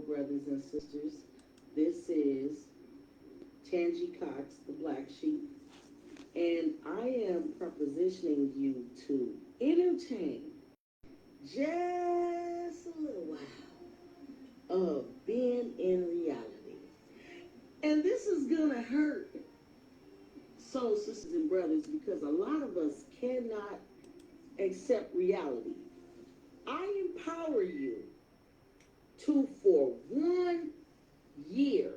Brothers and sisters, this is Tangi Cox, the Black Sheep, and I am propositioning you to entertain just a little while of being in reality. And this is gonna hurt soul sisters and brothers because a lot of us cannot accept reality. I empower you to, for 1 year,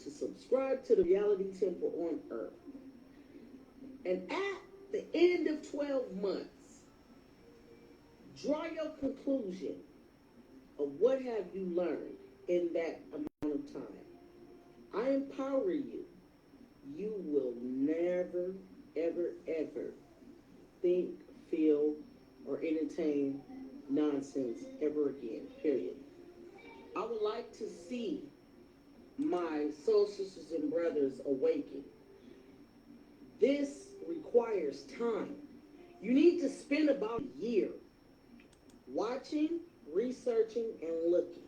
to subscribe to the reality temple on earth. And at the end of 12 months, draw your conclusion of what have you learned in that amount of time. I empower you. You will never, ever, ever think, feel, or entertain nonsense ever again, period. I would like to see my soul sisters and brothers awaken. This requires time. You need to spend about a year watching, researching, and looking.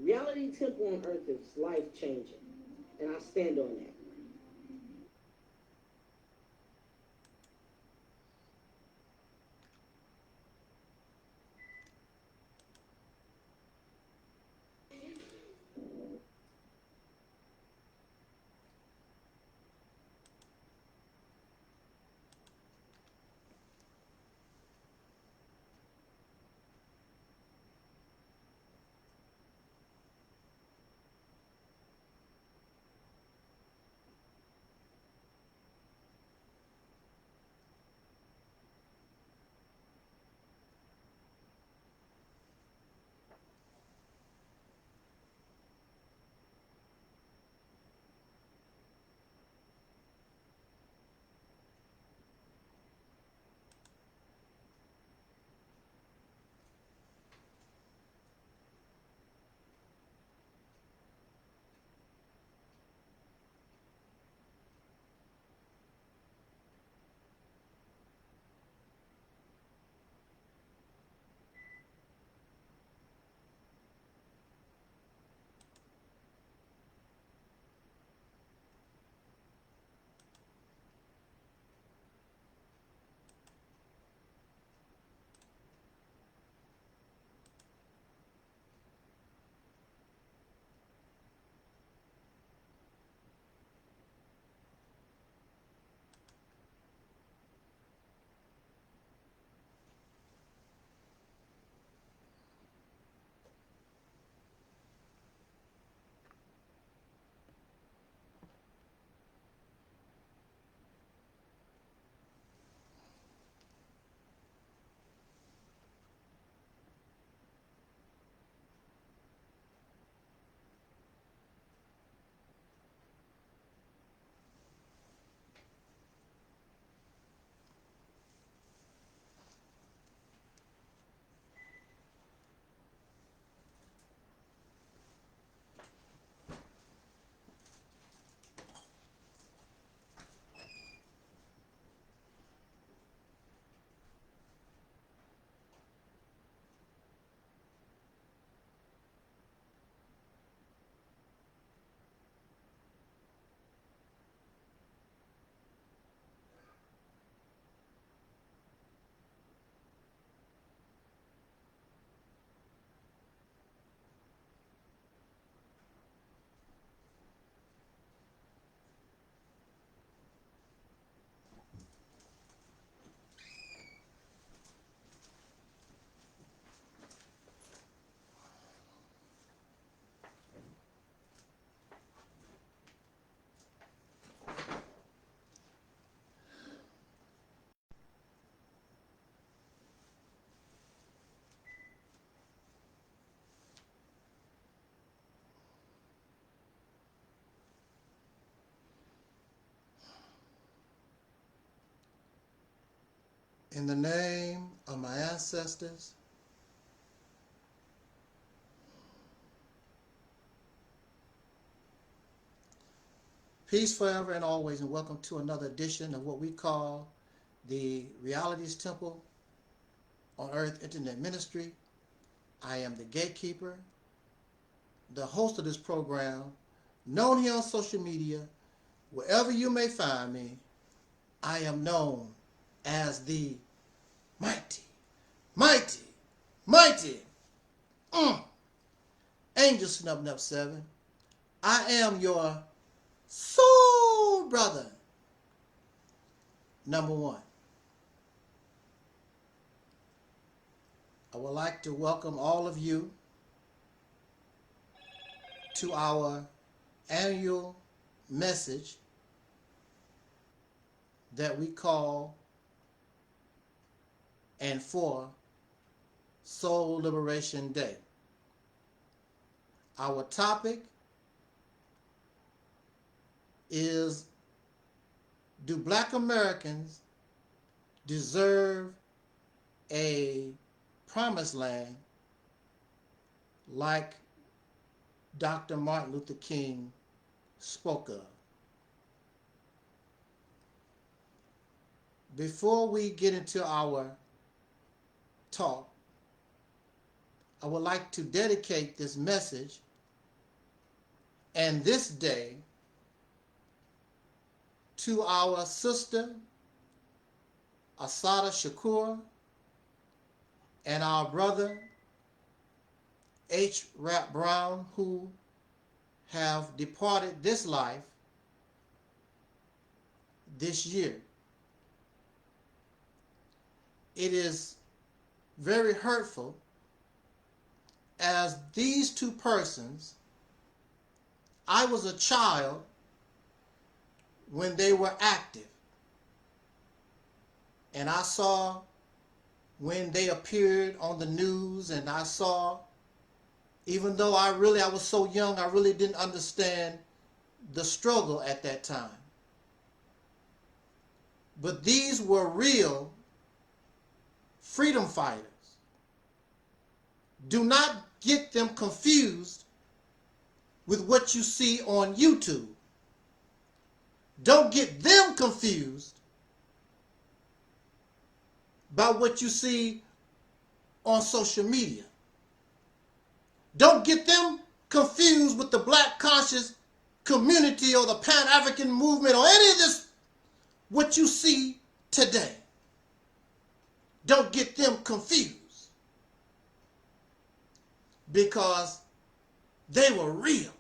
Reality Temple on Earth is life-changing, and I stand on that. In the name of my ancestors, peace forever and always, and welcome to another edition of what we call the Realities Temple on Earth Internet Ministry. I am the gatekeeper, the host of this program, known here on social media, wherever you may find me. I am known as the mighty Angel Snub 7. I am your soul brother, number 1. I would like to welcome all of you to our annual message that we call and for Soul Liberation Day. Our topic is, do Black Americans deserve a promised land like Dr. Martin Luther King spoke of? Before we get into our talk, I would like to dedicate this message and this day to our sister Assata Shakur and our brother H. Rap Brown, who have departed this life this year. It is very hurtful, as these two persons, I was a child when they were active, and I saw when they appeared on the news, and I saw, even though I was so young, I really didn't understand the struggle at that time. But these were real freedom fighters. Do not get them confused with what you see on YouTube. Don't get them confused by what you see on social media. Don't get them confused with the Black conscious community or the Pan-African movement or any of this, what you see today. Don't get them confused, because they were real.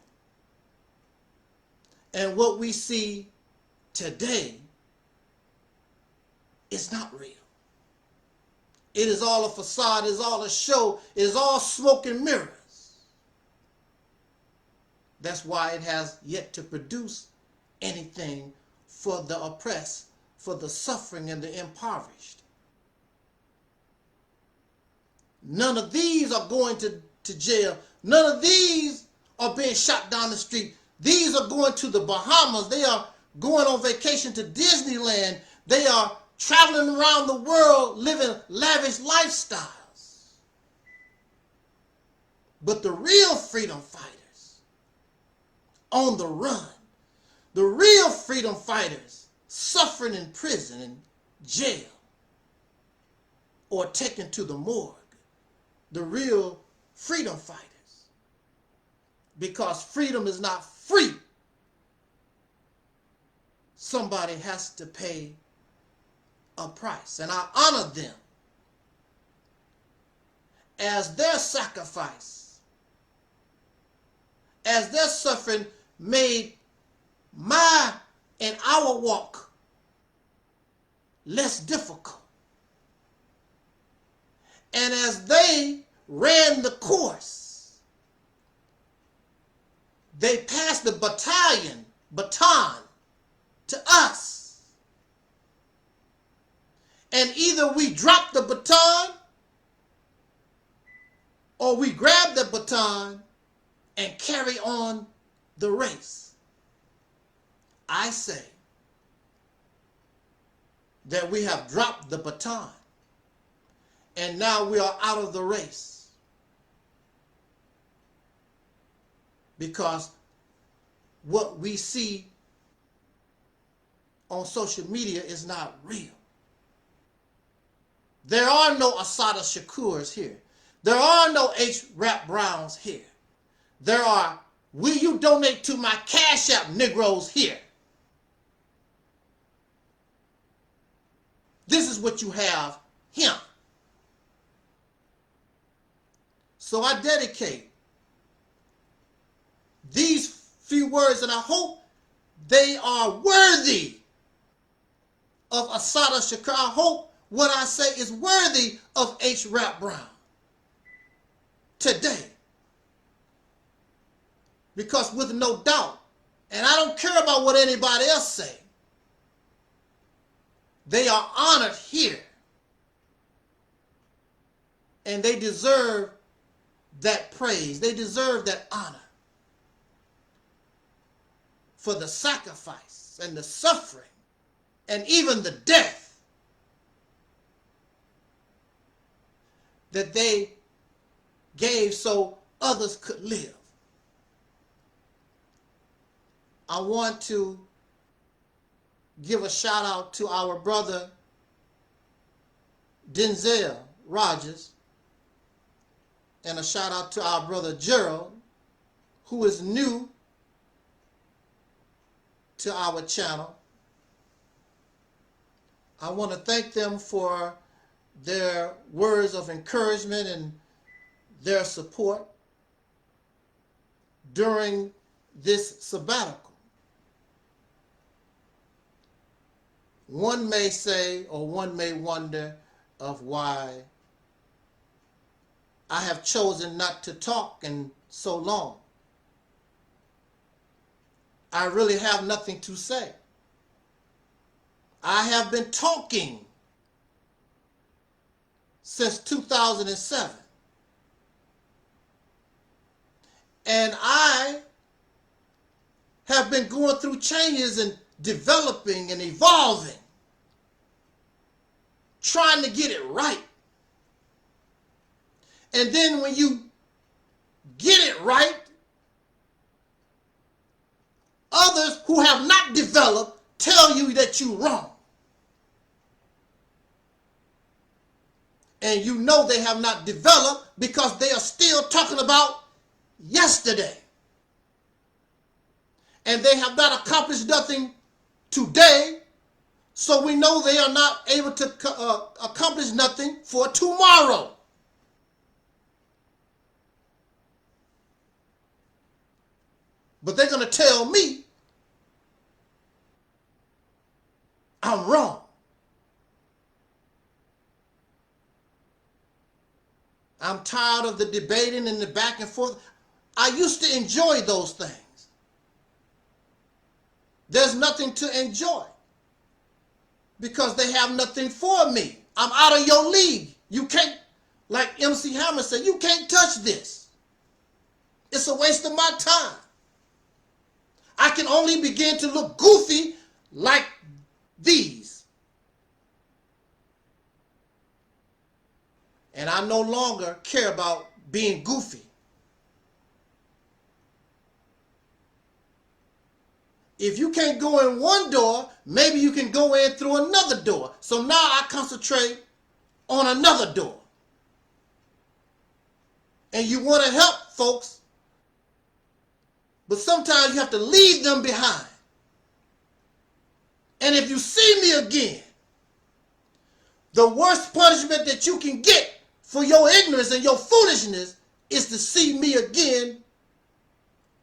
And what we see today is not real. It is all a facade, it is all a show, it is all smoke and mirrors. That's why it has yet to produce anything for the oppressed, for the suffering and the impoverished. None of these are going to jail. None of these are being shot down the street. These are going to the Bahamas. They are going on vacation to Disneyland. They are traveling around the world living lavish lifestyles. But the real freedom fighters on the run, the real freedom fighters suffering in prison and jail or taken to the morgue, the real freedom fighters, because freedom is not free. Somebody has to pay a price, and I honor them as their sacrifice, as their suffering made my and our walk less difficult. And as they ran the course, they passed the baton to us. And either we drop the baton or we grab the baton and carry on the race. I say that we have dropped the baton. and now we are out of the race because what we see on social media is not real. There are no Assata Shakurs here. There are no H. Rap Browns here. There are, will you donate to my Cash App Negroes here. This is what you have here. So I dedicate these few words, and I hope they are worthy of Assata Shakur. I hope what I say is worthy of H. Rap Brown today. Because with no doubt, and I don't care about what anybody else say, they are honored here. And they deserve that praise. They deserve that honor for the sacrifice and the suffering and even the death that they gave so others could live. I want to give a shout out to our brother Denzel Rogers and a shout out to our brother Gerald, who is new to our channel. I want to thank them for their words of encouragement and their support during this sabbatical. One may say, or one may wonder of why I have chosen not to talk in so long. I really have nothing to say. I have been talking since 2007. And I have been going through changes and developing and evolving, trying to get it right. And then when you get it right, others who have not developed tell you that you're wrong. And you know they have not developed because they are still talking about yesterday. And they have not accomplished nothing today, so we know they are not able to accomplish nothing for tomorrow. But they're going to tell me I'm wrong. I'm tired of the debating and the back and forth. I used to enjoy those things. There's nothing to enjoy because they have nothing for me. I'm out of your league. You can't, like MC Hammer said, you can't touch this. It's a waste of my time. I can only begin to look goofy like these. And I no longer care about being goofy. If you can't go in one door, maybe you can go in through another door. So now I concentrate on another door. And you want to help folks, but sometimes you have to leave them behind. And if you see me again, the worst punishment that you can get for your ignorance and your foolishness is to see me again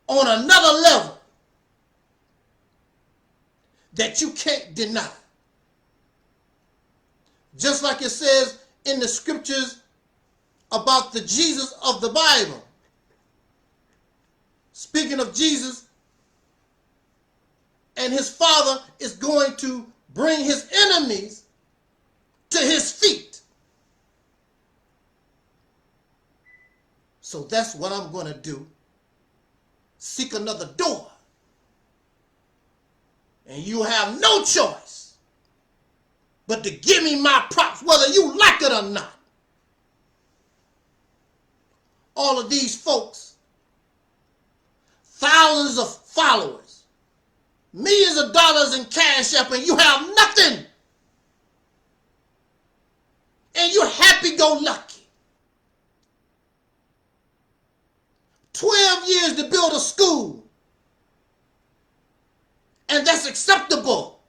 on another level that you can't deny. Just like it says in the scriptures about the Jesus of the Bible. Speaking of Jesus, and his Father is going to bring his enemies to his feet. So that's what I'm going to do. Seek another door. And you have no choice but to give me my props, whether you like it or not. all of these folks thousands of followers, millions of dollars in cash up, and you have nothing. And you're happy-go-lucky. 12 years to build a school. And that's acceptable.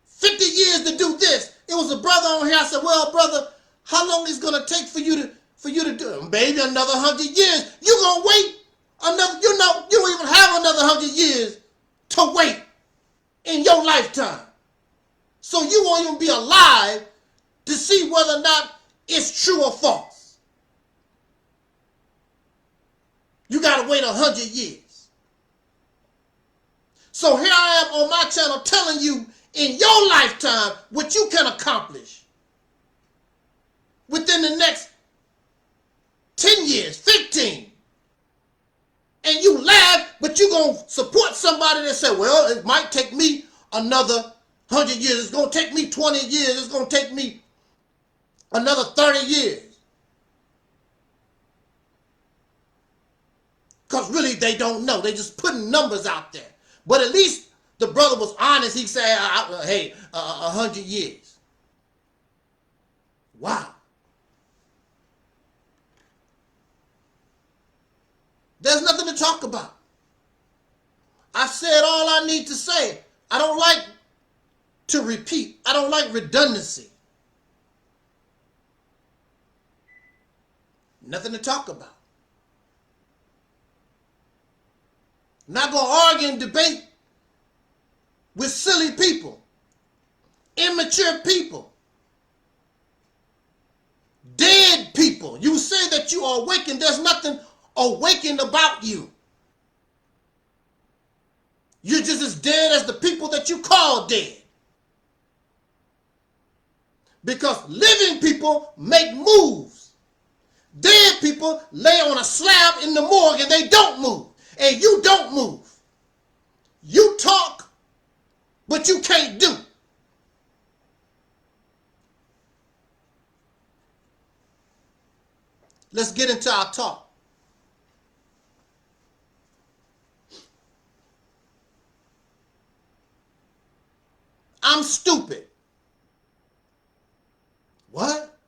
50 years to do this. It was a brother on here. I said, well, brother, how long is it going to take for you to do it? Maybe another 100 years. You're going to wait another, you don't even have another 100 years to wait in your lifetime. So you won't even be alive to see whether or not it's true or false. You got to wait 100 years. So here I am on my channel telling you in your lifetime what you can accomplish within the next 10 years, 15. And you laugh, but you're going to support somebody that say, well, it might take me another 100 years. It's going to take me 20 years. It's going to take me another 30 years. Because really they don't know. They just putting numbers out there. But at least the brother was honest. He said, hey, 100 years. Wow. There's nothing to talk about. I've said all I need to say. I don't like to repeat. I don't like redundancy. Nothing to talk about. I'm not going to argue and debate with silly people, immature people, dead people. You say that you are awakened. There's nothing awakened about you. You're just as dead as the people that you call dead. Because living people make moves. Dead people lay on a slab in the morgue and they don't move. And you don't move. You talk, but you can't do. Let's get into our talk. I'm stupid. What?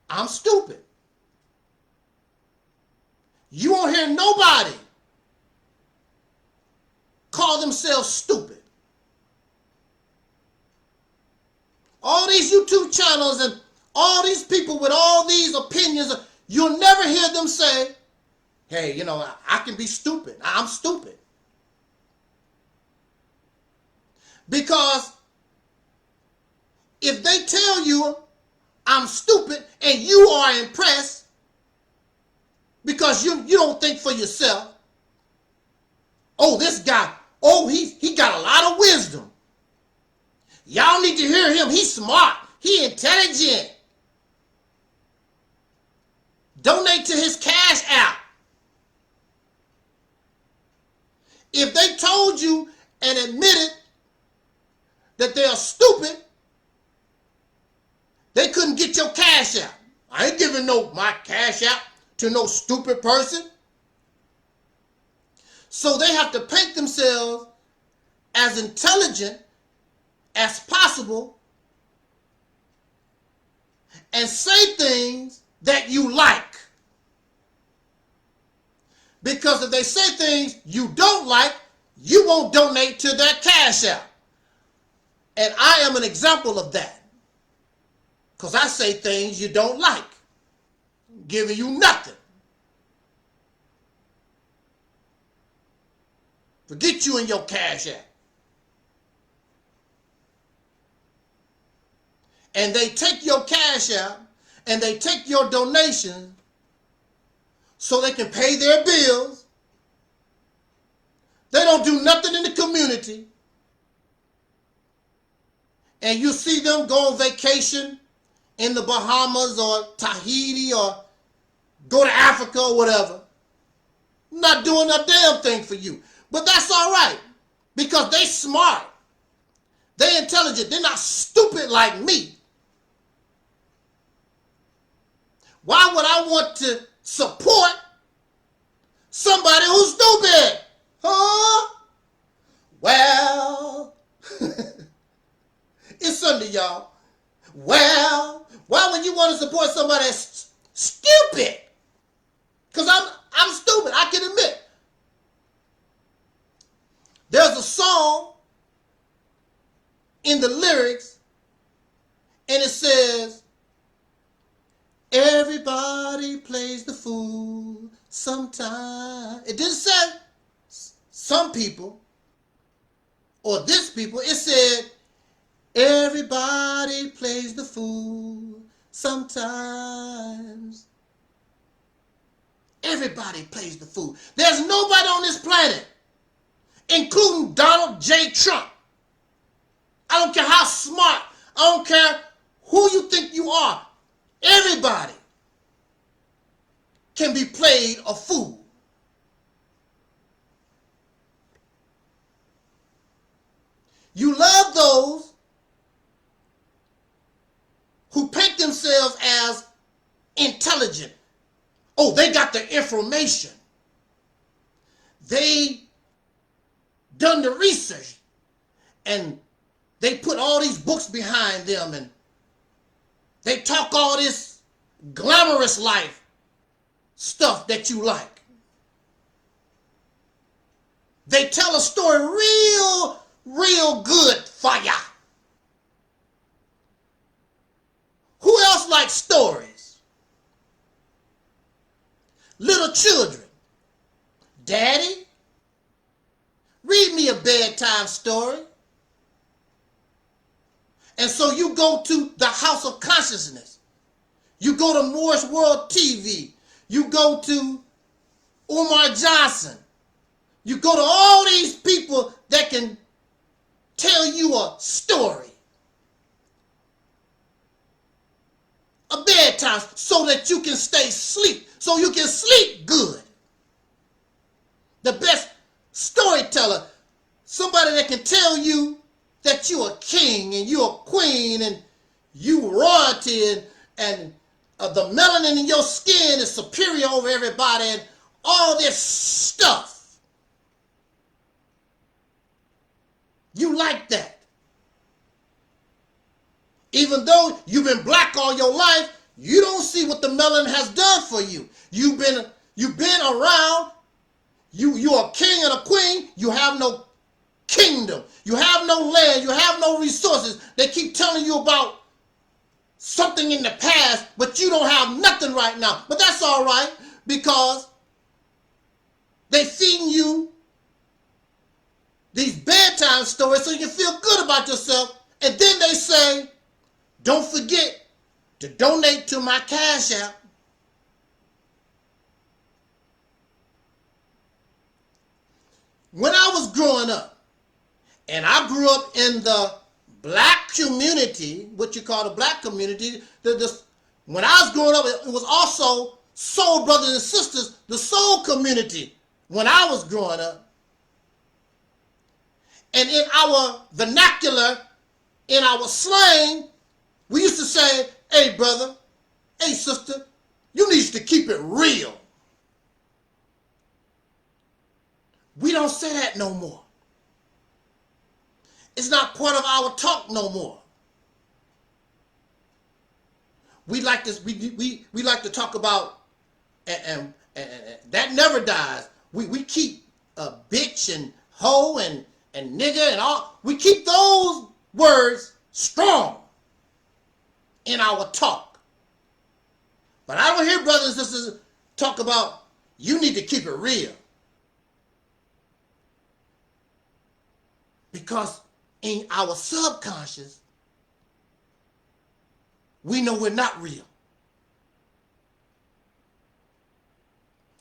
I'm stupid. You won't hear nobody call themselves stupid. All these YouTube channels and all these people with all these opinions, you'll never hear them say, hey, you know, I can be stupid. I'm stupid. Because if they tell you I'm stupid and you are impressed because you don't think for yourself, oh, this guy, oh, he got a lot of wisdom. Y'all need to hear him. He's smart. He intelligent. Donate to his Cash App. If they told you and admitted that they are stupid, they couldn't get your Cash App. I ain't giving my Cash App to no stupid person. So they have to paint themselves as intelligent as possible and say things that you like. Because if they say things you don't like, you won't donate to their Cash App. And I am an example of that. Because I say things you don't like. I'm giving you nothing. Forget you and your Cash App. And they take your Cash App and they take your donation so they can pay their bills. They don't do nothing in the community. And you see them go on vacation in the Bahamas or Tahiti or go to Africa or whatever. Not doing a damn thing for you. But that's all right. Because they smart. They intelligent. They're not stupid like me. Why would I want to support somebody who's stupid? Huh? Well, it's Sunday, y'all. Well, why would you want to support somebody that's stupid? Because I'm stupid, I can admit. There's a song in the lyrics, and it says, everybody plays the fool sometime. It didn't say some people or this people. It said, everybody plays the fool sometimes. Everybody plays the fool. There's nobody on this planet, including Donald J. Trump. I don't care how smart, I don't care who you think you are. Everybody can be played a fool. You love those who paint themselves as intelligent. Oh, they got the information. They done the research, and they put all these books behind them, and they talk all this glamorous life stuff that you like. They tell a story real good for ya. Who else likes stories? Little children. Daddy, read me a bedtime story. And so you go to the House of Consciousness. You go to Moore's World TV. You go to Umar Johnson. You go to all these people that can tell you a story. A bedtime, so that you can stay asleep. So you can sleep good. The best storyteller, somebody that can tell you that you're a king and you're a queen and you royalty and the melanin in your skin is superior over everybody and all this stuff. You like that. Even though you've been black all your life, you don't see what the melanin has done for you. You've been around. You're a king and a queen. You have no kingdom. You have no land. You have no resources. They keep telling you about something in the past, but you don't have nothing right now. But that's all right, because they feeding you these bedtime stories so you can feel good about yourself. And then they say, don't forget to donate to my Cash App. When I was growing up, and I grew up in the black community, what you call the black community, when I was growing up, it was also soul brothers and sisters, the soul community, when I was growing up. And in our vernacular, in our slang, we used to say, hey brother, hey sister, you need to keep it real. We don't say that no more. It's not part of our talk no more. We like this. We like to talk about, and that never dies. We keep bitch and hoe and nigga and all. We keep those words strong in our talk. But I don't hear brothers and sisters talk about, you need to keep it real. Because in our subconscious, we know we're not real.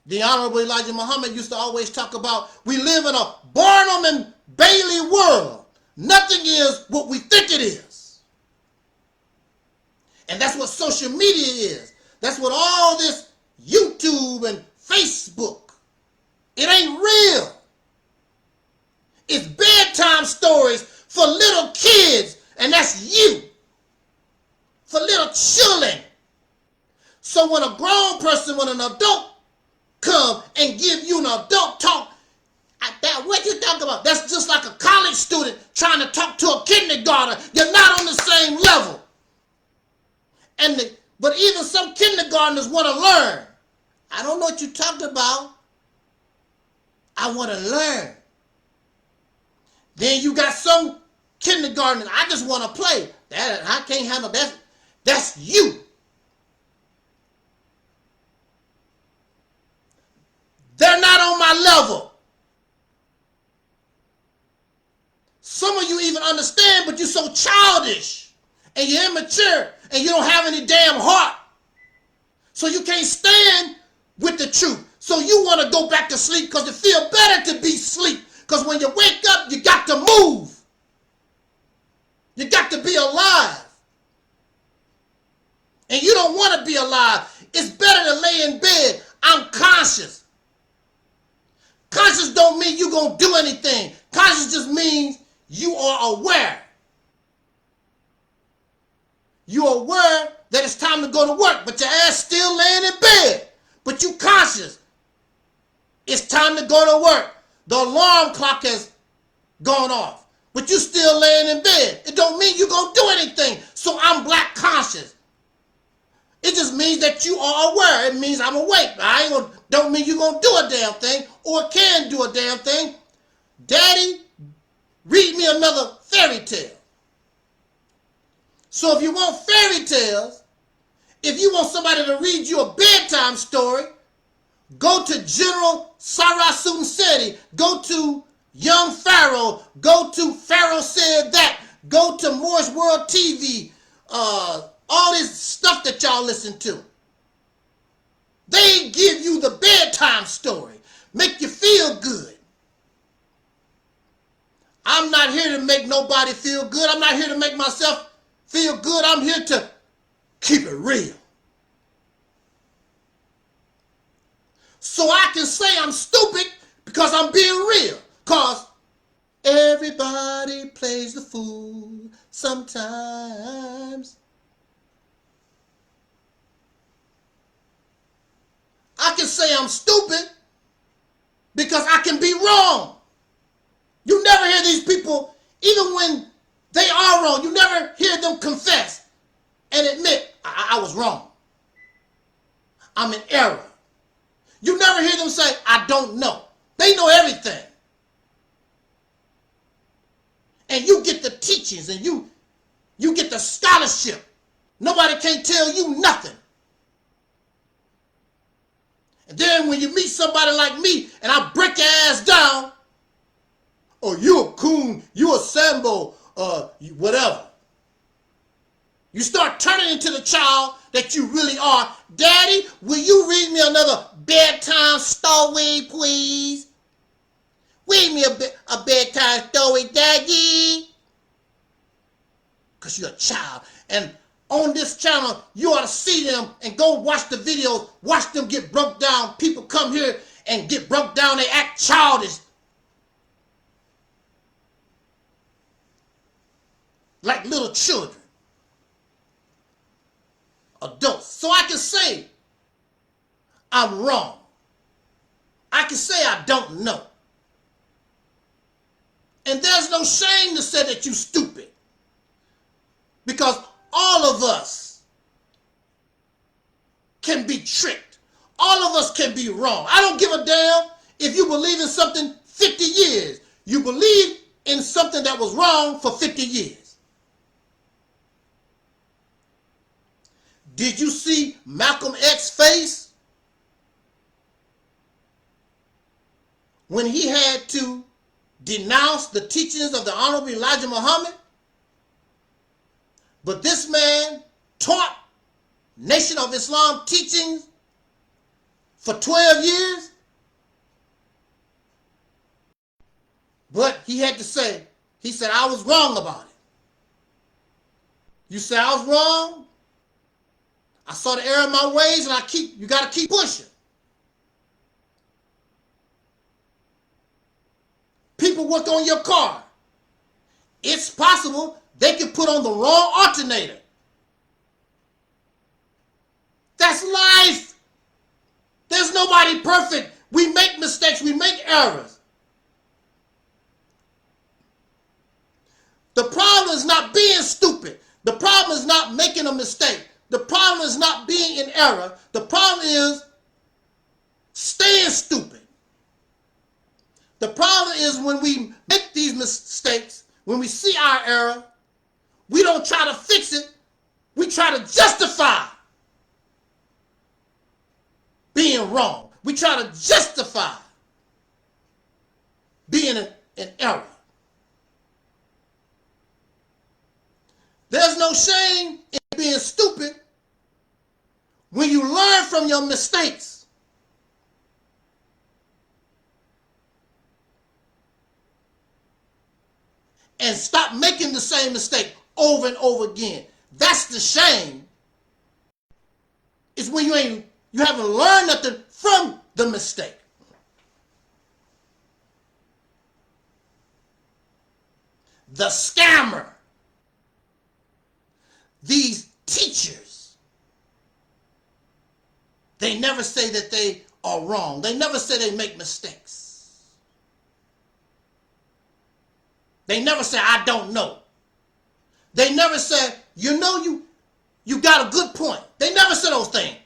The Honorable Elijah Muhammad used to always talk about, we live in a Barnum and Bailey world. Nothing is what we think it is. And that's what social media is. That's what all this YouTube and Facebook, it ain't real. It's bedtime stories for little kids, and that's you. For little children. So when a grown person, when an adult come and give you an adult talk, what you talking about? That's just like a college student trying to talk to a kindergartner. You're not on the same level. But even some kindergartners want to learn. I don't know what you talked about. I want to learn. Then you got some kindergartners, I just want to play. I can't handle that. That's you. They're not on my level. Some of you even understand, but you're so childish and you're immature and you don't have any damn heart. So you can't stand with the truth. So you want to go back to sleep because it feels better to be asleep. Because when you wake up, you got to move. You got to be alive. And you don't want to be alive. It's better to lay in bed. I'm conscious. Conscious don't mean you're going to do anything. Conscious just means you are aware. You're aware that it's time to go to work, but your ass still laying in bed. But you conscious. It's time to go to work. The alarm clock has gone off, but you still laying in bed. It don't mean you're going to do anything. So I'm black conscious. It just means that you are aware. It means I'm awake. Don't mean you're going to do a damn thing or can do a damn thing. Daddy, read me another fairy tale. So if you want fairy tales, if you want somebody to read you a bedtime story, go to General Sarasutin Seti, go to Young Pharaoh, go to Pharaoh Said That, go to Moore's World TV, all this stuff that y'all listen to. They give you the bedtime story, make you feel good. I'm not here to make nobody feel good. I'm not here to make myself feel good. I'm here to keep it real. So I can say I'm stupid because I'm being real. Because everybody plays the fool sometimes. I can say I'm stupid because I can be wrong. You never hear these people, even when they are wrong, you never hear them confess and admit, I was wrong. I'm in error. You never hear them say, I don't know. They know everything. And you get the teachings and you get the scholarship. Nobody can't tell you nothing. And then when you meet somebody like me and I break your ass down, oh, you a coon, you a Sambo, whatever. You start turning into the child that you really are. Daddy, will you read me another bedtime story, please? Read me a bedtime story, Daddy. Because you're a child. And on this channel, you ought to see them and go watch the videos. Watch them get broke down. People come here and get broke down. They act childish. Like little children. Adults. So I can say I'm wrong. I can say I don't know. And there's no shame to say that you're stupid. Because all of us can be tricked. All of us can be wrong. I don't give a damn if you believe in something 50 years. You believe in something that was wrong for 50 years. Did you see Malcolm X's face when he had to denounce the teachings of the Honorable Elijah Muhammad? But this man taught Nation of Islam teachings for 12 years. But he had to say, he said, I was wrong about it. You say I was wrong? I saw the error in my ways and you got to keep pushing. People work on your car. It's possible they can put on the wrong alternator. That's life. There's nobody perfect. We make mistakes. We make errors. The problem is not being stupid. The problem is not making a mistake. The problem is not being in error. The problem is staying stupid. The problem is when we make these mistakes, when we see our error, we don't try to fix it. We try to justify being wrong. We try to justify being in error. There's no shame in being stupid when you learn from your mistakes. And stop making the same mistake over and over again. That's the shame. It's when you haven't learned nothing from the mistake. The scammer. These teachers. They never say that they are wrong. They never say they make mistakes. They never say, I don't know. They never say, you know, you got a good point. They never say those things.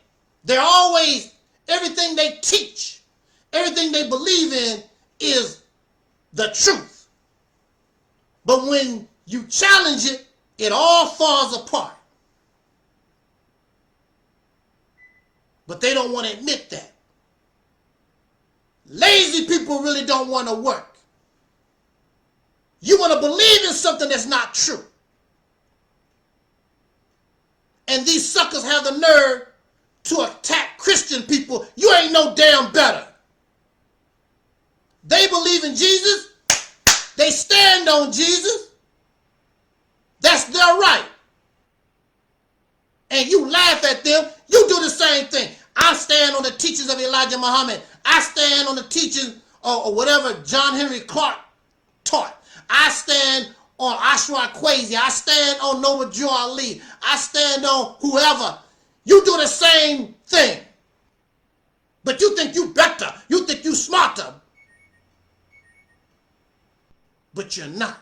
They're always, everything they teach, everything they believe in is the truth. But when you challenge it, it all falls apart. But they don't want to admit that. Lazy people really don't want to work. You want to believe in something that's not true. And these suckers have the nerve to attack Christian people. You ain't no damn better. They believe in Jesus. They stand on Jesus. That's their right. And you laugh at them. You do the same thing. I stand on the teachings of Elijah Muhammad. I stand on the teachings or whatever John Henry Clark taught. I stand on Ashra Kwesi. I stand on Noble Drew Ali. I stand on whoever. You do the same thing. But you think you better. You think you smarter. But you're not.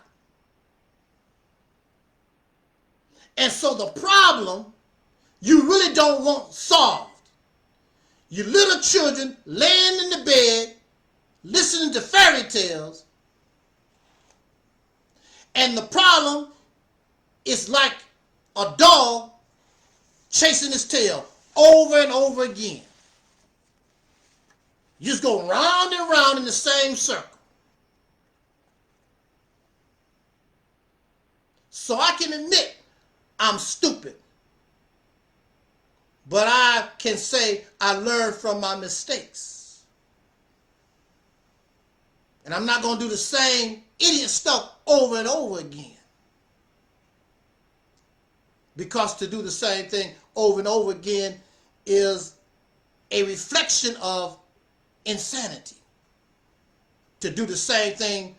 And so the problem you really don't want solved. You little children laying in the bed, listening to fairy tales, and the problem is like a dog chasing his tail over and over again. You just go round and round in the same circle. So I can admit I'm stupid. But I can say I learned from my mistakes. And I'm not going to do the same idiot stuff over and over again. Because to do the same thing over and over again is a reflection of insanity. To do the same thing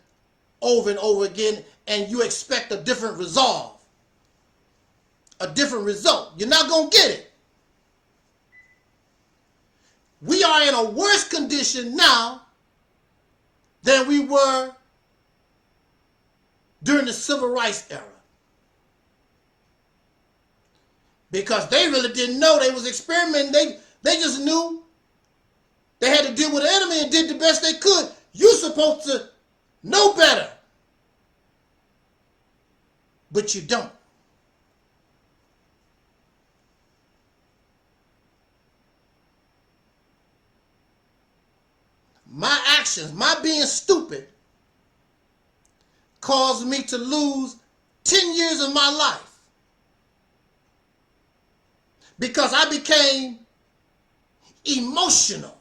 over and over again and you expect a different resolve, a different result. You're not going to get it. We are in a worse condition now than we were during the Civil Rights era. Because they really didn't know they was experimenting. They just knew they had to deal with the enemy and did the best they could. You're supposed to know better. But you don't. My actions, my being stupid, caused me to lose 10 years of my life. Because I became emotional.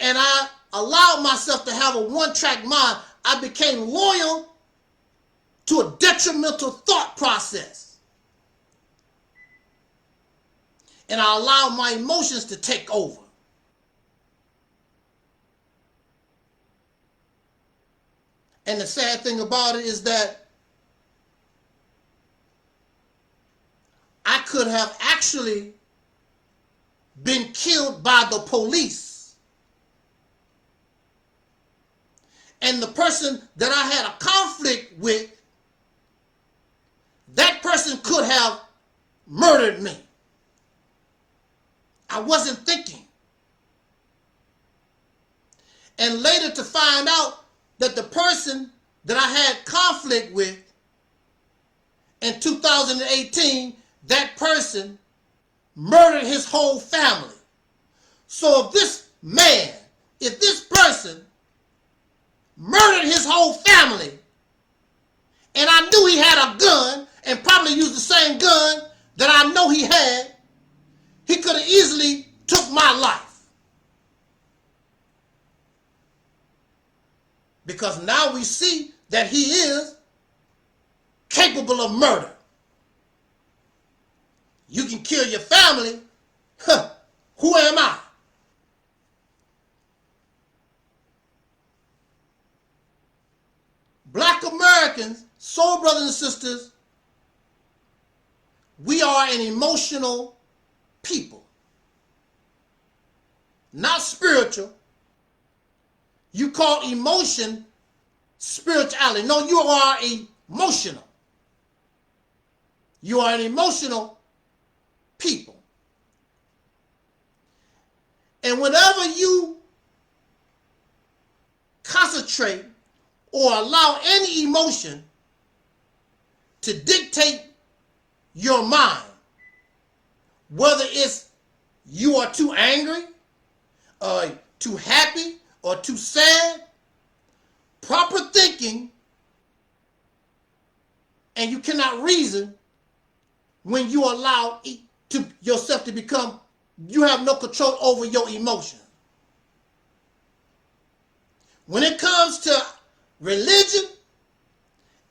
And I allowed myself to have a one-track mind. I became loyal to a detrimental thought process. And I allowed my emotions to take over. And the sad thing about it is that I could have actually been killed by the police. And the person that I had a conflict with, that person could have murdered me. I wasn't thinking. And later to find out that the person that I had conflict with in 2018, that person murdered his whole family. So if this man, if this person murdered his whole family, and I knew he had a gun and probably used the same gun that I know he had, he could have easily took my life. Because now we see that he is capable of murder. You can kill your family. Huh. Who am I? Black Americans, soul brothers and sisters, we are an emotional people. Not spiritual. You call emotion spirituality. No, you are emotional. You are an emotional people. And whenever you concentrate or allow any emotion to dictate your mind, whether it's you are too angry, too happy, or too sad, proper thinking, and you cannot reason when you allow yourself to become, you have no control over your emotion. When it comes to religion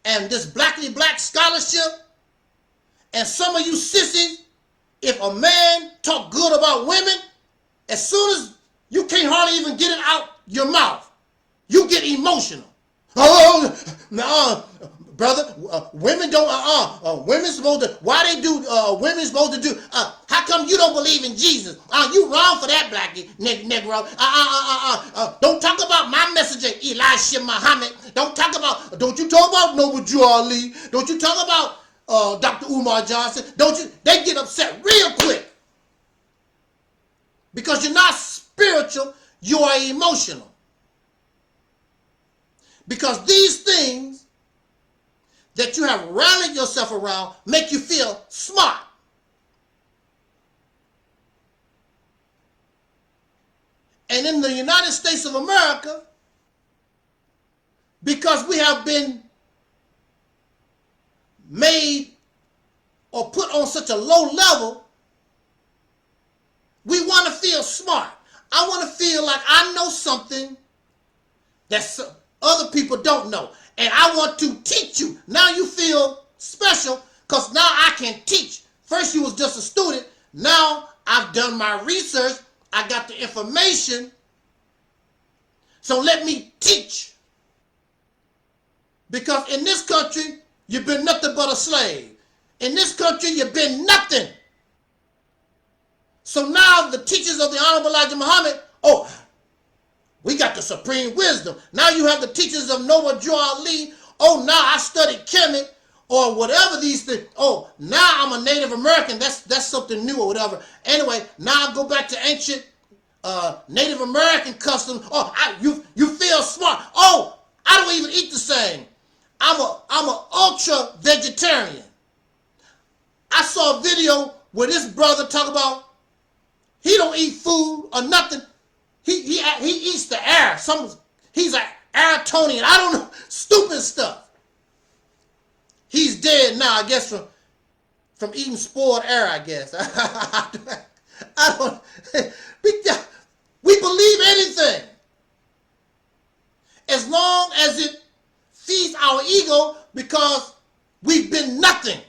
and this blackly black scholarship, and some of you sissies, if a man talk good about women, as soon as you can't hardly even get it out your mouth, you get emotional. Oh, no, brother, women don't, women supposed to, why they do, women supposed to do, how come you don't believe in Jesus? You wrong for that, black Negro. Don't talk about my messenger, Elijah Muhammad. Don't you talk about Noble Drew Ali. Don't you talk about Dr. Umar Johnson. They get upset real quick. Because you're not spiritual, you are emotional. Because these things that you have rallied yourself around make you feel smart. And in the United States of America, because we have been made or put on such a low level, we want to feel smart. I want to feel like I know something that other people don't know. And I want to teach you. Now you feel special because now I can teach. First you was just a student. Now I've done my research. I got the information. So let me teach. Because in this country, you've been nothing but a slave. In this country, you've been nothing. So now the teachers of the Honorable Elijah Muhammad, we got the supreme wisdom. Now you have the teachers of Noble Drew Ali. Now I studied Kemet or whatever these things. Now I'm a Native American. That's something new or whatever. Anyway, now I go back to ancient Native American customs. You feel smart. I don't even eat the same. I'm a ultra vegetarian. I saw a video where this brother talk about he don't eat food or nothing. He eats the air. He's an Aratonian. I don't know. Stupid stuff. He's dead now, I guess, from eating spoiled air, I guess. I don't. We believe anything. As long as it feeds our ego because we've been nothing.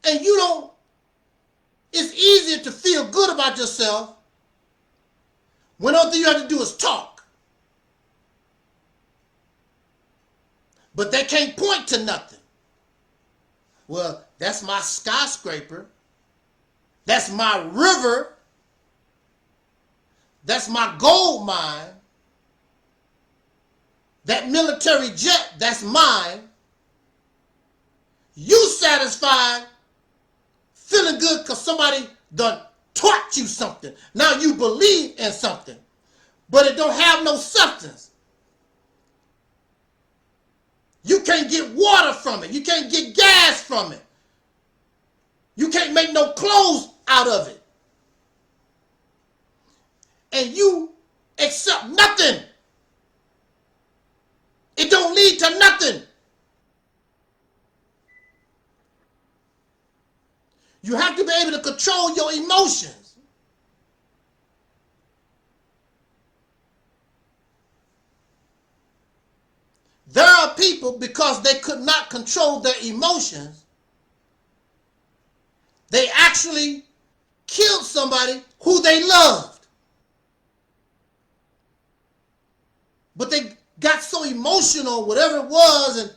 And it's easier to feel good about yourself when all you have to do is talk. But they can't point to nothing. Well, that's my skyscraper. That's my river. That's my gold mine. That military jet, that's mine. You satisfied, feeling good because somebody done taught you something. Now you believe in something, but it don't have no substance. You can't get water from it. You can't get gas from it. You can't make no clothes out of it. And you accept nothing. It don't lead to nothing. You have to be able to control your emotions. There are people, because they could not control their emotions, they actually killed somebody who they loved. But they got so emotional, whatever it was, and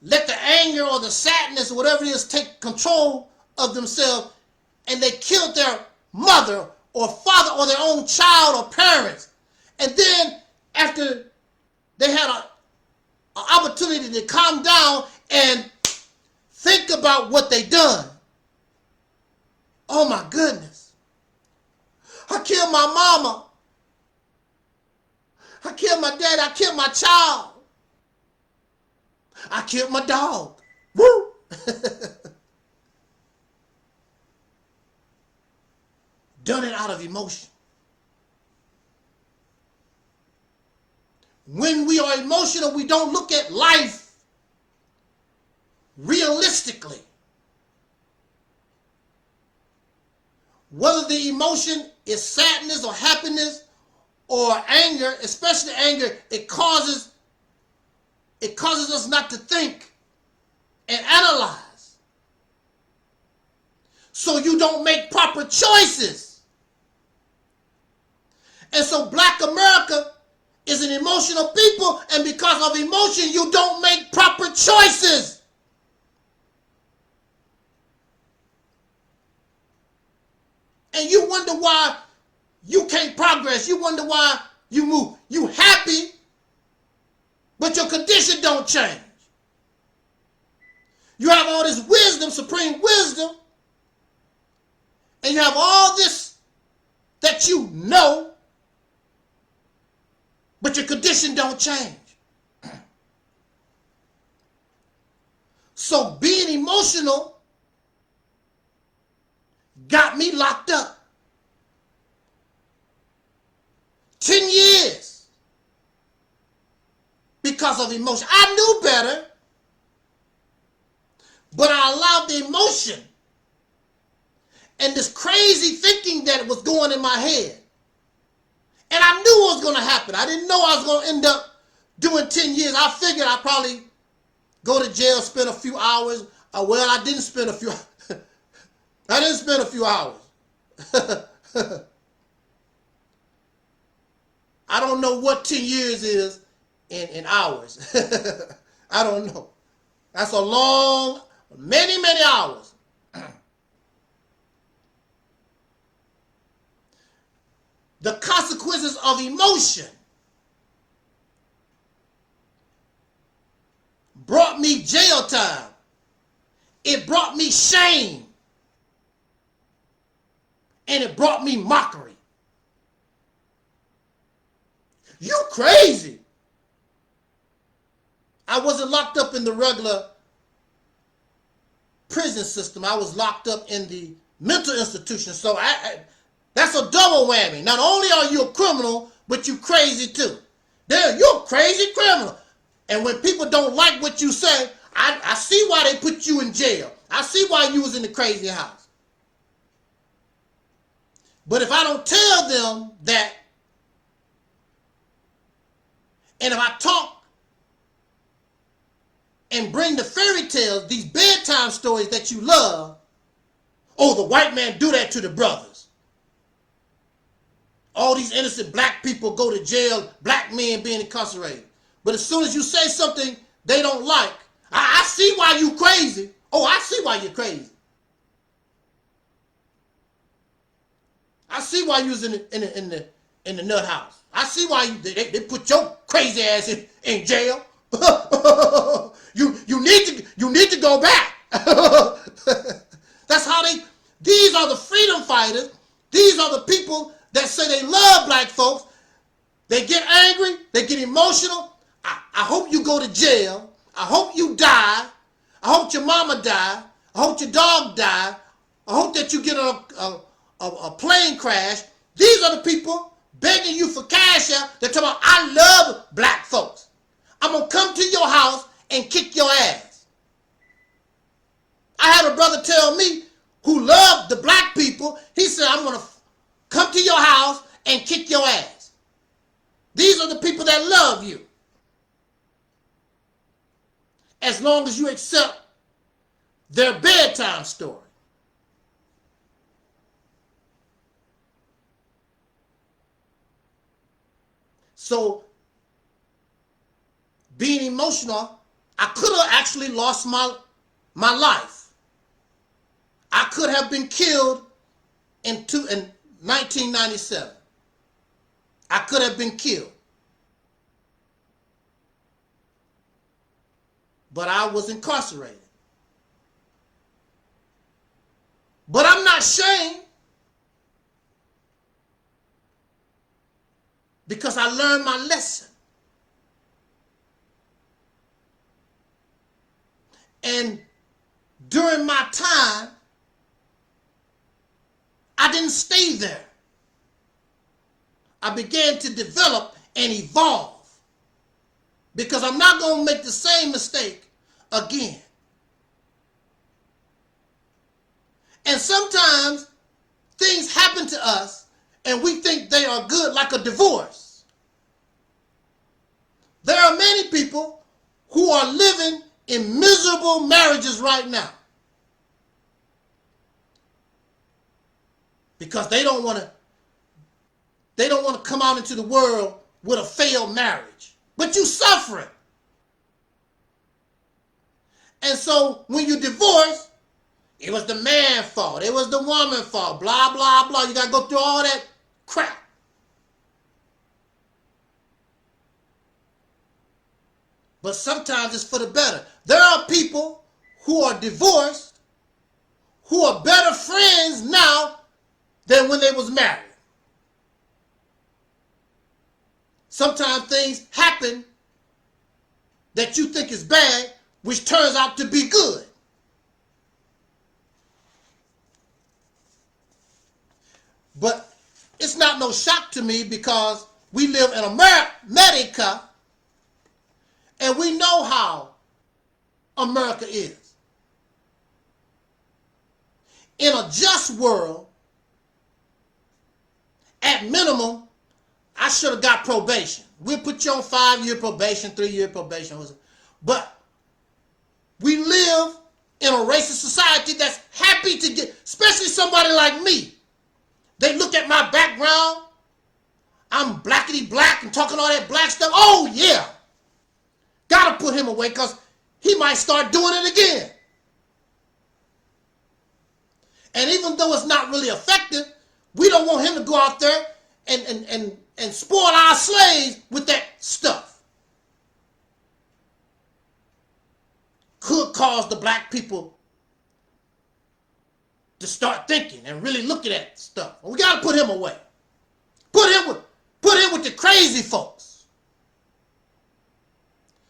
let the anger or the sadness or whatever it is take control of themselves, and they killed their mother or father or their own child or parents. And then after they had an opportunity to calm down and think about what they done, oh my goodness, I killed my mama, I killed my dad, I killed my child, I killed my dog. Woo! Done it out of emotion. When we are emotional, we don't look at life realistically. Whether the emotion is sadness or happiness or anger, especially anger, it causes us not to think and analyze. So you don't make proper choices. And so Black America is an emotional people, and because of emotion, you don't make proper choices. And you wonder why you can't progress. You wonder why you move. You happy, but your condition don't change. You have all this wisdom, supreme wisdom, and you have all this that you know, but your condition don't change. So being emotional got me locked up. 10 years because of emotion. I knew better, but I allowed the emotion and this crazy thinking that was going in my head. And I knew what was going to happen. I didn't know I was going to end up doing 10 years. I figured I'd probably go to jail, spend a few hours. Well, I didn't spend a few I didn't spend a few hours. I don't know what 10 years is in hours. I don't know. That's a long, many, many hours. The consequences of emotion brought me jail time. It brought me shame. And it brought me mockery. You crazy. I wasn't locked up in the regular prison system. I was locked up in the mental institution. So that's a double whammy. Not only are you a criminal, but you crazy too. You're a crazy criminal. And when people don't like what you say, I see why they put you in jail. I see why you was in the crazy house. But if I don't tell them that, and if I talk and bring the fairy tales, these bedtime stories that you love, oh, the white man do that to the brothers. All these innocent black people go to jail, black men being incarcerated. But as soon as you say something they don't like, I see why you crazy. Oh, I see why you're crazy. I see why you was in the nut house. I see why they put your crazy ass in jail. you need to go back. That's how these are the freedom fighters. These are the people that say they love black folks. They get angry, they get emotional. I hope you go to jail. I hope you die. I hope your mama die. I hope your dog die. I hope that you get a plane crash. These are the people begging you for cash out. They're talking about, I love black folks. I'm going to come to your house and kick your ass. I had a brother tell me who loved the black people. He said, I'm going to come to your house and kick your ass. These are the people that love you. As long as you accept their bedtime story. So, being emotional, I could have actually lost my life. I could have been killed in 1997. I could have been killed. But I was incarcerated. But I'm not ashamed, because I learned my lesson. And during my time, I didn't stay there. I began to develop and evolve, because I'm not going to make the same mistake again. And sometimes things happen to us and we think they are good, like a divorce. There are many people who are living in miserable marriages right now because they don't want to come out into the world with a failed marriage. But you suffering. And so when you divorce, it was the man's fault. It was the woman's fault. Blah, blah, blah. You got to go through all that crap. But sometimes it's for the better. There are people who are divorced who are better friends now than when they was married. Sometimes things happen that you think is bad, which turns out to be good. But it's not no shock to me, because we live in America and we know how America is. In a just world, at minimum, I should have got probation. We'll put you on 5-year probation, 3-year probation. But we live in a racist society that's happy to get, especially somebody like me. They look at my background. I'm blackety black and talking all that black stuff. Oh, yeah. Gotta put him away, because he might start doing it again. And even though it's not really effective, we don't want him to go out there and spoil our slaves with that stuff. Could cause the black people to start thinking and really looking at stuff. We got to put him away. Put him with the crazy folks.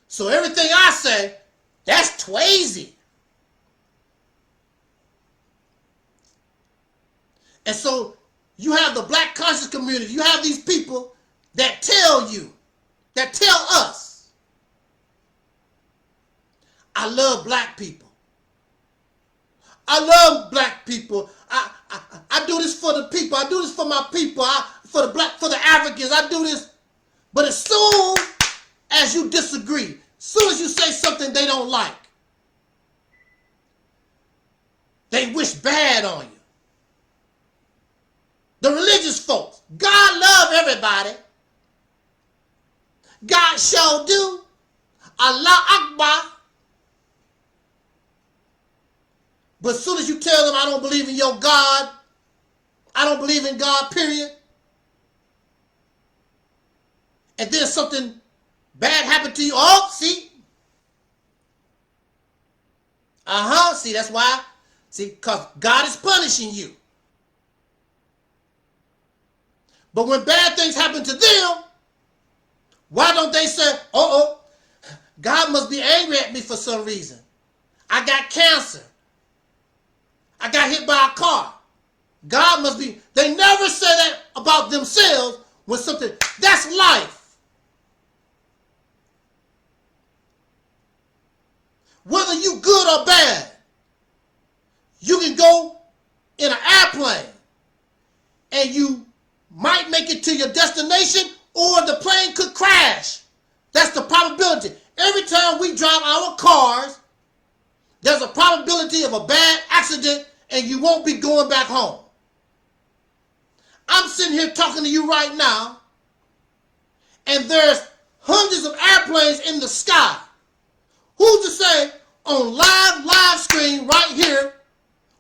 So everything I say, that's twazy. And so you have the black conscious community. You have these people that tell you, that tell us, I love black people. I love black people. I do this for the people. I do this for my people. For the Africans. I do this. But as soon as you disagree, as soon as you say something they don't like, they wish bad on you. The religious folks, God love everybody. God sure do. Allah Akbar. But as soon as you tell them, I don't believe in your God, I don't believe in God, period, and then something bad happened to you, oh, see? See, that's why. See, because God is punishing you. But when bad things happen to them, why don't they say, God must be angry at me for some reason. I got cancer. I got hit by a car. God must be. They never say that about themselves when something. That's life. Whether you good or bad, you can go in an airplane and you might make it to your destination, or the plane could crash. That's the probability. Every time we drive our cars, there's a probability of a bad accident and you won't be going back home. I'm sitting here talking to you right now, and there's hundreds of airplanes in the sky. Who's to say on live screen right here,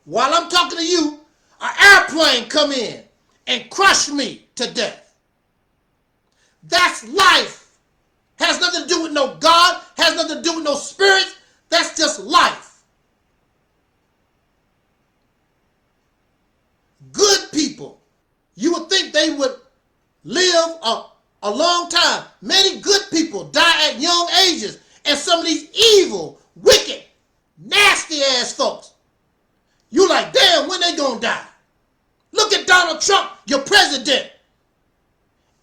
while I'm talking to you, an airplane come in and crush me to death? That's life. Has nothing to do with no God, has nothing to do with no spirits. That's just life. Good people, you would think they would live a long time. Many good people die at young ages, and some of these evil, wicked, nasty ass folks, you like, damn, when they gonna die? Look at Donald Trump, your president.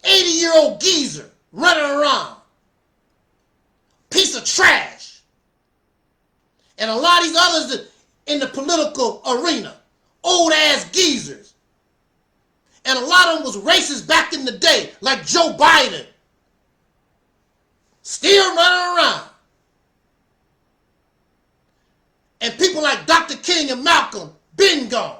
80-year-old geezer running around. Piece of trash. And a lot of these others in the political arena, old ass geezers. And a lot of them was racist back in the day, like Joe Biden. Still running around. And people like Dr. King and Malcolm, been gone.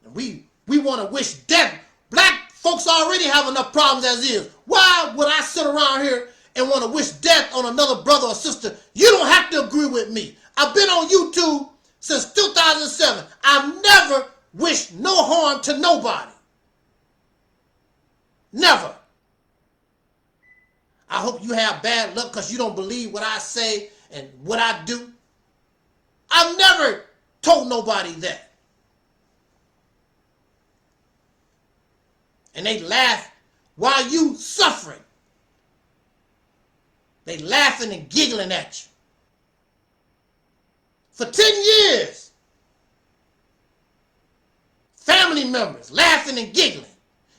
And we want to wish death. Black folks already have enough problems as is. Why would I sit around here and want to wish death on another brother or sister? You don't have to agree with me. I've been on YouTube since 2007. I've never wished no harm to nobody. Never. I hope you have bad luck because you don't believe what I say and what I do. I've never told nobody that. And they laugh while you suffering. They laughing and giggling at you. For 10 years. Family members laughing and giggling.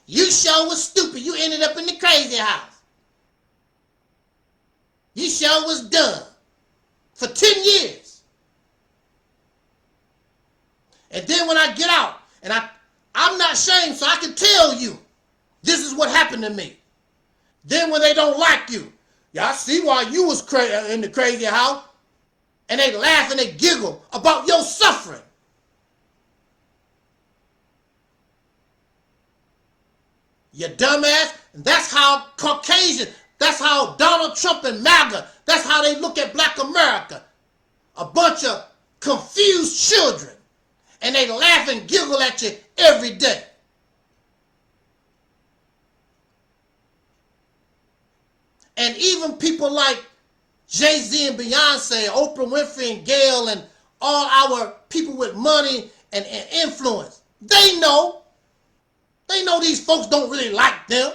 You sure was stupid. You ended up in the crazy house. You sure was dumb. For 10 years. And then when I get out, and I'm not ashamed, so I can tell you, this is what happened to me. Then when they don't like you, y'all see why you was in the crazy house, and they laugh and they giggle about your suffering. You dumbass. And that's how Caucasians, that's how Donald Trump and MAGA, that's how they look at Black America. A bunch of confused children. And they laugh and giggle at you every day. And even people like Jay-Z and Beyonce, Oprah Winfrey and Gayle, and all our people with money and influence, they know these folks don't really like them.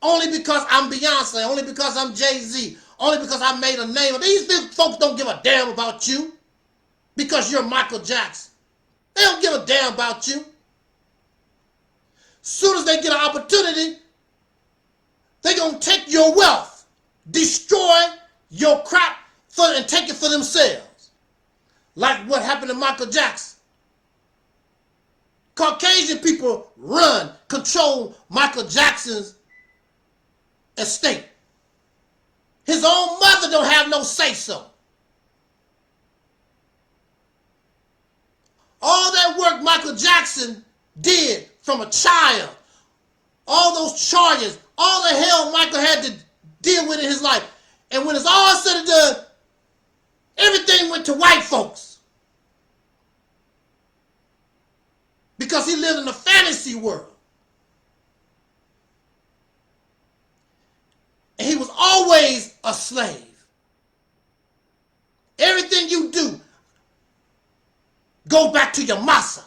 Only because I'm Beyonce, only because I'm Jay-Z, only because I made a name. These folks don't give a damn about you because you're Michael Jackson. They don't give a damn about you. Soon as they get an opportunity, they're going to take your wealth, destroy your crap, and take it for themselves. Like what happened to Michael Jackson. Caucasian people run, control Michael Jackson's estate. His own mother don't have no say-so. All that work Michael Jackson did from a child, all those charges, all the hell Michael had to deal with in his life. And when it's all said and done, everything went to white folks. Because he lived in a fantasy world. And he was always a slave. Everything you do, go back to your massa.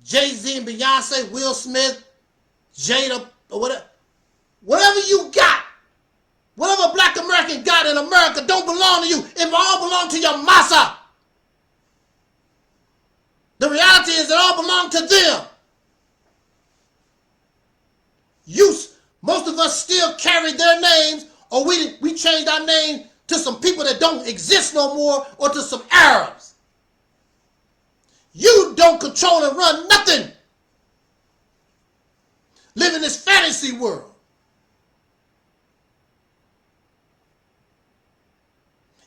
Jay-Z and Beyonce, Will Smith, Jada, or whatever you got, whatever black American got in America don't belong to you. It all belongs to your massa. The reality is it all belongs to them. Most of us still carry their names, or we changed our name to some people that don't exist no more, or to some Arabs. You don't control and run nothing. Live in this fantasy world.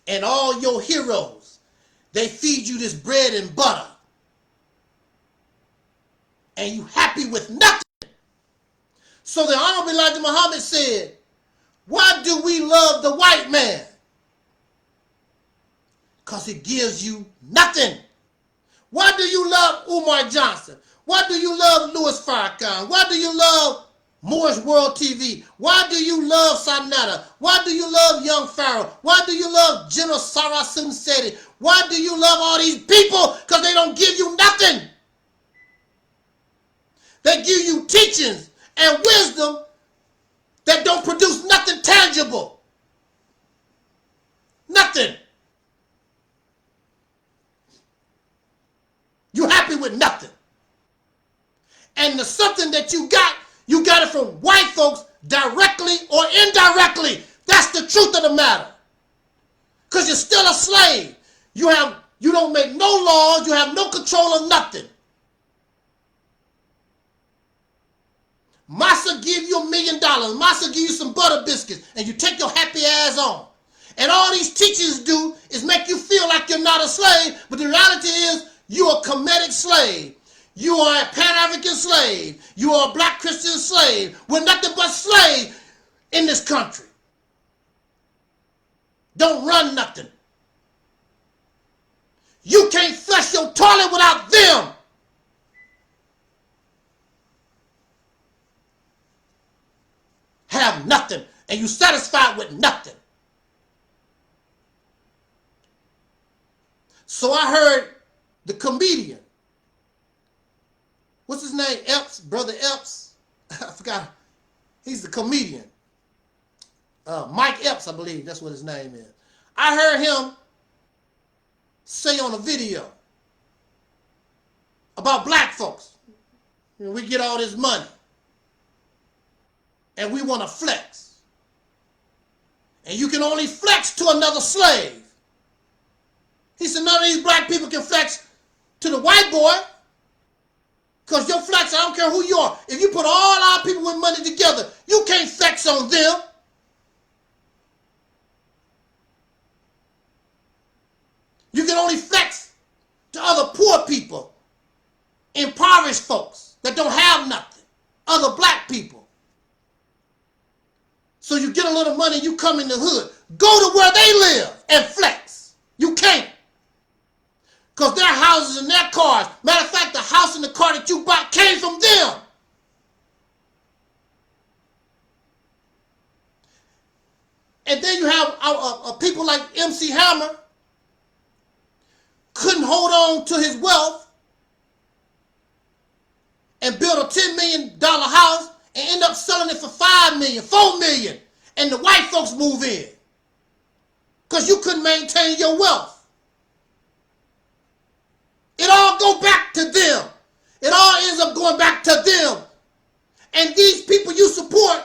And all your heroes, they feed you this bread and butter. And you happy with nothing. So the Honorable Elijah Muhammad said, why do we love the white man? Because he gives you nothing. Why do you love Umar Johnson? Why do you love Louis Farrakhan? Why do you love Moore's World TV? Why do you love Sanada? Why do you love Young Pharaoh? Why do you love General Sarasun Seti? Why do you love all these people? Because they don't give you nothing. They give you teachings and wisdom that don't produce nothing tangible. Nothing. You happy with nothing. And the something that you got it from white folks directly or indirectly. That's the truth of the matter. Because you're still a slave. You don't make no laws. You have no control of nothing. Massa give you $1 million. Massa give you some butter biscuits. And you take your happy ass on. And all these teachings do is make you feel like you're not a slave. But the reality is you're a Kemetic slave. You are a Pan-African slave. You are a black Christian slave. We're nothing but slaves in this country. Don't run nothing. You can't flush your toilet without them. Have nothing, and you satisfied with nothing. So I heard the comedian, what's his name? Epps, Brother Epps. I forgot. He's the comedian. Mike Epps, I believe that's what his name is. I heard him say on a video about black folks. You know, we get all this money and we want to flex. And you can only flex to another slave. He said none of these black people can flex to the white boy. Because your flex, I don't care who you are. If you put all our people with money together, you can't flex on them. You can only flex to other poor people, impoverished folks that don't have nothing, other black people. So you get a little money, you come in the hood. Go to where they live and flex. You can't. Because their houses and their cars, matter of fact, the house and the car that you bought came from them. And then you have people like MC Hammer, couldn't hold on to his wealth and build a $10 million house and end up selling it for $5 million, $4 million, and the white folks move in because you couldn't maintain your wealth. It all go back to them. It all ends up going back to them. And these people you support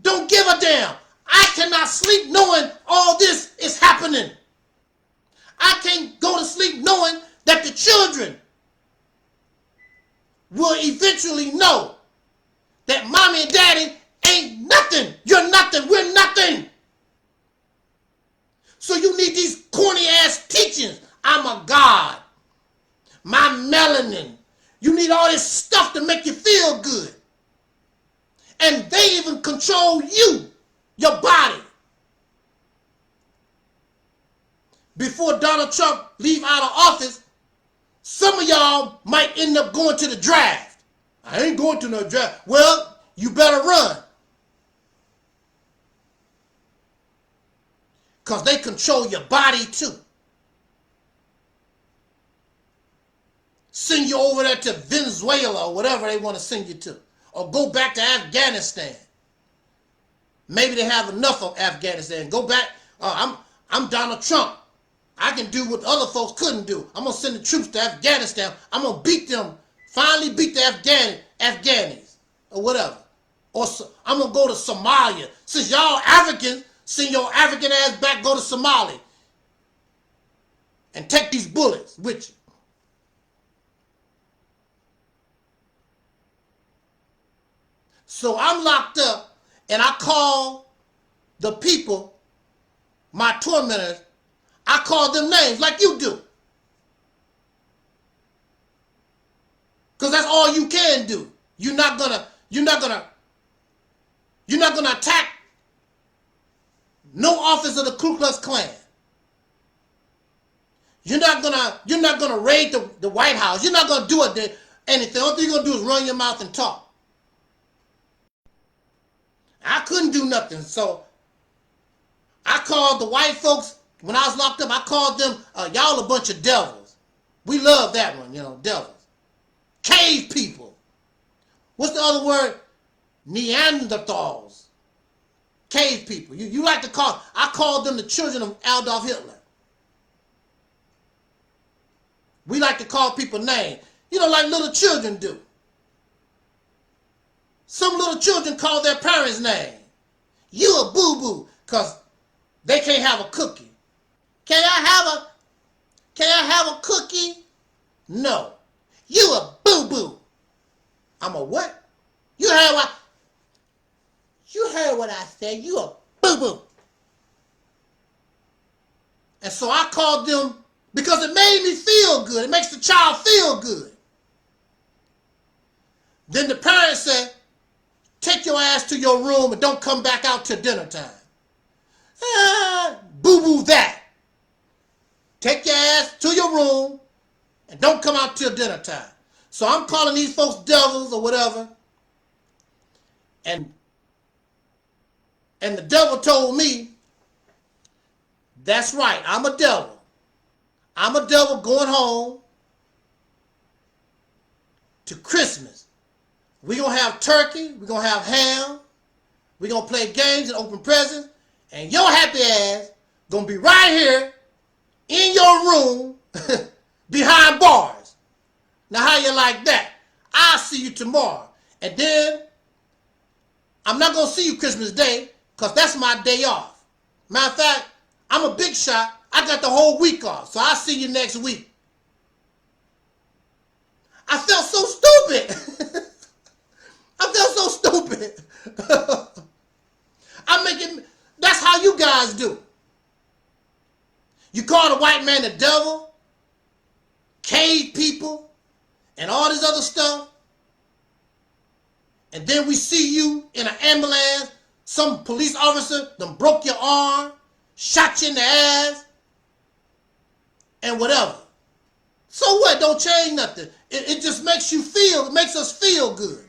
don't give a damn. I cannot sleep knowing all this is happening. I can't go to sleep knowing that the children will eventually know that mommy and daddy ain't nothing. You're nothing. We're nothing. So you need these corny ass teachings. I'm a god. My melanin. You need all this stuff to make you feel good. And they even control you, your body. Before Donald Trump leave out of office, some of y'all might end up going to the draft. I ain't going to no draft. Well, you better run. Because they control your body too. Send you over there to Venezuela or whatever they want to send you to. Or go back to Afghanistan. Maybe they have enough of Afghanistan. Go back. I'm Donald Trump. I can do what other folks couldn't do. I'm going to send the troops to Afghanistan. I'm going to beat them. Finally beat the Afghanis. Or whatever. Or I'm going to go to Somalia. Since y'all Africans, send your African ass back, go to Somalia. And take these bullets with you. So I'm locked up, and I call the people, my tormentors, I call them names like you do. Because that's all you can do. You're not gonna attack no office of the Ku Klux Klan. You're not gonna raid the White House. You're not gonna do anything. The only thing you're gonna do is run your mouth and talk. I couldn't do nothing, so I called the white folks. When I was locked up, I called them, y'all a bunch of devils. We love that one, devils. Cave people. What's the other word? Neanderthals. Cave people. You like to call, I called them the children of Adolf Hitler. We like to call people names. Like little children do. Some little children call their parents' name. You a boo-boo, because they can't have a cookie. Can I have a cookie? No. You a boo-boo. I'm a what? You heard what I said. You a boo-boo. And so I called them because it made me feel good. It makes the child feel good. Then the parents said, take your ass to your room and don't come back out till dinner time. Boo-boo that. Take your ass to your room and don't come out till dinner time. So I'm calling these folks devils or whatever. And the devil told me, that's right, I'm a devil. I'm a devil going home to Christmas. We're going to have turkey. We're going to have ham. We're going to play games and open presents. And your happy ass going to be right here in your room behind bars. Now, how you like that? I'll see you tomorrow. And then, I'm not going to see you Christmas Day because that's my day off. Matter of fact, I'm a big shot. I got the whole week off. So I'll see you next week. I felt so stupid. I felt so stupid. That's how you guys do. You call the white man the devil, cave people, and all this other stuff. And then we see you in an ambulance, some police officer done broke your arm, shot you in the ass, and whatever. So what? Don't change nothing. It just makes us feel good.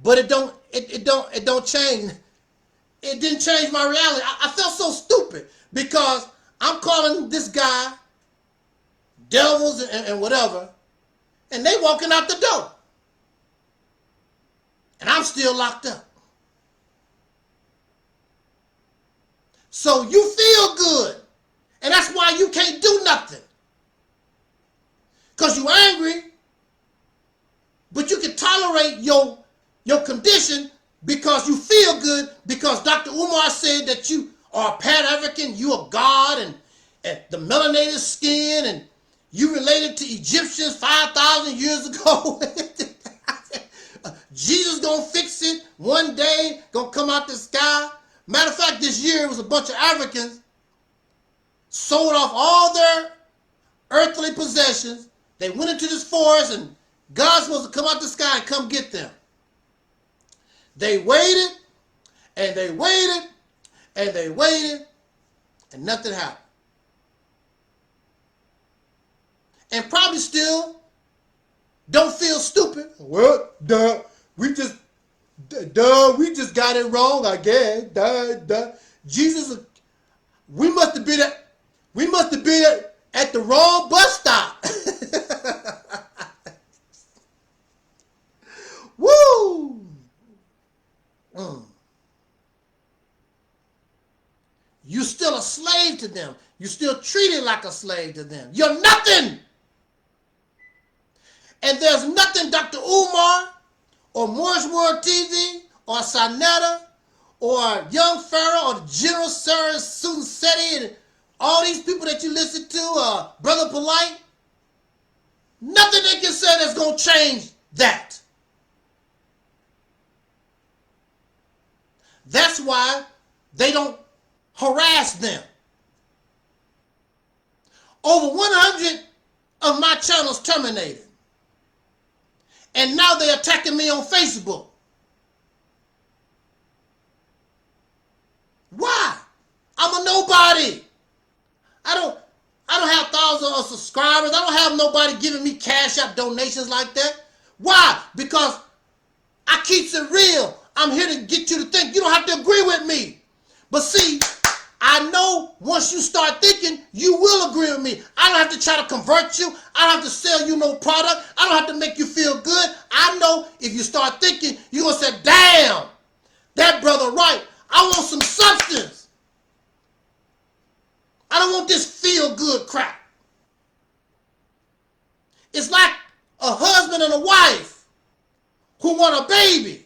But it don't change. It didn't change my reality. I felt so stupid because I'm calling this guy devils and whatever, and they walking out the door. And I'm still locked up. So you feel good. And that's why you can't do nothing. Because you're angry, but you can tolerate your condition because you feel good, because Dr. Umar said that you are a Pan-African, you are God, and the melanated skin, and you related to Egyptians 5,000 years ago. Jesus gonna fix it one day, gonna come out the sky. Matter of fact, this year it was a bunch of Africans sold off all their earthly possessions They went into this forest and God's supposed to come out the sky and come get them. They waited and they waited and they waited and nothing happened. And probably still don't feel stupid. Well, we just got it wrong, I guess. Jesus, we must have been at the wrong bus stop. Woo! You still a slave to them. You still treated like a slave to them. You're nothing. And there's nothing Dr. Umar or Morris World TV or Sanetta or Young Pharaoh or General Sarah Susan Setti and all these people that you listen to, Brother Polite, nothing they can say that's going to change that. That's why they don't harass them. Over 100 of my channels terminated. And now they're attacking me on Facebook. Why? I'm a nobody. I don't have thousands of subscribers. I don't have nobody giving me cash app donations like that. Why? Because I keeps it real. I'm here to get you to think. You don't have to agree with me. But see, I know once you start thinking, you will agree with me. I don't have to try to convert you. I don't have to sell you no product. I don't have to make you feel good. I know if you start thinking, you're going to say, damn, that brother right. I want some substance. I don't want this feel-good crap. It's like a husband and a wife who want a baby.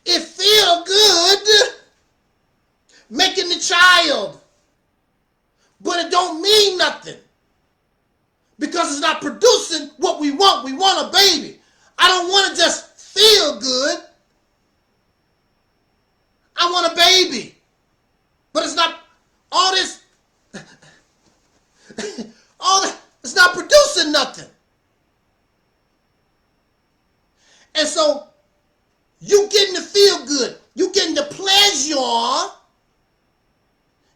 It feels good making the child, but it don't mean nothing because it's not producing what we want. We want a baby. I don't want to just feel good. I want a baby, but it's not all this. It's not producing nothing. And so you getting the feel good. You getting the pleasure.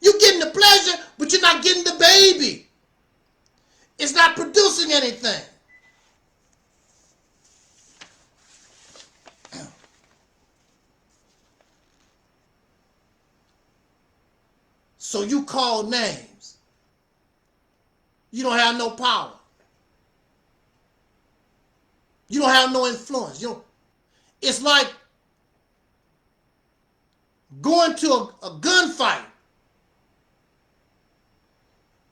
You're getting the pleasure, but you're not getting the baby. It's not producing anything. So you call names. You don't have no power. You don't have no influence. It's like going to a gunfight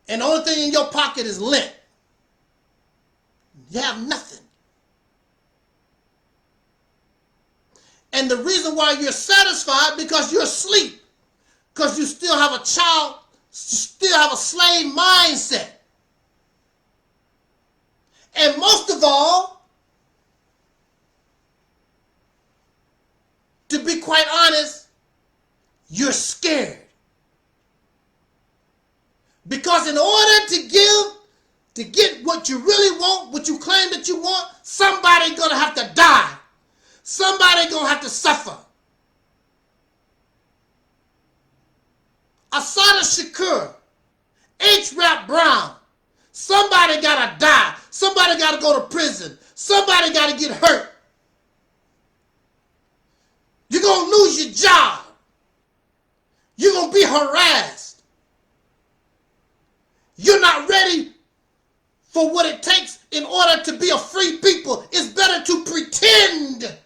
and the only thing in your pocket is lint. You have nothing. And the reason why you're satisfied because you're asleep. Because you still have a child, still have a slave mindset. And most of all, to be quite honest, you're scared. Because in order to get what you really want, what you claim that you want, somebody gonna have to die. Somebody gonna have to suffer. Assata Shakur, H. Rap Brown, somebody gotta die. Somebody gotta go to prison. Somebody gotta get hurt. You're gonna lose your job. You're gonna be harassed. You're not ready for what it takes in order to be a free people. It's better to pretend.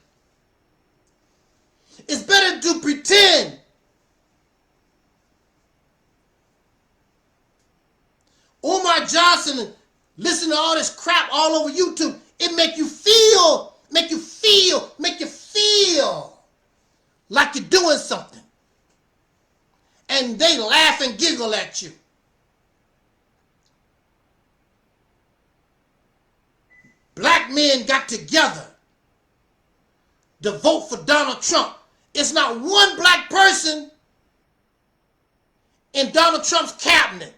It's better to pretend. Umar Johnson, listen to all this crap all over YouTube. It make you feel like you're doing something. And they laugh and giggle at you. Black men got together to vote for Donald Trump. It's not one black person in Donald Trump's cabinet.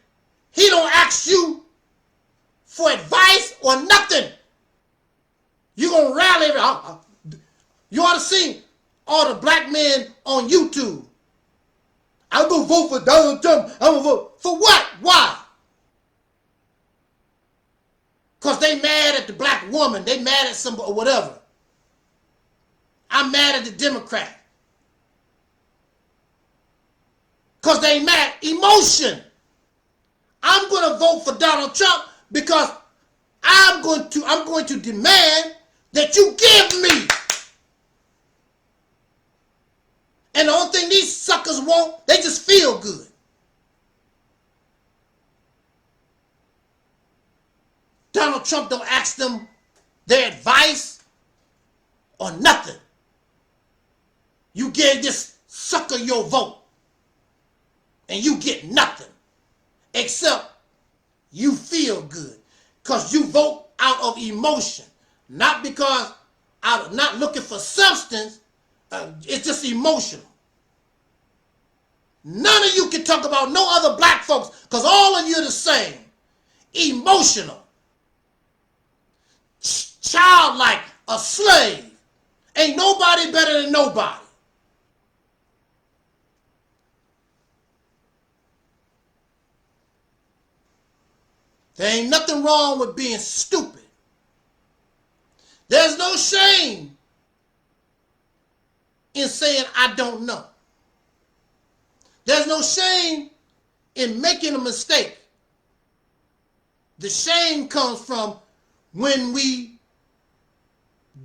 He don't ask you for advice or nothing. You're going to rally. You ought to see all the black men on YouTube. I'm going to vote for Donald Trump. I'm going to vote. For what? Why? Because they mad at the black woman. They mad at somebody or whatever. I'm mad at the Democrat. Because they mad. Emotion. I'm going to vote for Donald Trump because I'm going to demand that you give me. And the only thing these suckers want, they just feel good. Donald Trump don't ask them their advice or nothing. You gave this sucker your vote and you get nothing except you feel good because you vote out of emotion, not because out of not looking for substance. It's just emotional. None of you can talk about no other black folks because all of you are the same. Emotional. Childlike, a slave. Ain't nobody better than nobody. There ain't nothing wrong with being stupid. There's no shame in saying I don't know. There's no shame in making a mistake. The shame comes from when we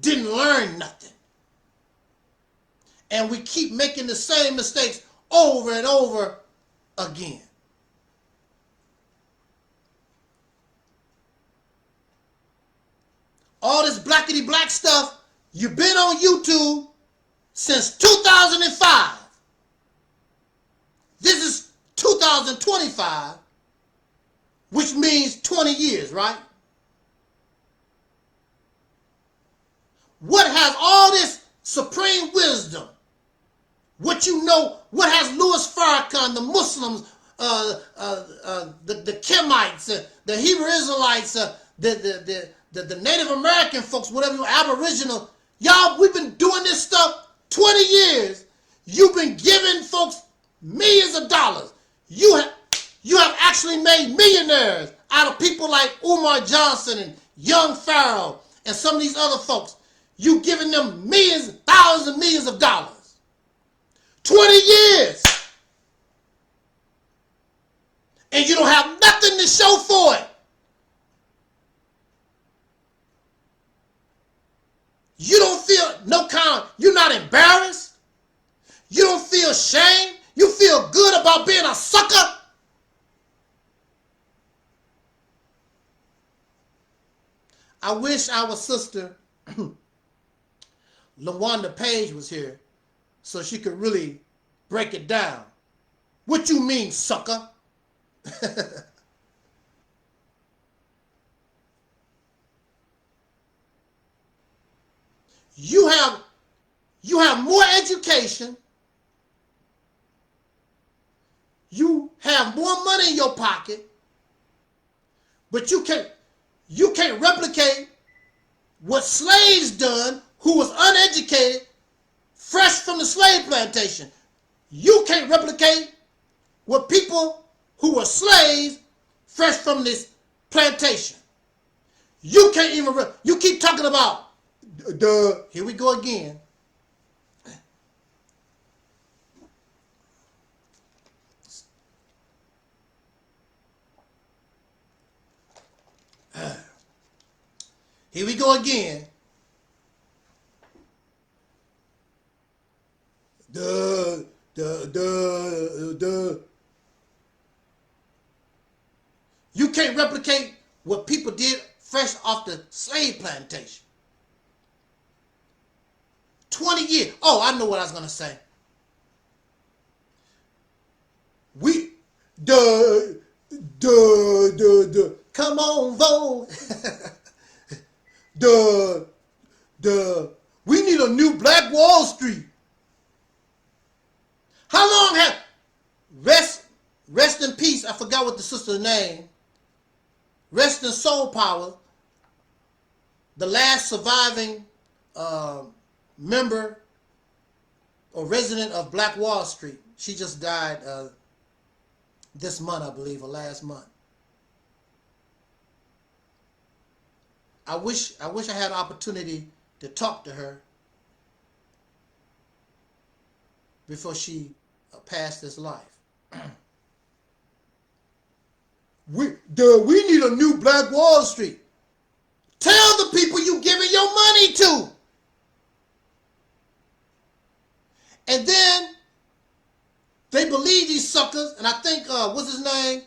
didn't learn nothing. And we keep making the same mistakes over and over again. All this blackity black stuff, you've been on YouTube since 2005. This is 2025, which means 20 years, right? What has all this supreme wisdom? What you know, what has Louis Farrakhan, the Muslims, the Kemites, the Hebrew Israelites, the Native American folks, whatever, Aboriginal, y'all, we've been doing this stuff 20 years. You've been giving folks millions of dollars. You have actually made millionaires out of people like Umar Johnson and Young Pharaoh and some of these other folks. You giving them millions, thousands of millions of dollars. 20 years. And you don't have nothing to show for it. You don't feel you're not embarrassed. You don't feel shame. You feel good about being a sucker. I wish our sister LaWanda Page was here so she could really break it down. What you mean, sucker? You have more education. You have more money in your pocket, but you can't replicate what slaves done who was uneducated, fresh from the slave plantation. You can't replicate what people who were slaves, fresh from this plantation. You can't even, you keep talking about, here we go again. Here we go again. You can't replicate what people did fresh off the slave plantation. 20 years. Oh, I know what I was going to say. Come on, vote. We need a new Black Wall Street. How long have, rest in peace, I forgot what the sister's name, rest in soul power, the last surviving member or resident of Black Wall Street. She just died this month, I believe, or last month. I wish I had an opportunity to talk to her before she passed this life. We need a new Black Wall Street. Tell the people you giving your money to. And then they believe these suckers, and I think, what's his name?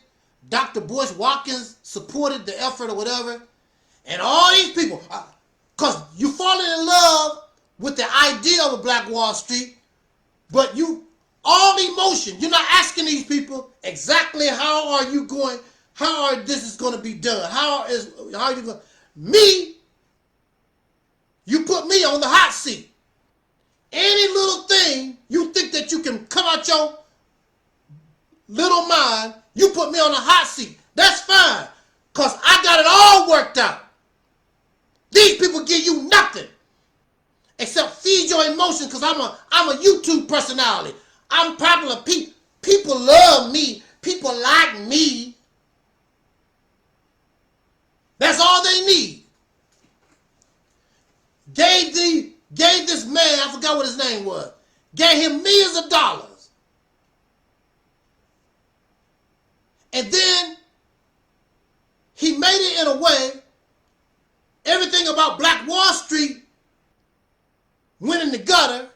Dr. Boyce Watkins supported the effort or whatever. And all these people, because you falling in love with the idea of a Black Wall Street, but all emotion, you're not asking these people exactly how are you going, this is going to be done. How are you going, you put me on the hot seat. Any little thing you think that you can come out your little mind, you put me on the hot seat. That's fine, because I got it all worked out. These people give you nothing except feed your emotions, because I'm a YouTube personality. I'm popular. People love me. People like me. That's all they need. Gave this man, I forgot what his name was, gave him millions of dollars. And then he made it in a way, everything about Black Wall Street went in the gutter,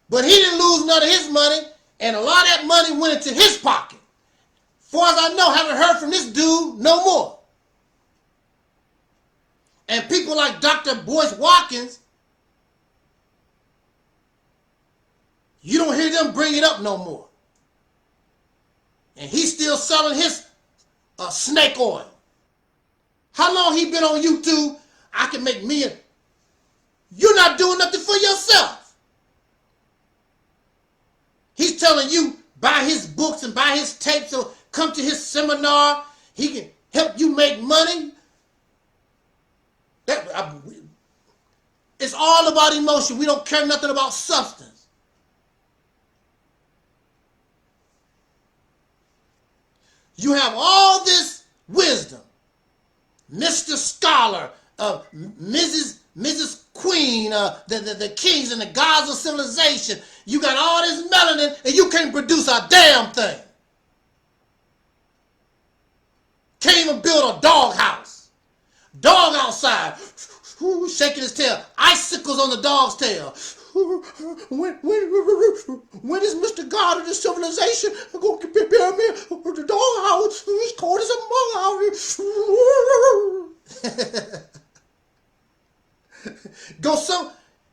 but he didn't lose none of his money, and a lot of that money went into his pocket. Far as I know, haven't heard from this dude no more. And people like Dr. Boyce Watkins, you don't hear them bring it up no more. And he's still selling his snake oil. How long he been on YouTube? I can make millions. You're not doing nothing for yourself. He's telling you, buy his books and buy his tapes or come to his seminar. He can help you make money. It's all about emotion. We don't care nothing about substance. You have all this wisdom. Mr. Scholar, Mrs. Queen, the kings and the gods of civilization. You got all this melanin and you can't produce a damn thing. Can't even build a dog house. Dog outside, shaking his tail. Icicles on the dog's tail. When is Mr. God of the civilization going to prepare me the dog house? He's cold as a mug out.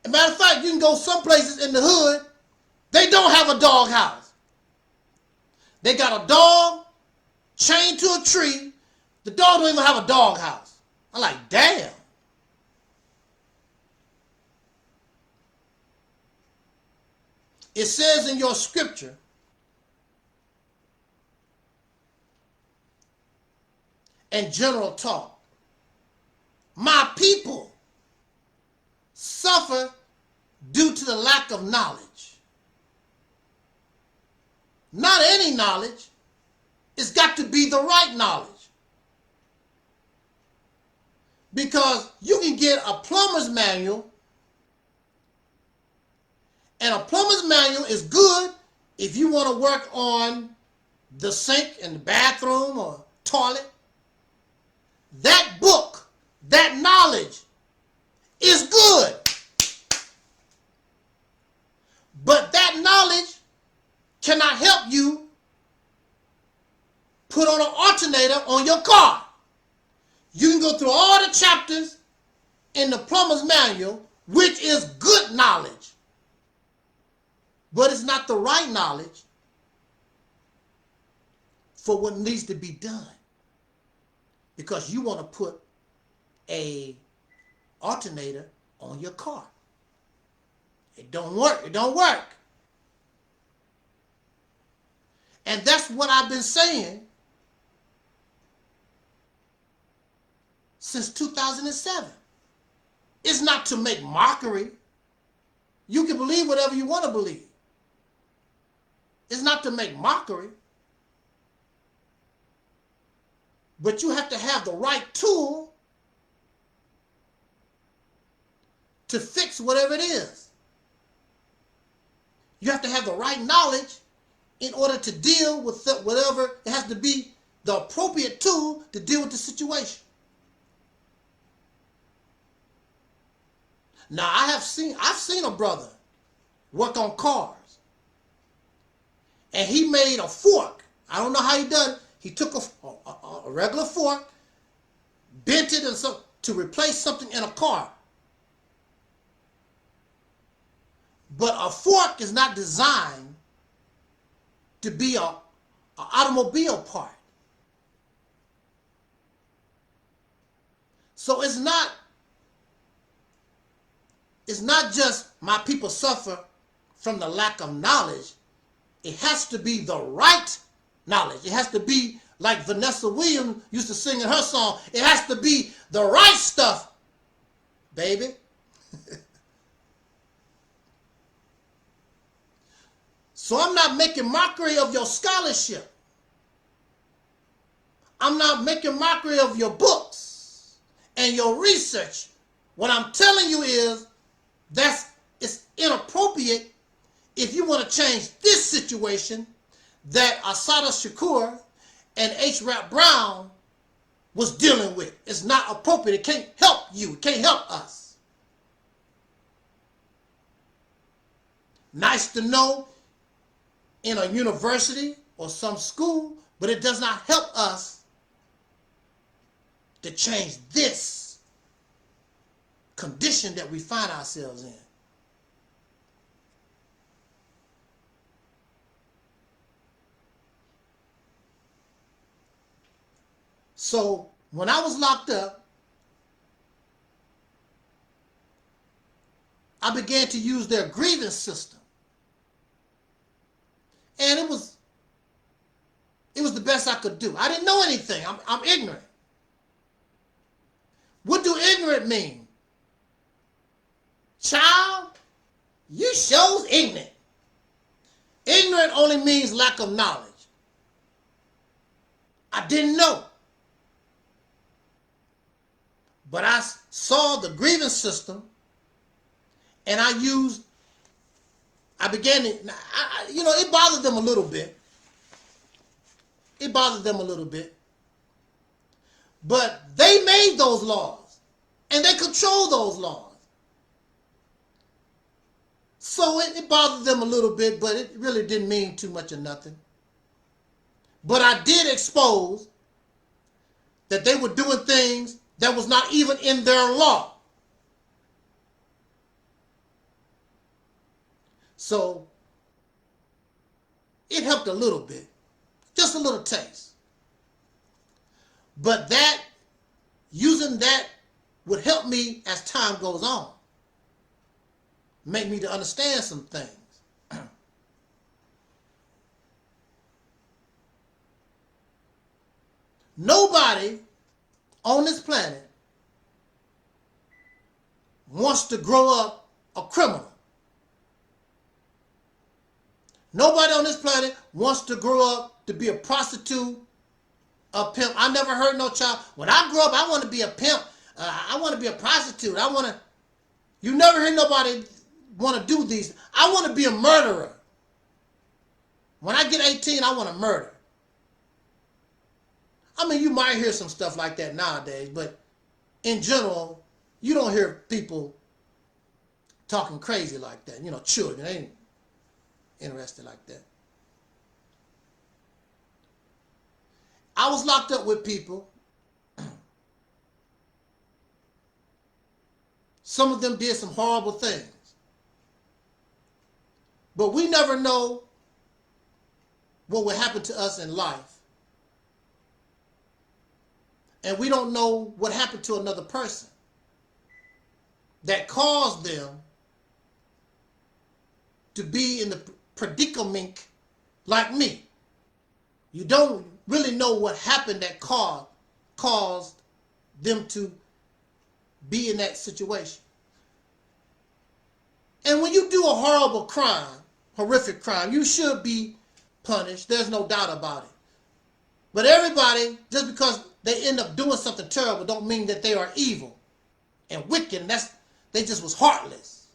Matter of fact, you can go some places in the hood, they don't have a dog house. They got a dog chained to a tree. The dog don't even have a dog house. I'm like, damn. It says in your scripture, and general talk, my people suffer due to the lack of knowledge. Not any knowledge. It's got to be the right knowledge. Because you can get a plumber's manual, and a plumber's manual is good if you want to work on the sink in the bathroom or toilet. That book, that knowledge is good. But that knowledge cannot help you put on an alternator on your car. You can go through all the chapters in the plumber's manual, which is good knowledge. But it's not the right knowledge for what needs to be done. Because you want to put a alternator on your car. It don't work. It don't work. And that's what I've been saying since 2007. It's not to make mockery. You can believe whatever you want to believe. It's not to make mockery. But you have to have the right tool to fix whatever it is. You have to have the right knowledge in order to deal with whatever. It has to be the appropriate tool to deal with the situation. Now, I've seen a brother work on cars. And he made a fork. I don't know how he done it. He took a regular fork, bent it to replace something in a car. But a fork is not designed to be an automobile part. So it's not just my people suffer from the lack of knowledge. It has to be the right knowledge. It has to be like Vanessa Williams used to sing in her song. It has to be the right stuff, baby. So I'm not making mockery of your scholarship. I'm not making mockery of your books and your research. What I'm telling you is it's inappropriate if you want to change this situation that Assata Shakur and H. Rap Brown was dealing with. It's not appropriate. It can't help you. It can't help us. Nice to know in a university or some school, but it does not help us to change this condition that we find ourselves in. So when I was locked up, I began to use their grievance system. And it was the best I could do. I didn't know anything. I'm ignorant. What do ignorant mean? Child, you shows ignorant. Ignorant only means lack of knowledge. I didn't know. But I saw the grievance system, and I began to, it bothered them a little bit. It bothered them a little bit. But they made those laws, and they control those laws. So it bothered them a little bit, but it really didn't mean too much of nothing. But I did expose that they were doing things that was not even in their law. So it helped a little bit, just a little taste. But using that would help me as time goes on, make me to understand some things. Nobody on this planet wants to grow up a criminal. Nobody on this planet wants to grow up to be a prostitute, a pimp. I never heard no child, when I grow up, I want to be a pimp. I want to be a prostitute. You never hear nobody want to do these. I want to be a murderer. When I get 18, I want to murder. I mean, you might hear some stuff like that nowadays, but in general, you don't hear people talking crazy like that. Children ain't interested like that. I was locked up with people. Some of them did some horrible things. But we never know what will happen to us in life. And we don't know what happened to another person that caused them to be in the predicament like me. You don't really know what happened that caused them to be in that situation. And when you do a horrible crime, horrific crime, you should be punished. There's no doubt about it. But everybody, just because they end up doing something terrible, don't mean that they are evil and wicked. And they just was heartless.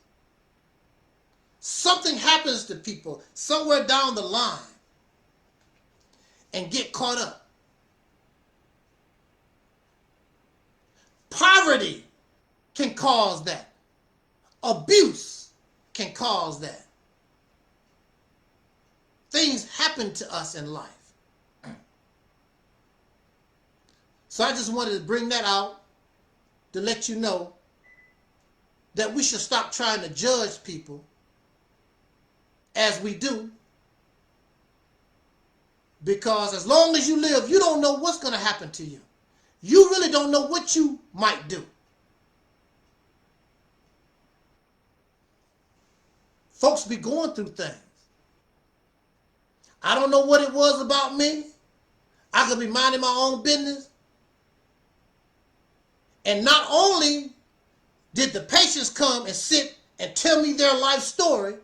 Something happens to people somewhere down the line and get caught up. Poverty can cause that. Abuse can cause that. Things happen to us in life. So I just wanted to bring that out to let you know that we should stop trying to judge people as we do. Because as long as you live, you don't know what's going to happen to you. You really don't know what you might do. Folks be going through things. I don't know what it was about me. I could be minding my own business. And not only did the patients come and sit and tell me their life story,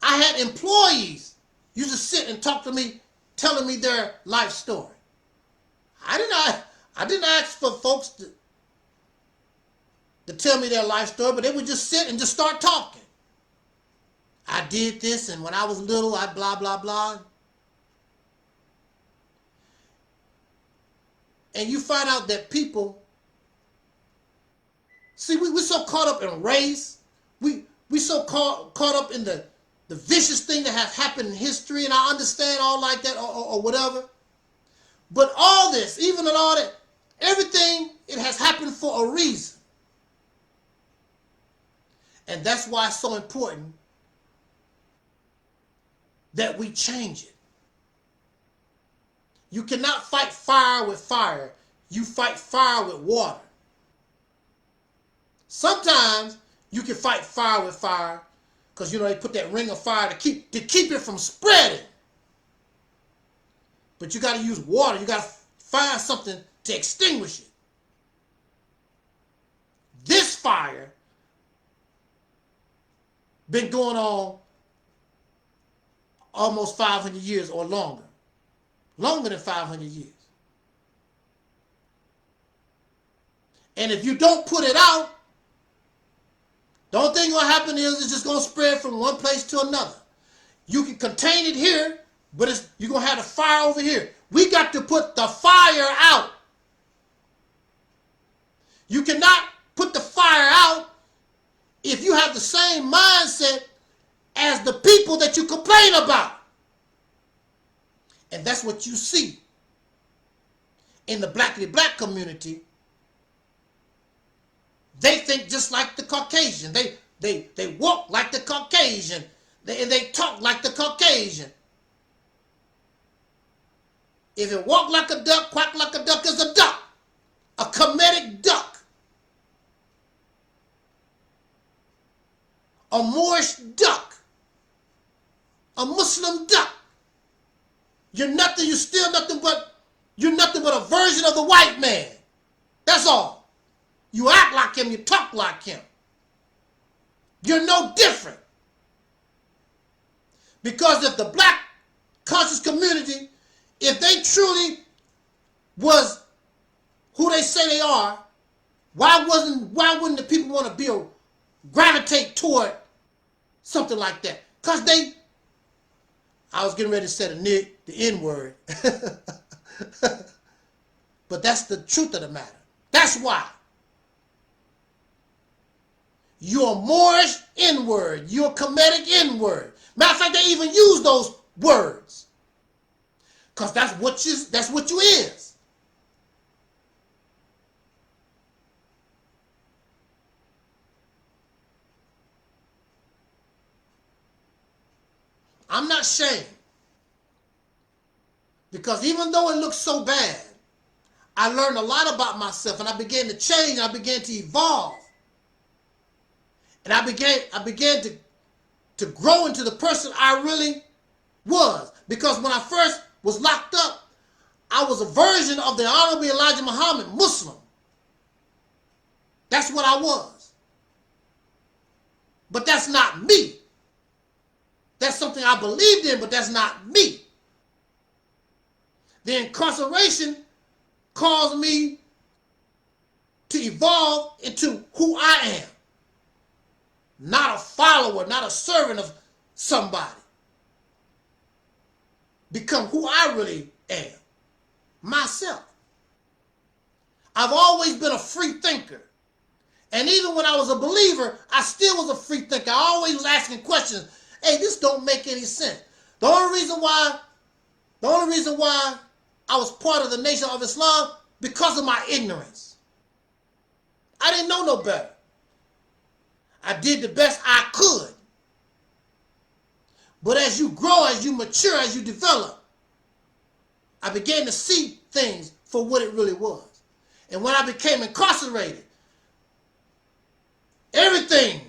I had employees used to sit and talk to me, telling me their life story. I didn't ask for folks to tell me their life story, but they would just sit and just start talking. I did this, and when I was little, I blah, blah, blah. And you find out that people, see, we're so caught up in race. We so caught up in the vicious thing that has happened in history, and I understand all like that or whatever. But all this, even in all that, everything, it has happened for a reason. And that's why it's so important that we change it. You cannot fight fire with fire. You fight fire with water. Sometimes you can fight fire with fire because, they put that ring of fire to keep it from spreading. But you got to use water. You got to find something to extinguish it. This fire been going on almost 500 years or longer. Longer than 500 years. And if you don't put it out, the only thing going to happen is it's just going to spread from one place to another. You can contain it here, but you're going to have the fire over here. We got to put the fire out. You cannot put the fire out if you have the same mindset as the people that you complain about. And that's what you see in the black community. They think just like the Caucasian. They walk like the Caucasian. They talk like the Caucasian. If it walk like a duck, quack like a duck, is a duck. A Kemetic duck. A Moorish duck. A Muslim duck. You're nothing but a version of the white man. That's all. You act like him, you talk like him. You're no different. Because if the black conscious community, if they truly was who they say they are, why wouldn't the people want to gravitate toward something like that? Because I was getting ready to say the N-word. But that's the truth of the matter. That's why. You're a Moorish N-word. You're a Kemetic N-word. Matter of fact, they even use those words. Because that's what you is. I'm not ashamed. Because even though it looks so bad, I learned a lot about myself and I began to change and I began to evolve. And I began to grow into the person I really was. Because when I first was locked up, I was a version of the Honorable Elijah Muhammad, Muslim. That's what I was. But that's not me. That's something I believed in, but that's not me. The incarceration caused me to evolve into who I am. Not a follower, not a servant of somebody. Become who I really am. Myself. I've always been a free thinker. And even when I was a believer, I still was a free thinker. I always was asking questions. Hey, this don't make any sense. The only reason why I was part of the Nation of Islam, because of my ignorance. I didn't know no better. I did the best I could. But as you grow, as you mature, as you develop, I began to see things for what it really was. And when I became incarcerated, everything,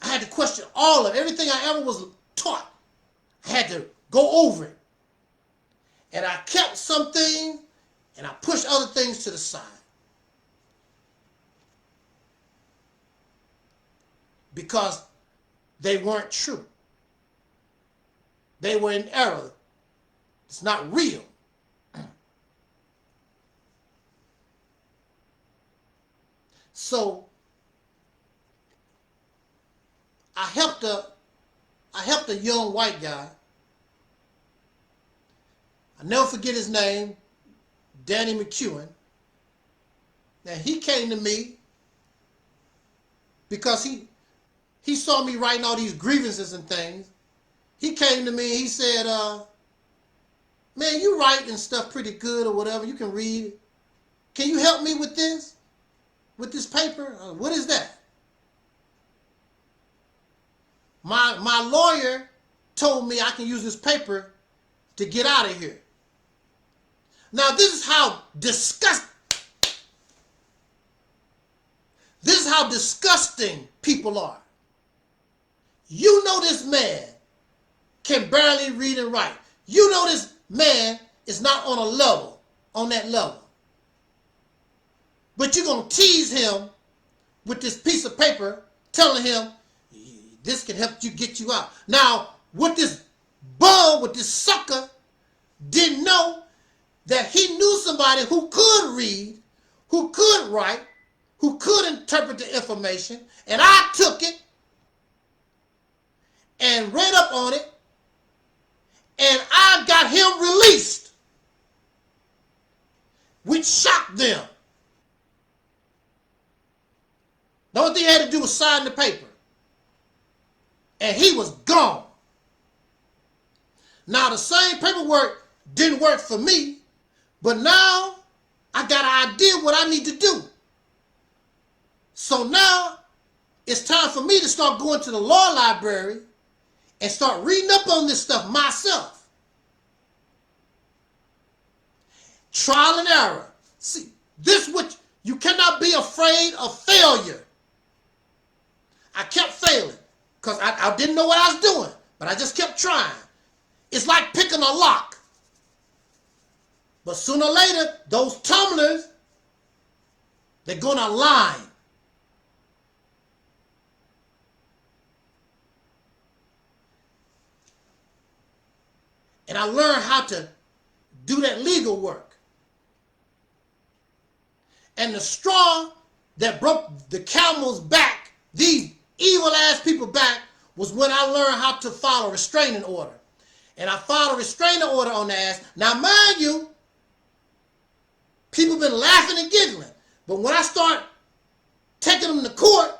I had to question all of it. Everything I ever was taught, I had to go over it. And I kept some things, and I pushed other things to the side. Because they weren't true. They were in error. It's not real. So I helped a young white guy. I'll never forget his name, Danny McEwen. Now he came to me because he saw me writing all these grievances and things. He came to me and he said, man, you writing stuff pretty good or whatever. You can read. Can you help me with this? With this paper? What is that? My lawyer told me I can use this paper to get out of here. Now this is how disgusting people are. You know this man can barely read and write. You know this man is not on that level. But you're going to tease him with this piece of paper telling him this can help you get you out. Now, what this bum, what this sucker didn't know, that he knew somebody who could read, who could write, who could interpret the information, and I took it and read up on it, and I got him released, which shocked them. The only thing he had to do was sign the paper, and he was gone. Now the same paperwork didn't work for me, but now I got an idea what I need to do. So now it's time for me to start going to the law library and start reading up on this stuff myself. Trial and error. See, this what you cannot be afraid of failure. I kept failing because I didn't know what I was doing, but I just kept trying. It's like picking a lock. But sooner or later, those tumblers, they're going to align. And I learned how to do that legal work. And the straw that broke the camel's back, these evil ass people back, was when I learned how to file a restraining order. And I filed a restraining order on the ass. Now mind you, people been laughing and giggling. But when I start taking them to court,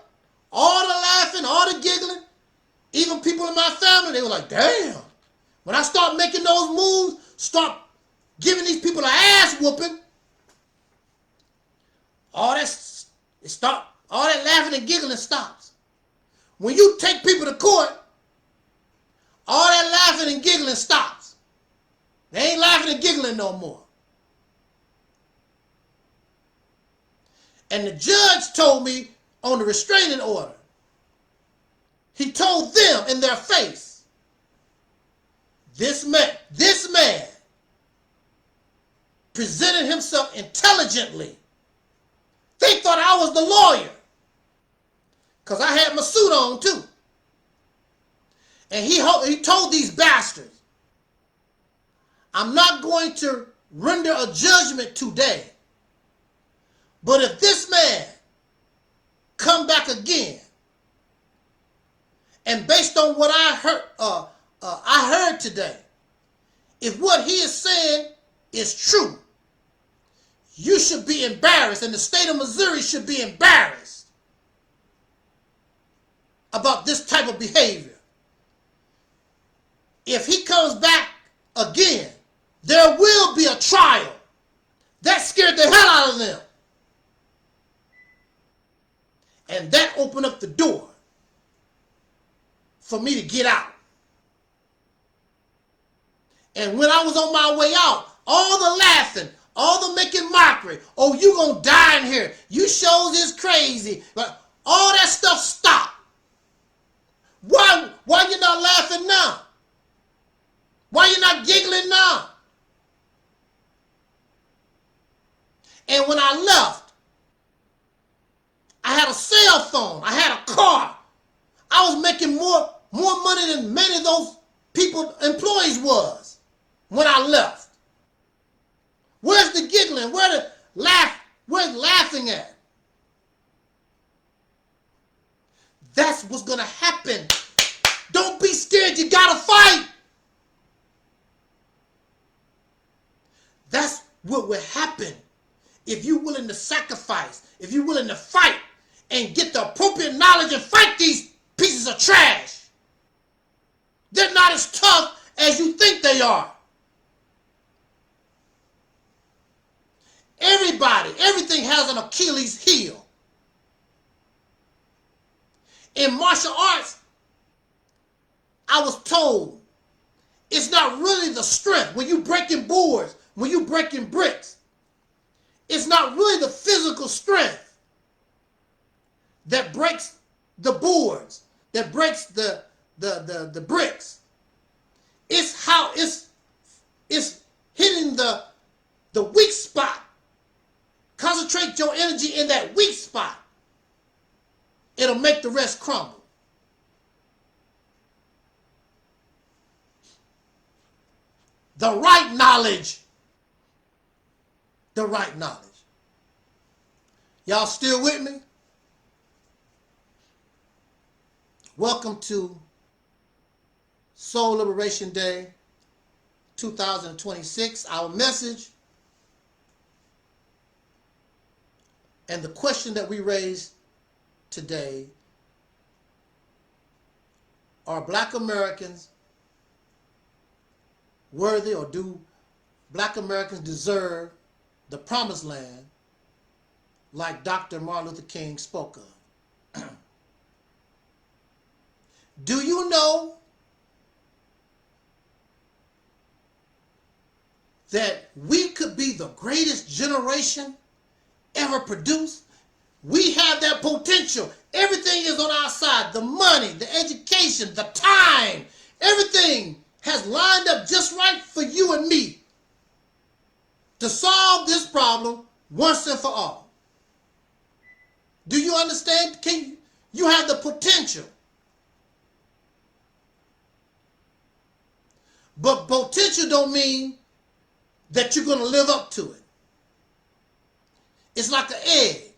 all the laughing, all the giggling, even people in my family, they were like, damn. When I start making those moves, start giving these people an ass whooping, all that laughing and giggling stops. When you take people to court, all that laughing and giggling stops. They ain't laughing and giggling no more. And the judge told me on the restraining order, he told them in their face, this man presented himself intelligently. They thought I was the lawyer because I had my suit on too. And he told these bastards, I'm not going to render a judgment today, but if this man come back again, and based on what I heard today, if what he is saying is true, you should be embarrassed, and the state of Missouri should be embarrassed about this type of behavior. If he comes back again, there will be a trial. That scared the hell out of them. And that opened up the door for me to get out. And when I was on my way out, all the laughing, all the making mockery, oh, you gonna die in here, you shows is crazy, but all that stuff stopped. Why you not laughing now? Why you not giggling now? And when I left, I had a cell phone, I had a car. I was making more money than many of those employees was when I left. Where's the giggling? Where's laughing at? That's what's gonna happen. Don't be scared, you gotta fight. That's what will happen if you're willing to sacrifice, if you're willing to fight and get the appropriate knowledge and fight these pieces of trash. They're not as tough as you think they are. Everything has an Achilles heel. In martial arts, I was told it's not really the strength. When you breaking boards, when you breaking bricks, it's not really the physical strength that breaks the boards, that breaks the bricks. It's how it's hitting the weak spot. Concentrate your energy in that weak spot. It'll make the rest crumble. The right knowledge. The right knowledge. Y'all still with me? Welcome to Soul Liberation Day 2026. Our message and the question that we raised today: are Black Americans worthy, or do Black Americans deserve the promised land like Dr. Martin Luther King spoke of? Do you know that we could be the greatest generation ever produced? We have that potential. Everything is on our side. The money, the education, the time, everything has lined up just right for you and me to solve this problem once and for all. Do you understand? You have the potential. But potential don't mean that you're going to live up to it. It's like an egg.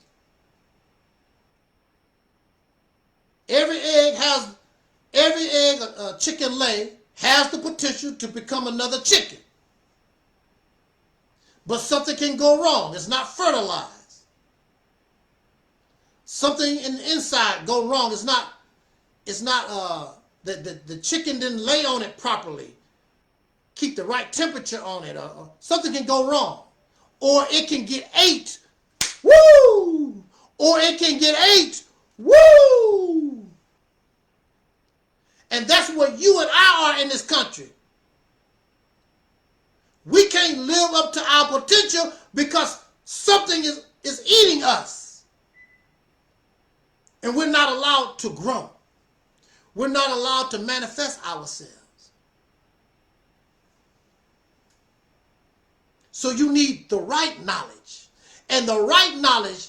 Every egg a chicken lay has the potential to become another chicken. But something can go wrong. It's not fertilized. Something in the inside go wrong. It's not the chicken didn't lay on it properly. Keep the right temperature on it. Something can go wrong. Or it can get ate. Woo! Or it can get ate. Woo! And that's what you and I are in this country. We can't live up to our potential because something is eating us. And we're not allowed to grow. We're not allowed to manifest ourselves. So you need the right knowledge. And the right knowledge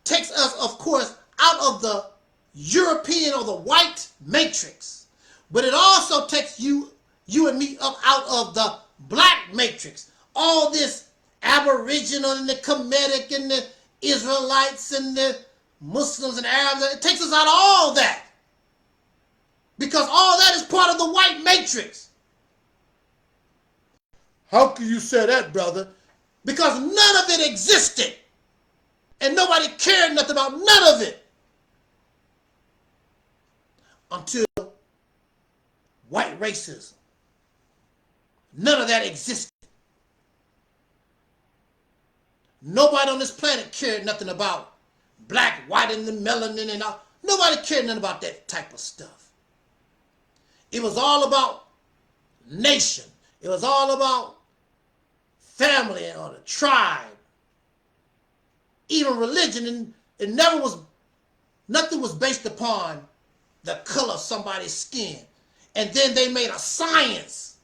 takes us, of course, out of the European or the white matrix. But it also takes you and me up out of the black matrix. All this Aboriginal and the Kemetic and the Israelites and the Muslims and Arabs, it takes us out of all that. Because all that is part of the white matrix. How can you say that, brother? Because none of it existed. And nobody cared nothing about none of it. Until white racism. None of that existed. Nobody on this planet cared nothing about black, white, and the melanin and all. Nobody cared nothing about that type of stuff. It was all about nation. It was all about family or the tribe. Even religion, and it never was, nothing was based upon the color of somebody's skin. And then they made a science.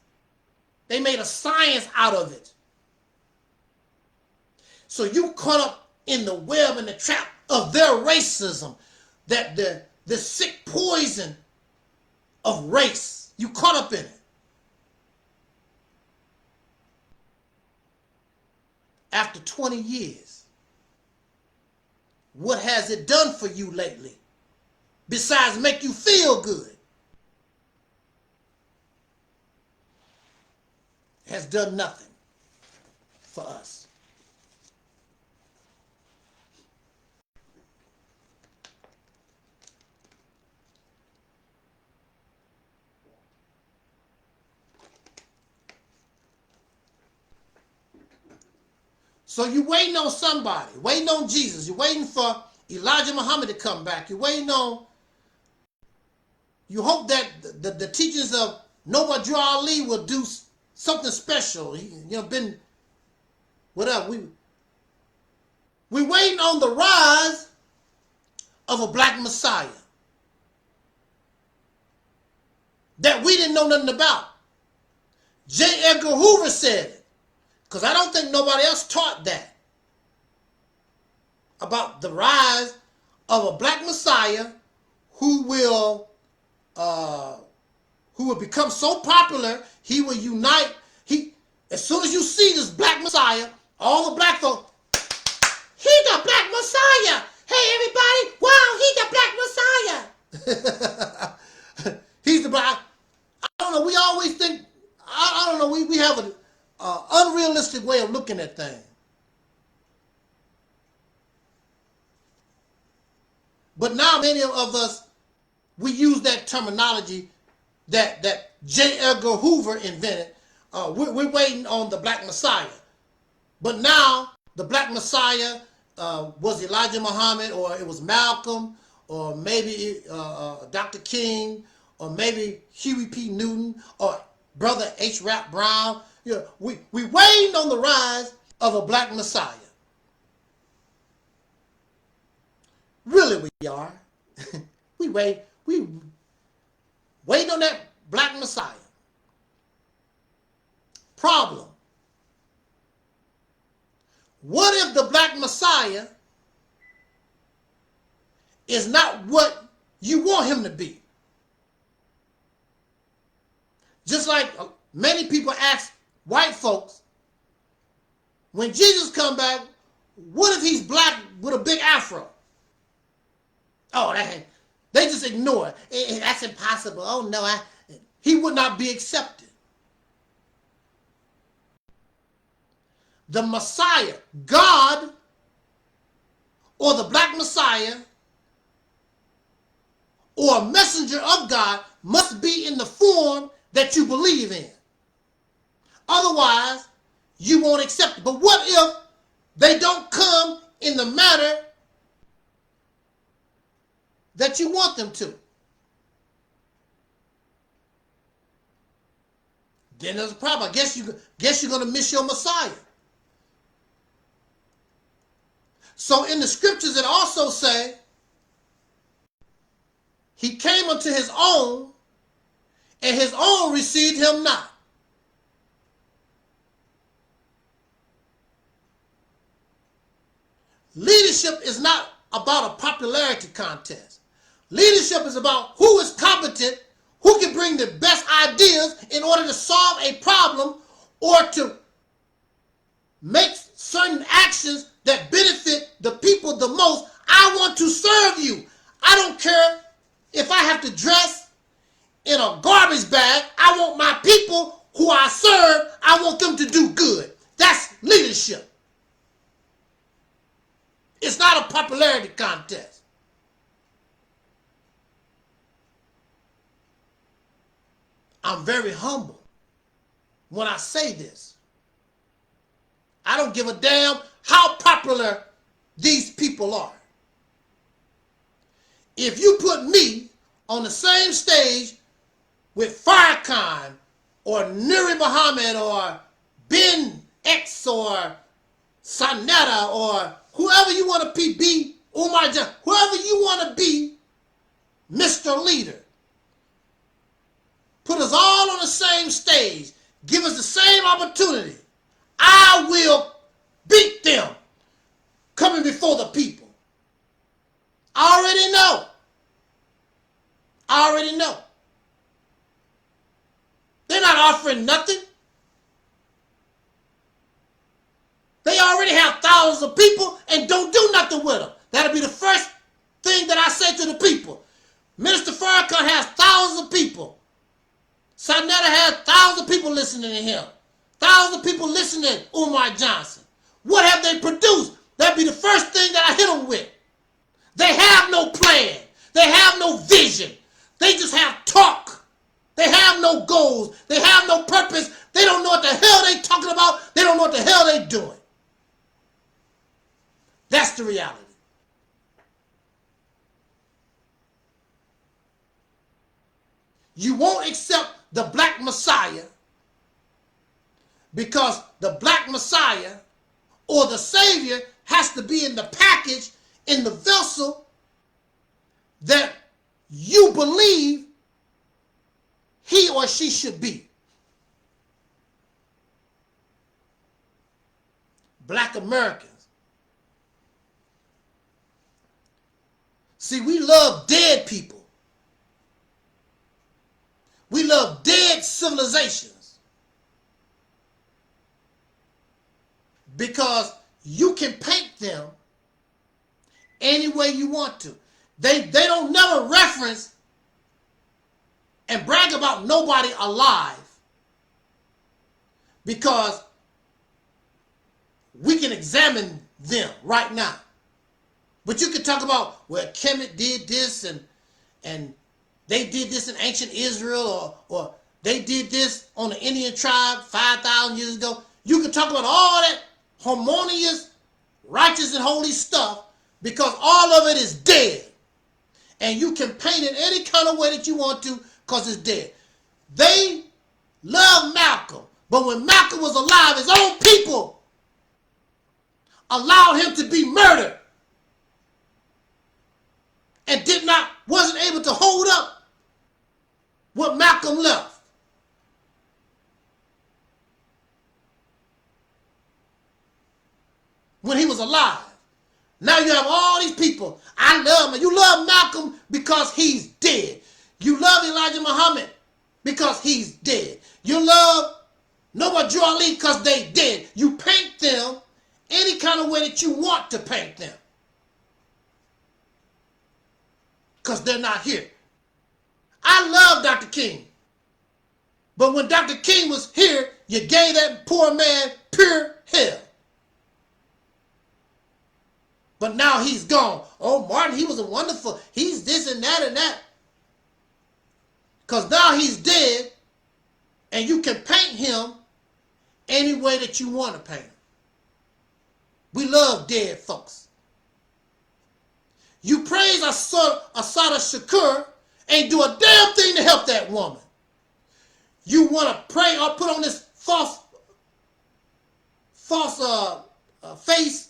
They made a science out of it. So you caught up in the web and the trap of their racism, that the sick poison of race. You caught up in it. After 20 years, what has it done for you lately? Besides make you feel good. It has done nothing for us. So you waiting on somebody, waiting on Jesus. You're waiting for Elijah Muhammad to come back. You're waiting on, you hope that the teachings of Noble Drew Ali will do something special. Been, whatever. We're waiting on the rise of a black Messiah that we didn't know nothing about. J. Edgar Hoover said it. Because I don't think nobody else taught that. About the rise of a black Messiah who will become so popular, he will unite. As soon as you see this black Messiah, all the black folk, he the black Messiah. Hey everybody, wow, he the black Messiah. He's the black. I don't know, we always think, I don't know, we have an unrealistic way of looking at things. But now many of us, we use that terminology that J. Edgar Hoover invented. We're waiting on the black Messiah. But now the black Messiah was Elijah Muhammad, or it was Malcolm, or maybe Dr. King, or maybe Huey P. Newton, or Brother H. Rap Brown. We waiting on the rise of a black Messiah. Really we are. we waiting on that black Messiah. Problem. What if the black Messiah is not what you want him to be? Just like many people ask white folks, when Jesus come back, what if he's black with a big afro? Oh, they just ignore it. That's impossible. Oh no, he would not be accepted. The Messiah, God, or the black Messiah, or a messenger of God, must be in the form that you believe in. Otherwise, you won't accept it. But what if they don't come in the manner that you want them to? Then there's a problem. I guess you're going to miss your Messiah. So in the scriptures it also say, he came unto his own, and his own received him not. Leadership is not about a popularity contest. Leadership is about who is competent, who can bring the best ideas in order to solve a problem or to make certain actions that benefit the people the most. I want to serve you. I don't care if I have to dress in a garbage bag. I want my people who I serve, I want them to do good. That's leadership. It's not a popularity contest. I'm very humble when I say this. I don't give a damn how popular these people are. If you put me on the same stage with Farrakhan or Nuri Muhammad or Ben X or Sanetta or whoever you want to be Umar Jan, whoever you want to be, Mr. Leader, put us all on the same stage, give us the same opportunity, I will beat them coming before the people. I already know. I already know. They're not offering nothing. They already have thousands of people and don't do nothing with them. That'll be the first thing that I say to the people. Minister Farrakhan has thousands of people. Sanetta has thousands of people listening to him. Thousands of people listening to Umar Johnson. What have they produced? That'd be the first thing that I hit them with. They have no plan. They have no vision. They just have talk. They have no goals. They have no purpose. They don't know what the hell they talking about. They don't know what the hell they doing. That's the reality. You won't accept the black Messiah because the black Messiah or the Savior has to be in the package, in the vessel that you believe he or she should be. Black Americans. See, we love dead people. We love dead civilizations because you can paint them any way you want to. They don't never reference and brag about nobody alive because we can examine them right now. But you can talk about, well, Kemet did this and they did this in ancient Israel or they did this on the Indian tribe 5,000 years ago. You can talk about all that harmonious, righteous, and holy stuff because all of it is dead. And you can paint it any kind of way that you want to because it's dead. They love Malcolm, but when Malcolm was alive, his own people allowed him to be murdered and wasn't able to hold up what Malcolm left. When he was alive. Now you have all these people. I love him. You love Malcolm because he's dead. You love Elijah Muhammad because he's dead. You love Noah Drew Ali because they dead. You paint them any kind of way that you want to paint them. Because they're not here. I love Dr. King. But when Dr. King was here, you gave that poor man pure hell. But now he's gone. Oh, Martin, he was a wonderful, he's this and that and that. Because now he's dead, and you can paint him any way that you want to paint him. We love dead folks. You praise Assata Shakur, ain't do a damn thing to help that woman. You want to pray or put on this false face,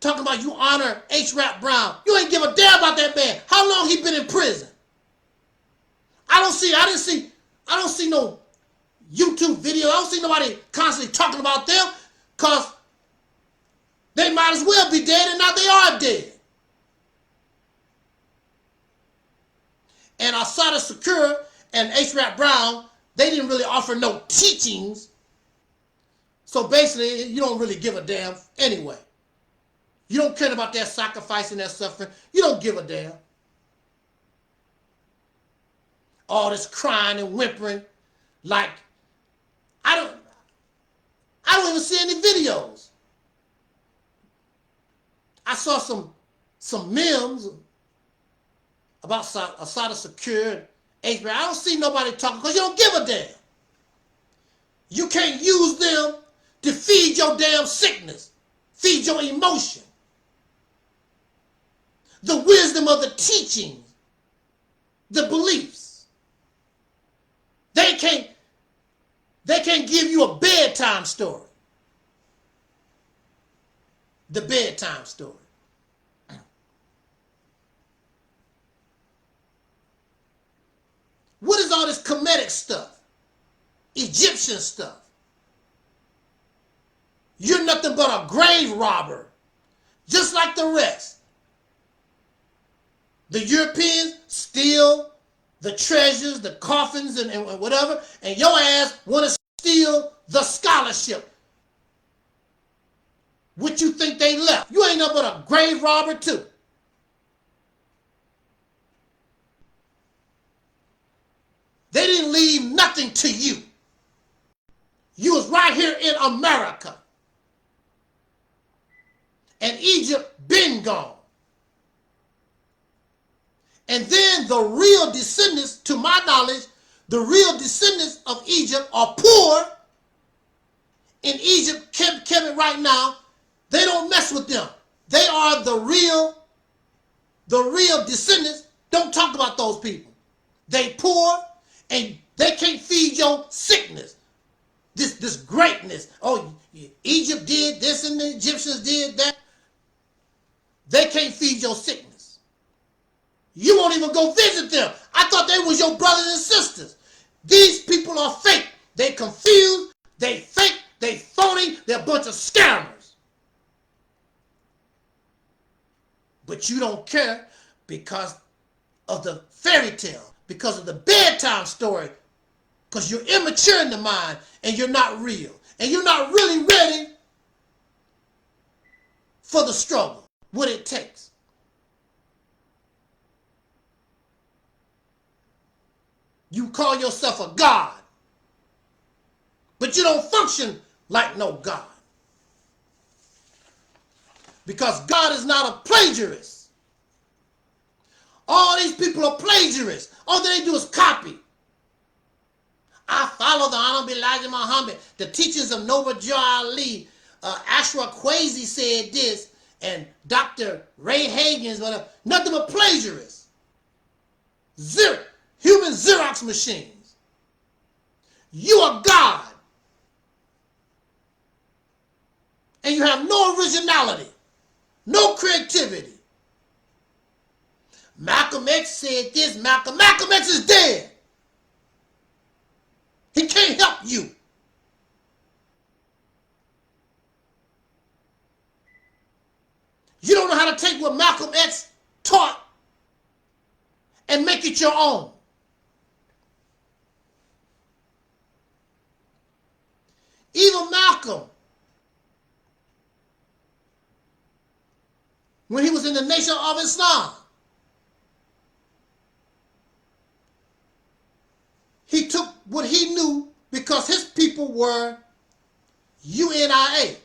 talking about you honor H. Rap Brown. You ain't give a damn about that man. How long he been in prison? I don't see no YouTube video. I don't see nobody constantly talking about them because They might as well be dead, and now they are dead. And Assata Shakur and H. Brown, they didn't really offer no teachings. So basically, you don't really give a damn anyway. You don't care about their sacrifice and their suffering. You don't give a damn. All this crying and whimpering, like I don't even see any videos. I saw some memes about Assata Shakur and H. I don't see nobody talking because you don't give a damn. You can't use them to feed your damn sickness, feed your emotion. The wisdom of the teachings, the beliefs. They can't give you a bedtime story. The bedtime story. What is all this Kemetic stuff? Egyptian stuff? You're nothing but a grave robber, just like the rest. The Europeans steal the treasures, the coffins, and whatever, and your ass want to steal the scholarship. What you think they left? You ain't nothing but a grave robber too. They didn't leave nothing to you. You was right here in America. And Egypt been gone. And then the real descendants, to my knowledge, the real descendants of Egypt are poor. In Egypt, Kevin, right now, they don't mess with them. They are the real descendants. Don't talk about those people. They poor, and they can't feed your sickness. This greatness. Oh, Egypt did this and the Egyptians did that. They can't feed your sickness. You won't even go visit them. I thought they was your brothers and sisters. These people are fake. They confused. They fake. They phony. They're a bunch of scammers. But you don't care because of the fairy tale, because of the bedtime story, because you're immature in the mind and you're not real. And you're not really ready for the struggle, what it takes. You call yourself a God, but you don't function like no God. Because God is not a plagiarist. All these people are plagiarists. All they do is copy. I follow the Honorable Elijah Muhammad, the teachings of Noble Joe Ali. Ashra Kwesi said this, and Dr. Ray Hagen's, whatever. Nothing but plagiarists. Human Xerox machines. You are God. And you have no originality, no creativity. Malcolm X said this. Malcolm X is dead. He can't help you. You don't know how to take what Malcolm X taught and make it your own. Even Malcolm, when he was in the Nation of Islam, he took what he knew because his people were UNIA.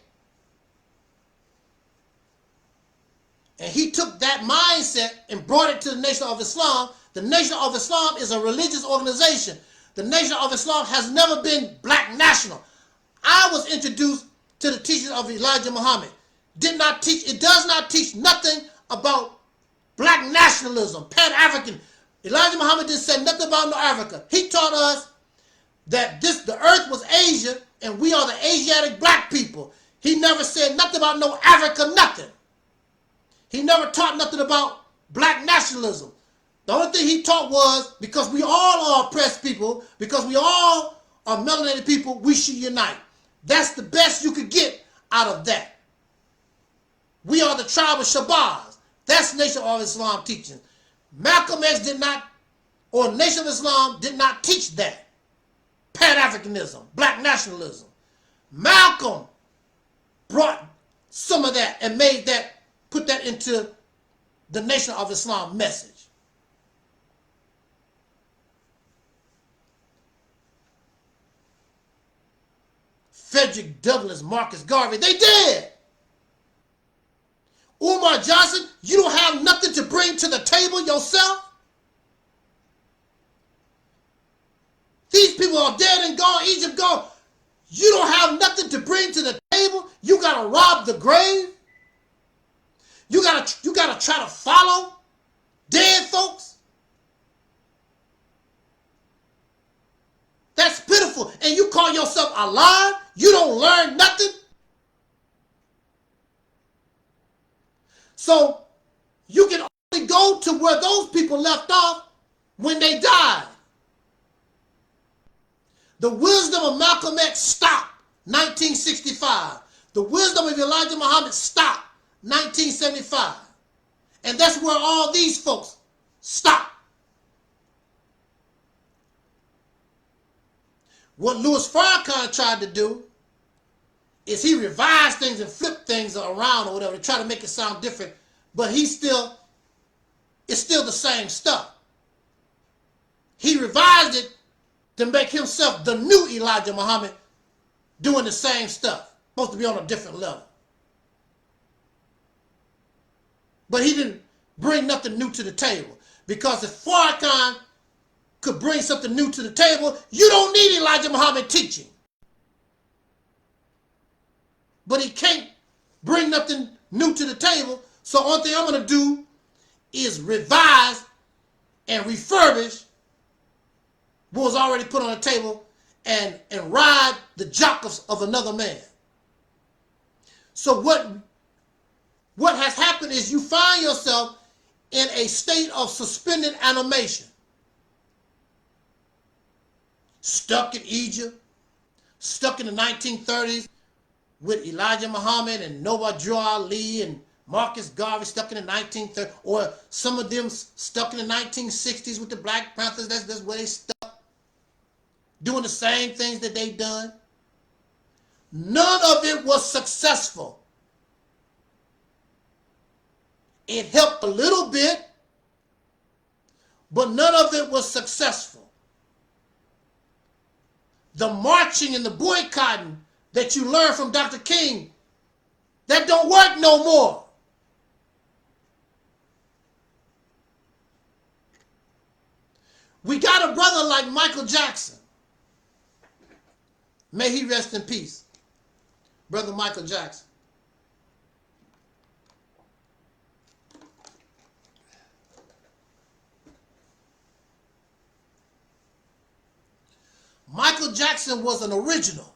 And he took that mindset and brought it to the Nation of Islam. The Nation of Islam is a religious organization. The Nation of Islam has never been black national. I was introduced to the teachings of Elijah Muhammad. It does not teach nothing about black nationalism, Pan-African. Elijah Muhammad didn't say nothing about no Africa. He taught us that the earth was Asia and we are the Asiatic black people. He never said nothing about no Africa, nothing. He never taught nothing about black nationalism. The only thing he taught was because we all are oppressed people, because we all are melanated people, we should unite. That's the best you could get out of that. We are the tribe of Shabazz. That's Nation of Islam teaching. Malcolm X did not, or Nation of Islam did not teach that. Pan-Africanism, black nationalism. Malcolm brought some of that and made that, put that into the Nation of Islam message. Frederick Douglass, Marcus Garvey, they did. Umar Johnson, you don't have nothing to bring to the table yourself? These people are dead and gone, Egypt gone. You don't have nothing to bring to the table? You gotta rob the grave? You gotta try to follow dead folks? That's pitiful. And you call yourself alive? You don't learn nothing? So you can only go to where those people left off when they died. The wisdom of Malcolm X stopped 1965. The wisdom of Elijah Muhammad stopped 1975. And that's where all these folks stop. What Louis Farrakhan tried to do is he revised things and flipped things around or whatever to try to make it sound different, but it's still the same stuff. He revised it to make himself the new Elijah Muhammad doing the same stuff, supposed to be on a different level. But he didn't bring nothing new to the table, because if Farrakhan could bring something new to the table, you don't need Elijah Muhammad teaching. But he can't bring nothing new to the table, so the only thing I'm going to do is revise and refurbish what was already put on the table and ride the jockers of another man. So what has happened is you find yourself in a state of suspended animation. Stuck in Egypt, stuck in the 1930s with Elijah Muhammad and Noah Drew Ali and Marcus Garvey, stuck in the 1930s, or some of them stuck in the 1960s with the Black Panthers. That's where they stuck, doing the same things that they done. None of it was successful. It helped a little bit, but none of it was successful. The marching and the boycotting that you learned from Dr. King, that don't work no more. We got a brother like Michael Jackson. May he rest in peace. Brother Michael Jackson. Michael Jackson was an original,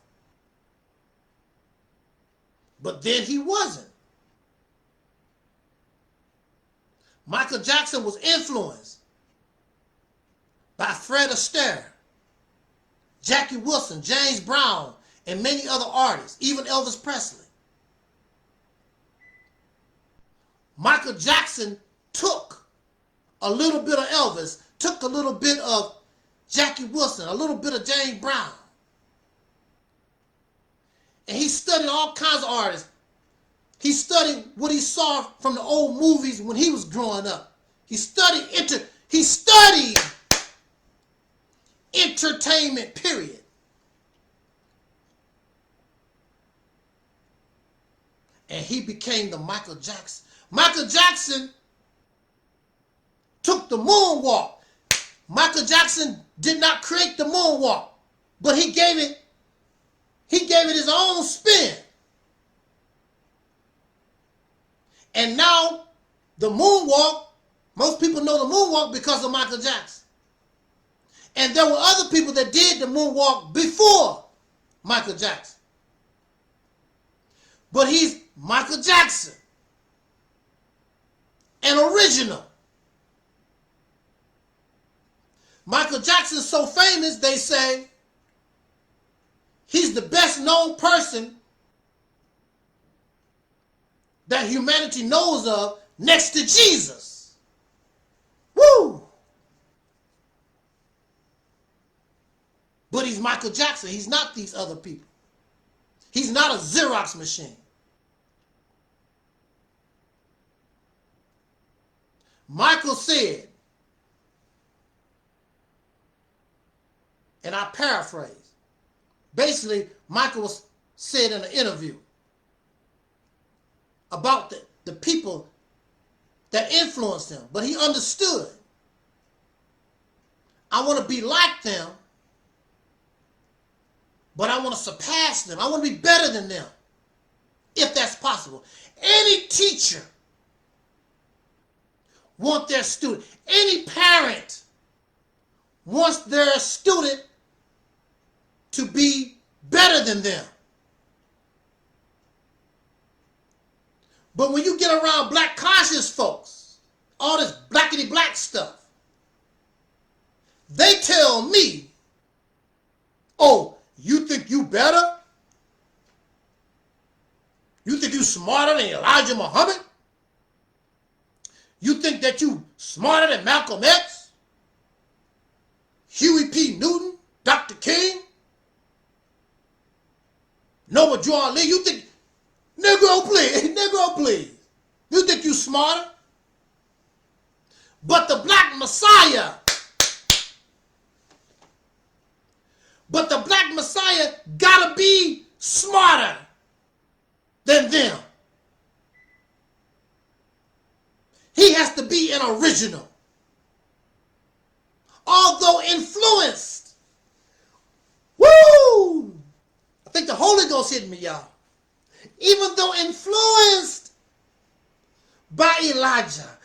but then he wasn't. Michael Jackson was influenced by Fred Astaire, Jackie Wilson, James Brown, and many other artists, even Elvis Presley. Michael Jackson took a little bit of Elvis, took a little bit of Jackie Wilson, a little bit of James Brown. And he studied all kinds of artists. He studied what he saw from the old movies when he was growing up. He studied entertainment, period. And he became the Michael Jackson. Michael Jackson took the moonwalk. Michael Jackson did not create the moonwalk, but he gave it his own spin. And now the moonwalk, most people know the moonwalk because of Michael Jackson. And there were other people that did the moonwalk before Michael Jackson. But he's Michael Jackson, an original. Michael Jackson's so famous, they say, he's the best known person that humanity knows of next to Jesus. Woo! But he's Michael Jackson. He's not these other people. He's not a Xerox machine. Michael said, and I paraphrase, basically Michael said in an interview about the people that influenced him, but he understood. I want to be like them, but I want to surpass them. I want to be better than them, if that's possible. Any teacher wants their student, any parent wants their student to be better than them. But when you get around black conscious folks, all this blackity black stuff, they tell me, oh, you think you better? You think you smarter than Elijah Muhammad? You think that you smarter than Malcolm X? Huey P. Newton? Dr. King? Noah Joel Lee? You think, Negro please, Negro please. You think you smarter? But the black Messiah, gotta be smarter than them. He has to be an original. Although influenced. Woo! I think the Holy Ghost hit me, y'all. Even though influenced by Elijah,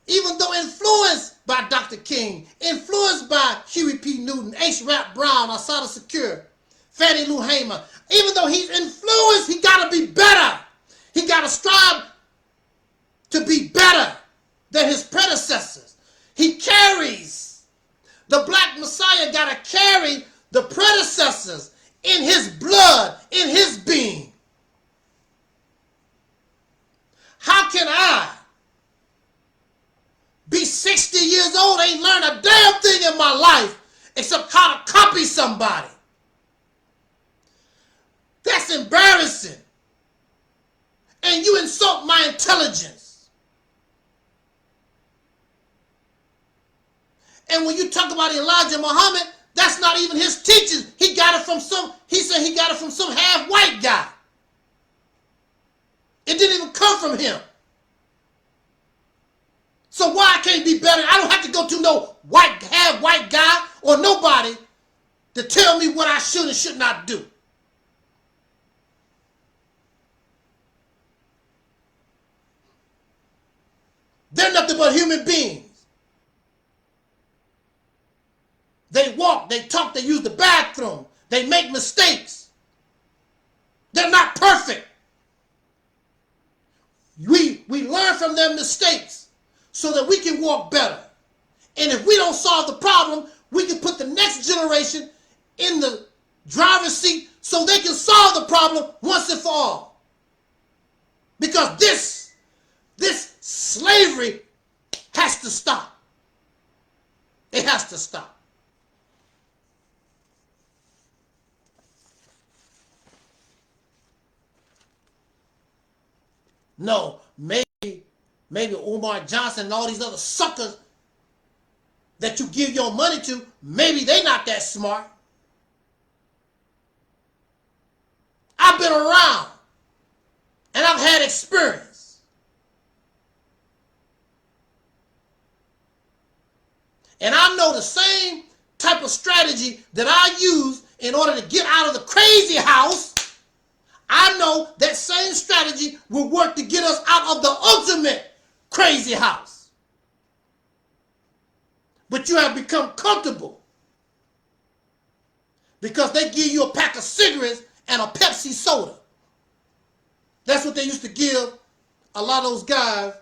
even though influenced by Dr. King, influenced by Huey P. Newton, H. Rap Brown, Assata Secure, Fannie Lou Hamer, even though he's influenced, he got to be better. He got to strive to be better than his predecessors. He carries, the black Messiah got to carry the predecessors in his blood, in his being. How can I be 60 years old, ain't learned a damn thing in my life except how to copy somebody? That's embarrassing. And you insult my intelligence. And when you talk about Elijah Muhammad, that's not even his teachings. He got it from he said he got it from some half-white guy. It didn't even come from him. So why I can't be better? I don't have to go to no half-white guy or nobody to tell me what I should and should not do. They're nothing but human beings. They walk, they talk, they use the bathroom. They make mistakes. They're not perfect. We learn from their mistakes so that we can walk better. And if we don't solve the problem, we can put the next generation in the driver's seat so they can solve the problem once and for all. Because this slavery has to stop. It has to stop. No, maybe Umar Johnson and all these other suckers that you give your money to, maybe they not that smart. I've been around and I've had experience. And I know the same type of strategy that I use in order to get out of the crazy house. I know that same strategy will work to get us out of the ultimate crazy house. But you have become comfortable because they give you a pack of cigarettes and a Pepsi soda. That's what they used to give a lot of those guys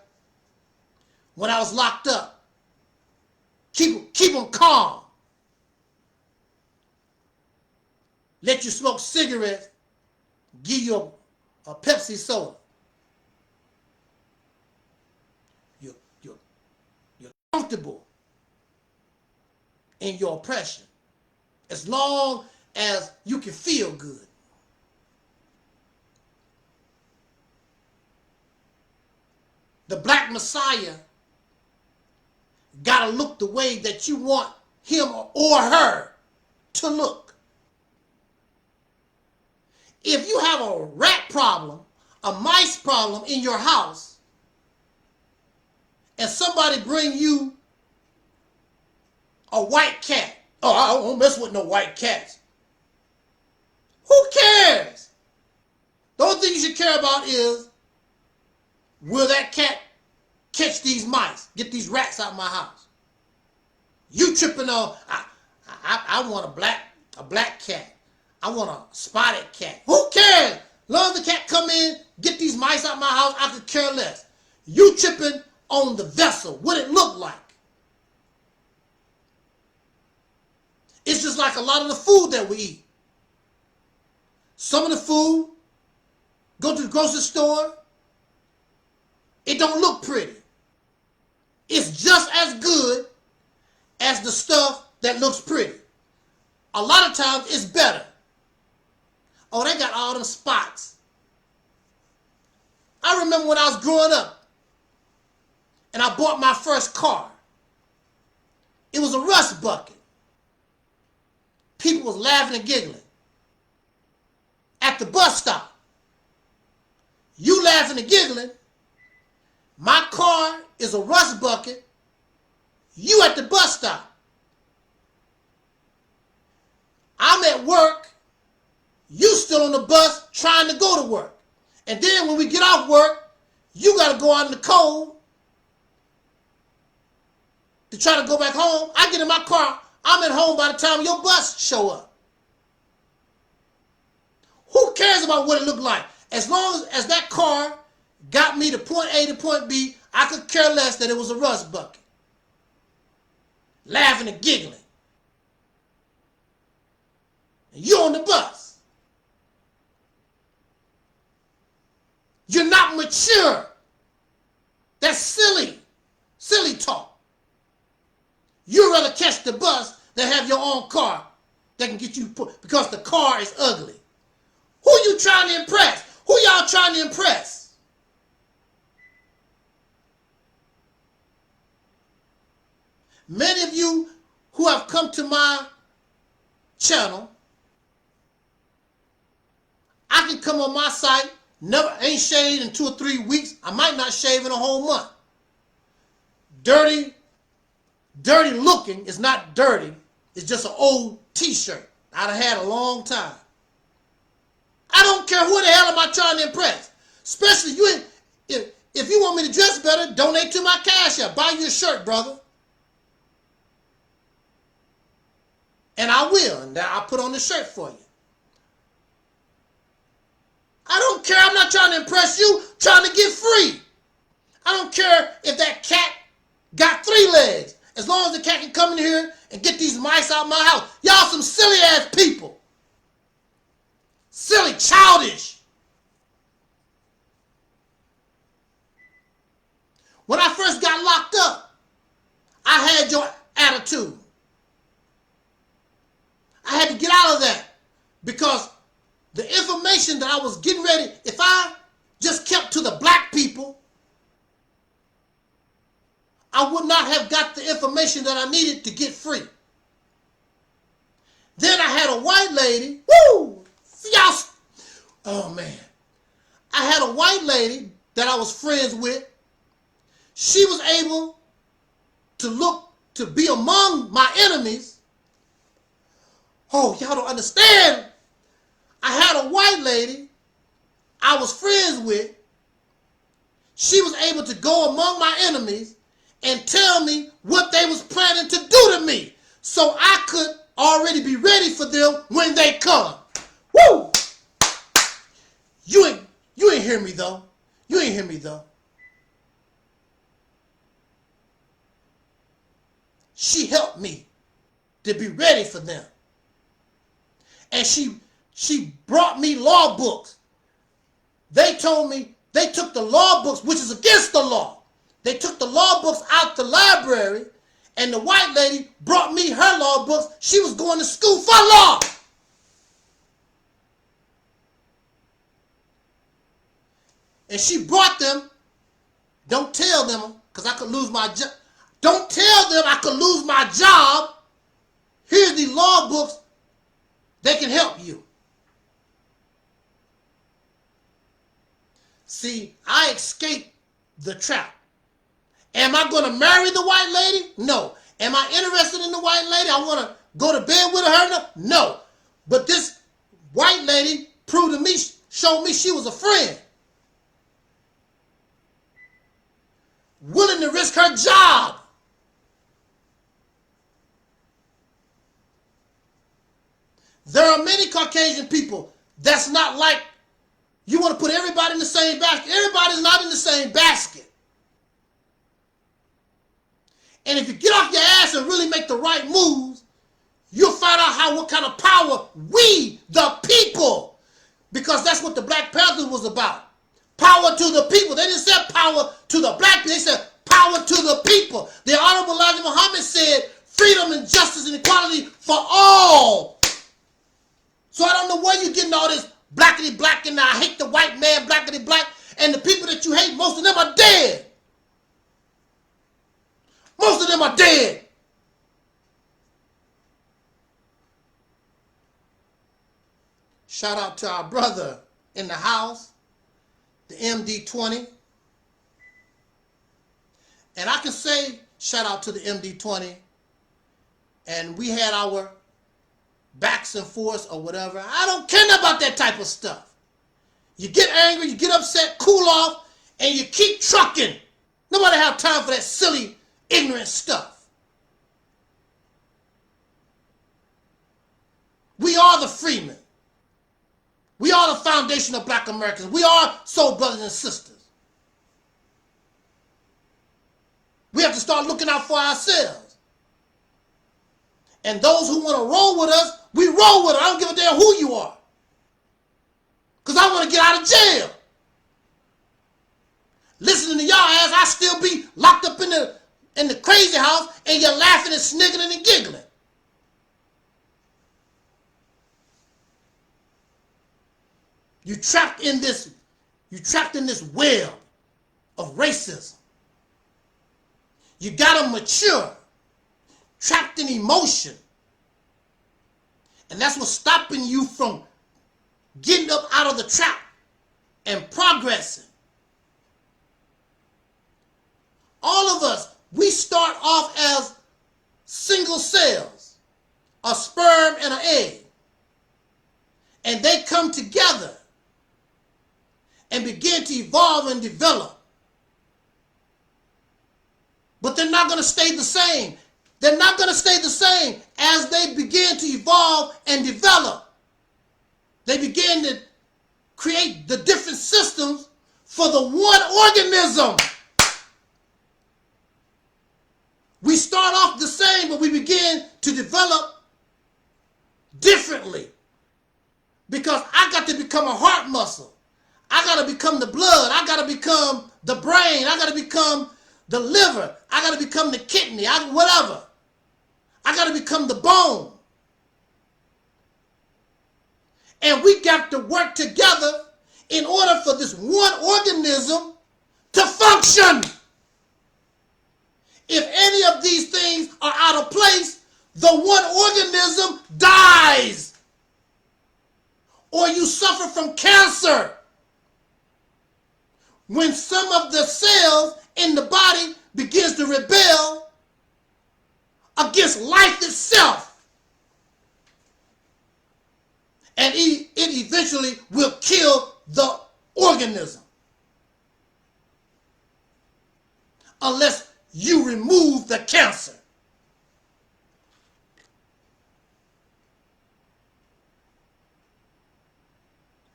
when I was locked up. Keep them calm. Let you smoke cigarettes, give you a Pepsi soda. in your oppression, as long as you can feel good. The black Messiah gotta look the way that you want him or her to look. If you have a rat problem, a mice problem in your house, and somebody bring you a white cat, oh, I don't mess with no white cats. Who cares? The only thing you should care about is, will that cat catch these mice, get these rats out of my house? You tripping on, I want a black cat. I want a spotted cat. Who cares? As long as the cat come in, get these mice out of my house, I could care less. You tripping on the vessel, what it look like. It's just like a lot of the food that we eat. Some of the food, go to the grocery store, it don't look pretty. It's just as good as the stuff that looks pretty. A lot of times it's better. Oh, they got all them spots. I remember when I was growing up and I bought my first car. It was a rust bucket. People was laughing and giggling. At the bus stop, you laughing and giggling. My car is a rust bucket. You at the bus stop. I'm at work. You still on the bus trying to go to work. And then when we get off work, you got to go out in the cold to try to go back home. I get in my car. I'm at home by the time your bus show up. Who cares about what it looked like? As long as that car got me to point A to point B, I could care less that it was a rust bucket. Laughing and giggling. And you're on the bus. You're not mature. That's silly. Silly talk. You'd rather catch the bus than have your own car that can get you put, because the car is ugly. Who you trying to impress? Who y'all trying to impress? Many of you who have come to my channel, I can come on my site, ain't shaved in 2 or 3 weeks. I might not shave in a whole month. Dirty looking is not dirty. It's just an old t-shirt I'd have had a long time. I don't care who the hell am I trying to impress. Especially if you want me to dress better, donate to my Cash App. Buy you a shirt, brother. And I will. And I'll put on the shirt for you. I don't care. I'm not trying to impress you. I'm trying to get free. I don't care if that cat got 3 legs. As long as the cat can come in here and get these mice out of my house. Y'all some silly ass people. Silly, childish. When I first got locked up, I had your attitude. I had to get out of that because the information that I was getting ready, if I just kept to the black people, I would not have got the information that I needed to get free. Then I had a white lady, woo! Y'all, oh man. I had a white lady that I was friends with. She was able to be among my enemies. Oh, y'all don't understand. I had a white lady I was friends with. She was able to go among my enemies and tell me what they was planning to do to me, so I could already be ready for them when they come. Woo! You ain't hear me though. You ain't hear me though. She helped me to be ready for them. And she brought me law books. They told me they took the law books, which is against the law. They took the law books out the library And the white lady brought me her law books. She was going to school for law. And she brought them. Don't tell them, because I could lose my job. Don't tell them I could lose my job. Here's the law books. They can help you. See, I escaped the trap. Am I going to marry the white lady? No. Am I interested in the white lady? I want to go to bed with her? No. But this white lady proved to me, showed me she was a friend. Willing to risk her job. There are many Caucasian people that's not like, you want to put everybody in the same basket. Everybody's not in the same basket. And if you get off your ass and really make the right moves, you'll find out what kind of power we, the people, because that's what the Black Panther was about. Power to the people. They didn't say power to the black people. They said power to the people. The Honorable Elijah Muhammad said freedom and justice and equality for all. So I don't know where you're getting all this blackity black and I hate the white man, blackity black. And the people that you hate, most of them are dead. Most of them are dead. Shout out to our brother in the house, the MD20. And I can say shout out to the MD20. And we had our backs and forths or whatever. I don't care about that type of stuff. You get angry, you get upset, cool off, and you keep trucking. Nobody have time for that silly, ignorant stuff. We are the freemen. We are the foundation of black Americans. We are soul brothers and sisters. We have to start looking out for ourselves. And those who want to roll with us, we roll with them. I don't give a damn who you are. Because I want to get out of jail. Listening to y'all ass, I still be locked up in the crazy house and you're laughing and sniggering and giggling. You trapped in this web of racism. You gotta mature. Trapped in emotion. And that's what's stopping you from getting up out of the trap and progressing. All of us, we start off as single cells, a sperm and an egg. And they come together and begin to evolve and develop. But they're not going to stay the same. They're not going to stay the same as they begin to evolve and develop. They begin to create the different systems for the one organism. We start off the same, but we begin to develop differently. Because I got to become a heart muscle. I got to become the blood. I got to become the brain. I got to become the liver. I got to become the kidney. Whatever. I got to become the bone. And we got to work together in order for this one organism to function. If any of these things are out of place, the one organism dies. Or you suffer from cancer. When some of the cells in the body begins to rebel against life itself. And it eventually will kill the organism. Unless you remove the cancer.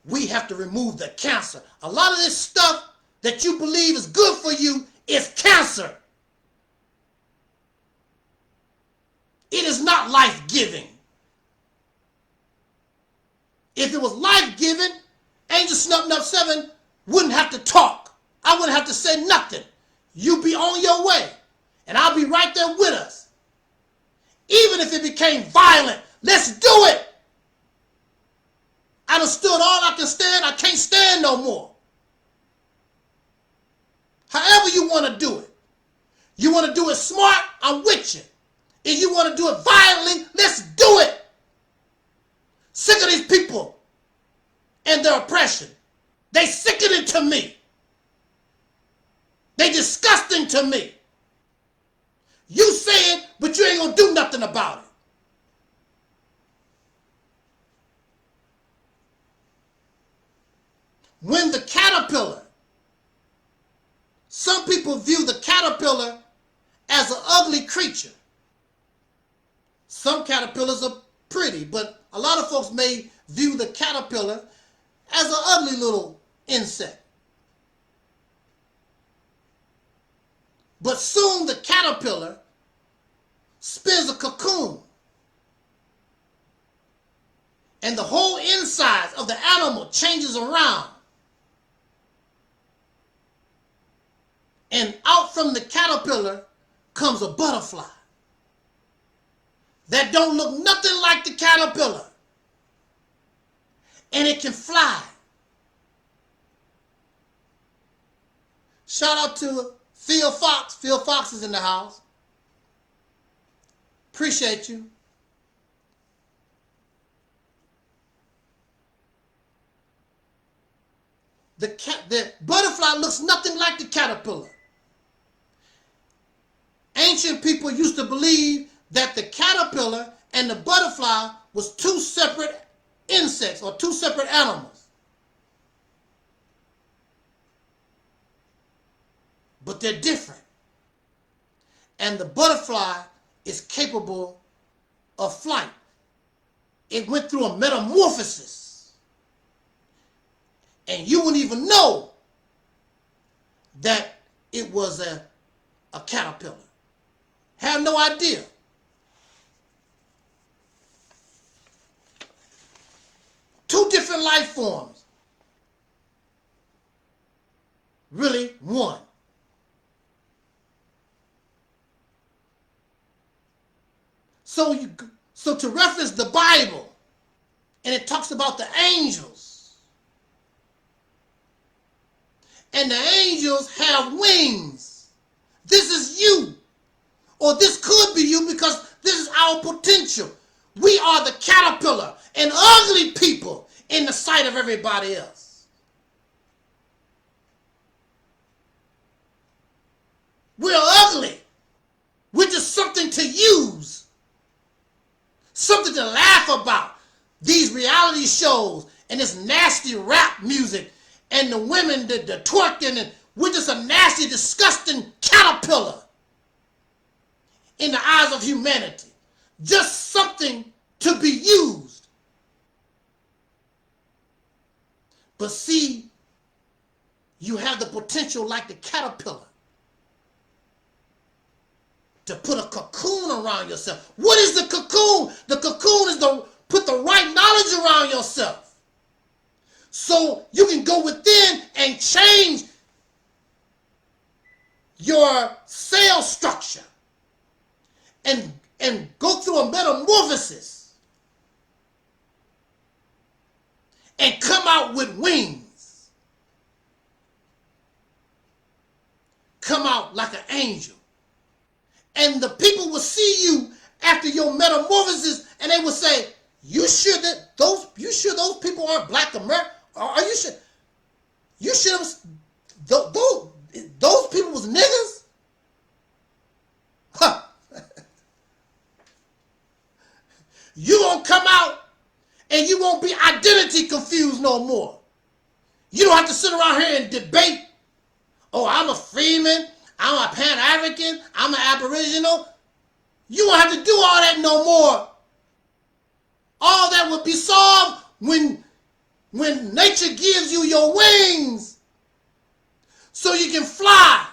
We have to remove the cancer. A lot of this stuff that you believe is good for you is cancer. It is not life-giving. If it was life-giving, Angel Snup 7 wouldn't have to talk. I wouldn't have to say nothing. You'd be on your way. And I'll be right there with us. Even if it became violent, let's do it. I done stood all I can stand. I can't stand no more. However you want to do it. You want to do it smart, I'm with you. If you want to do it violently, let's do it. Sick of these people and their oppression. They sickening to me. They disgusting to me. You say it, but you ain't gonna do nothing about it. When the caterpillar, some people view the caterpillar as an ugly creature. Some caterpillars are pretty, but a lot of folks may view the caterpillar as an ugly little insect. But soon the caterpillar spins a cocoon. And the whole inside of the animal changes around. And out from the caterpillar comes a butterfly that don't look nothing like the caterpillar. And it can fly. Shout out to Phil Fox. Phil Fox is in the house. Appreciate you. The butterfly looks nothing like the caterpillar. Ancient people used to believe that the caterpillar and the butterfly was two separate insects or two separate animals. But they're different. And the butterfly is capable of flight. It went through a metamorphosis. And you wouldn't even know that it was a caterpillar. Have no idea. Two different life forms. Really one. So to reference the Bible, and it talks about the angels. And the angels have wings. This is you. Or this could be you because this is our potential. We are the caterpillar and ugly people in the sight of everybody else. We're ugly. We're just something to use. Something to laugh about. These reality shows and this nasty rap music and the women, the twerking, and we're just a nasty, disgusting caterpillar in the eyes of humanity. Just something to be used. But see, you have the potential like the caterpillar to put a cocoon around yourself. What is the cocoon? The cocoon is to put the right knowledge around yourself. So you can go within and change your cell structure and go through a metamorphosis and come out with wings. Come out like an angel. And the people will see you after your metamorphosis and they will say, you sure those people aren't black American? Are you sure? You sure those people was niggas? Huh. You gonna come out and you won't be identity confused no more. You don't have to sit around here and debate, oh, I'm a Freeman, I'm a Pan-African, I'm an Aboriginal. You don't have to do all that no more. All that will be solved when nature gives you your wings so you can fly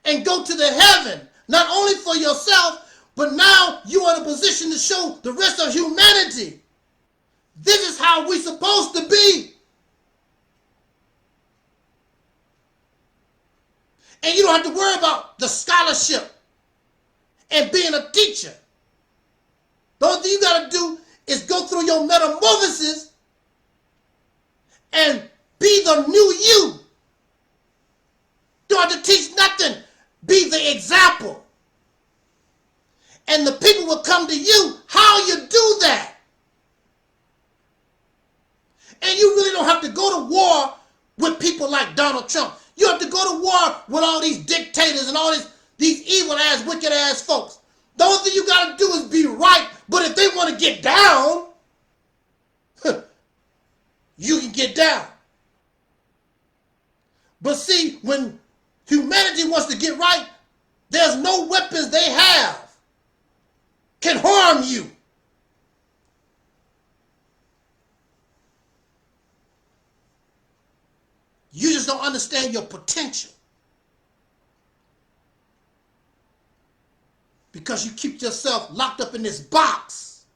and go to the heaven, not only for yourself, but now you are in a position to show the rest of humanity. This is how we're supposed to be. And you don't have to worry about the scholarship and being a teacher. The only thing you got to do is go through your metamorphosis and be the new you. You don't have to teach nothing. Be the example. And the people will come to you how you do that. And you really don't have to go to war with people like Donald Trump. You have to go to war with all these dictators and all these evil-ass, wicked-ass folks. The only thing you got to do is be right. But if they want to get down, you can get down. But see, when humanity wants to get right, there's no weapons they have can harm you. You just don't understand your potential. Because you keep yourself locked up in this box.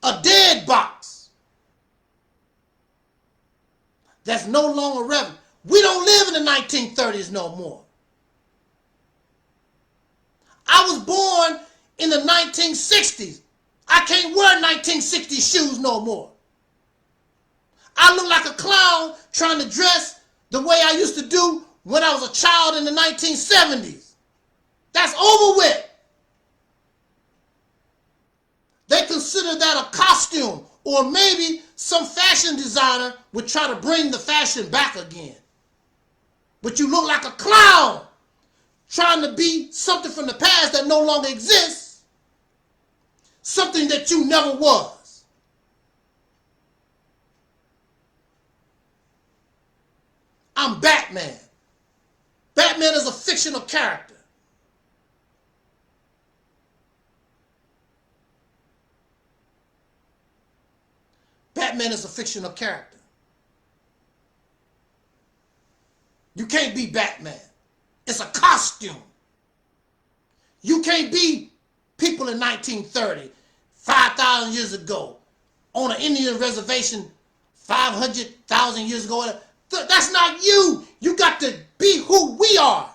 A dead box. That's no longer relevant. We don't live in the 1930s no more. I was born in the 1960s. I can't wear 1960s shoes no more. I look like a clown trying to dress the way I used to do when I was a child in the 1970s. That's over with. They consider that a costume, or maybe some fashion designer would try to bring the fashion back again. But you look like a clown trying to be something from the past that no longer exists, something that you never was. I'm Batman. Batman is a fictional character. Batman is a fictional character. You can't be Batman. It's a costume. You can't be people in 1930, 5,000 years ago, on an Indian reservation 500,000 years ago. That's not you. You got to be who we are.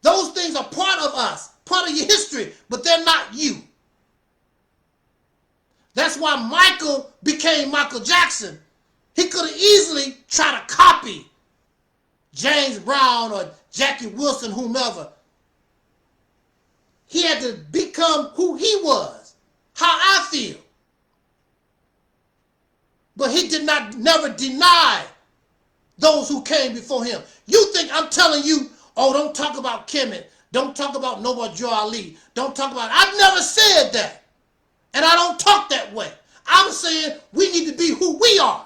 Those things are part of us, part of your history, but they're not you. That's why Michael became Michael Jackson. He could have easily tried to copy James Brown or Jackie Wilson, whomever. He had to become who he was, how I feel. But he did not never deny those who came before him. You think I'm telling you, oh, don't talk about Kemet. Don't talk about Noble Joe Ali. Don't talk about, I've never said that. And I don't talk that way. I'm saying we need to be who we are.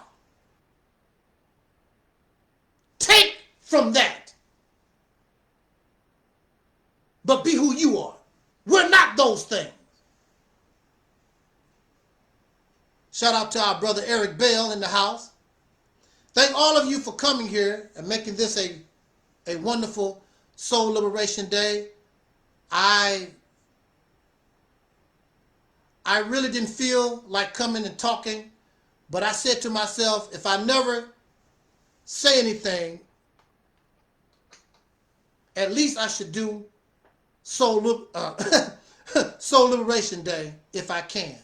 Take from that. But be who you are. We're not those things. Shout out to our brother Eric Bell in the house. Thank all of you for coming here and making this a wonderful Soul Liberation Day. I really didn't feel like coming and talking, but I said to myself, if I never say anything, at least I should do Soul Liberation Day if I can.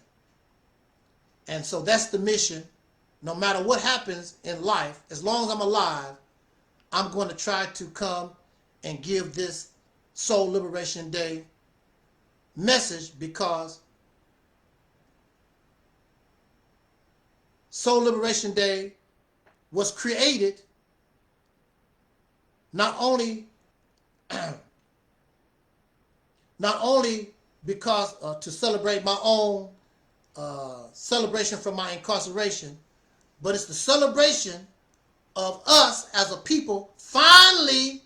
And so that's the mission. No matter what happens in life, as long as I'm alive, I'm going to try to come and give this Soul Liberation Day message, because Soul Liberation Day was created not only because to celebrate my own celebration from my incarceration, but it's the celebration of us as a people finally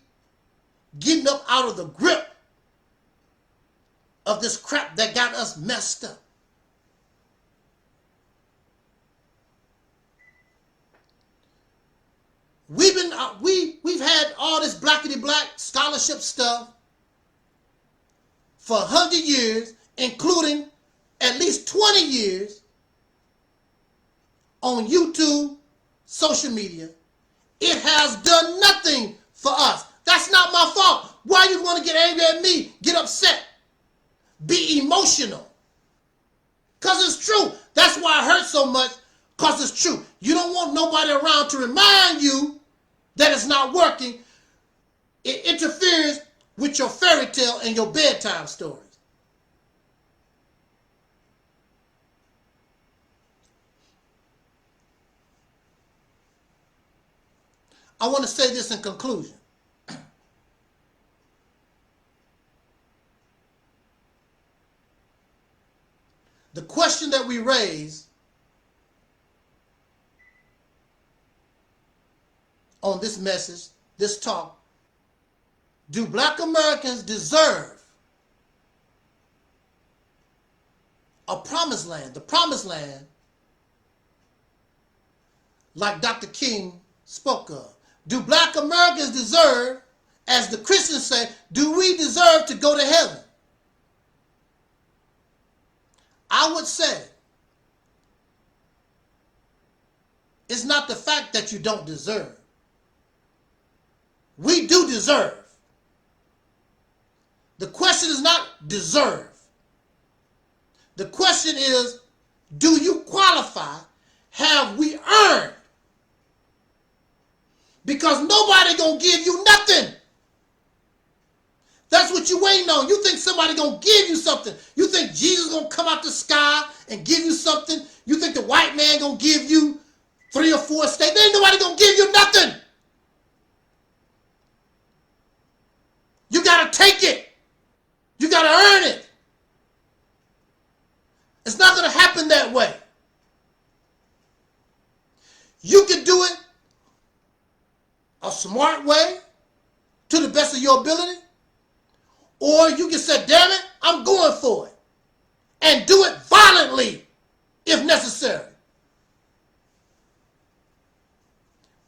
getting up out of the grip of this crap that got us messed up. We've had all this blackity black scholarship stuff for 100 years, including at least 20 years on YouTube, social media. It has done nothing for us. That's not my fault. Why you want to get angry at me? Get upset. Be emotional. Because it's true. That's why it hurts so much, because it's true. You don't want nobody around to remind you that it's not working. It interferes with your fairy tale and your bedtime stories. I want to say this in conclusion. The question that we raise on this message, this talk, do Black Americans deserve a promised land? The promised land, like Dr. King spoke of. Do Black Americans deserve, as the Christians say, do we deserve to go to heaven? I would say it's not the fact that you don't deserve. We do deserve. The question is not deserve. The question is, do you qualify? Have we earned? Because nobody gonna give you nothing. That's what you're waiting on. You think somebody gonna give you something. You think Jesus gonna come out the sky and give you something. You think the white man gonna give you 3 or 4 states. There ain't nobody gonna give you nothing. You gotta take it. You gotta earn it. It's not gonna happen that way. You can do it a smart way, to the best of your ability, or you can say, damn it, I'm going for it, and do it violently if necessary.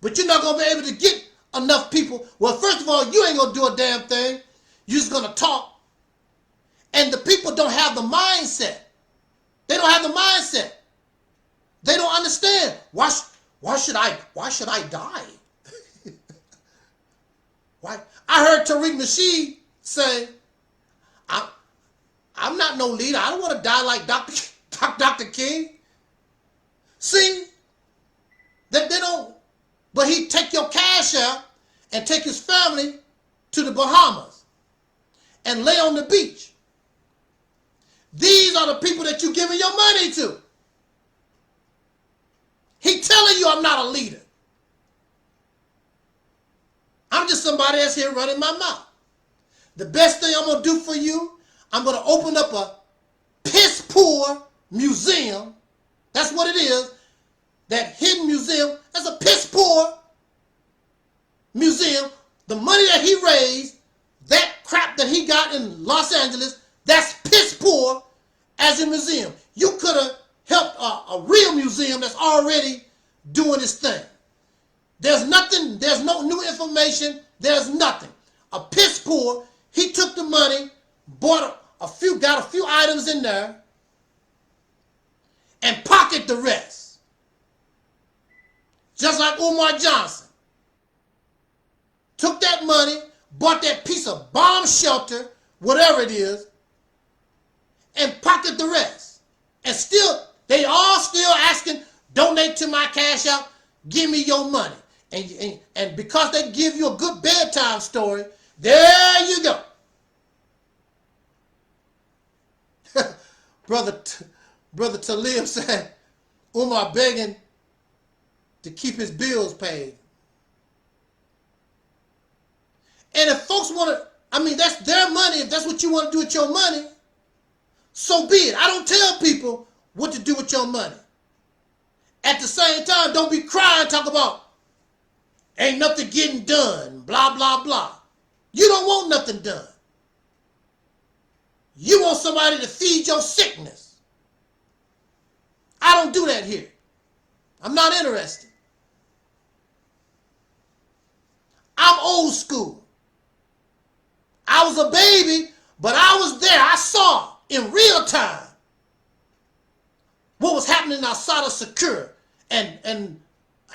But you're not going to be able to get enough people. Well, first of all, you ain't going to do a damn thing. You're just going to talk. And the people don't have the mindset. They don't have the mindset. They don't understand. Why should I die? Why? I heard Tariq Nasheed say, I'm not no leader. I don't want to die like Dr. King. See, they don't. But he take your cash out and take his family to the Bahamas and lay on the beach. These are the people that you're giving your money to. He telling you I'm not a leader. I'm just somebody that's here running my mouth. The best thing I'm going to do for you, I'm going to open up a piss poor museum. That's what it is. That hidden museum. That's a piss poor museum. The money that he raised, that crap that he got in Los Angeles, that's piss poor as a museum. You could have helped a real museum that's already doing its thing. There's nothing, there's no new information, there's nothing. A piss poor, he took the money, got a few items in there, and pocketed the rest. Just like Umar Johnson. Took that money, bought that piece of bomb shelter, whatever it is, and pocketed the rest. And still, they all still asking, donate to my cash out, give me your money. And because they give you a good bedtime story, there you go. Brother Taalik said, Umar begging to keep his bills paid. And if folks want to, I mean, that's their money. If that's what you want to do with your money, so be it. I don't tell people what to do with your money. At the same time, don't be crying, talk about, ain't nothing getting done, blah, blah, blah. You don't want nothing done. You want somebody to feed your sickness. I don't do that here. I'm not interested. I'm old school. I was a baby, but I was there. I saw in real time what was happening outside of Secure and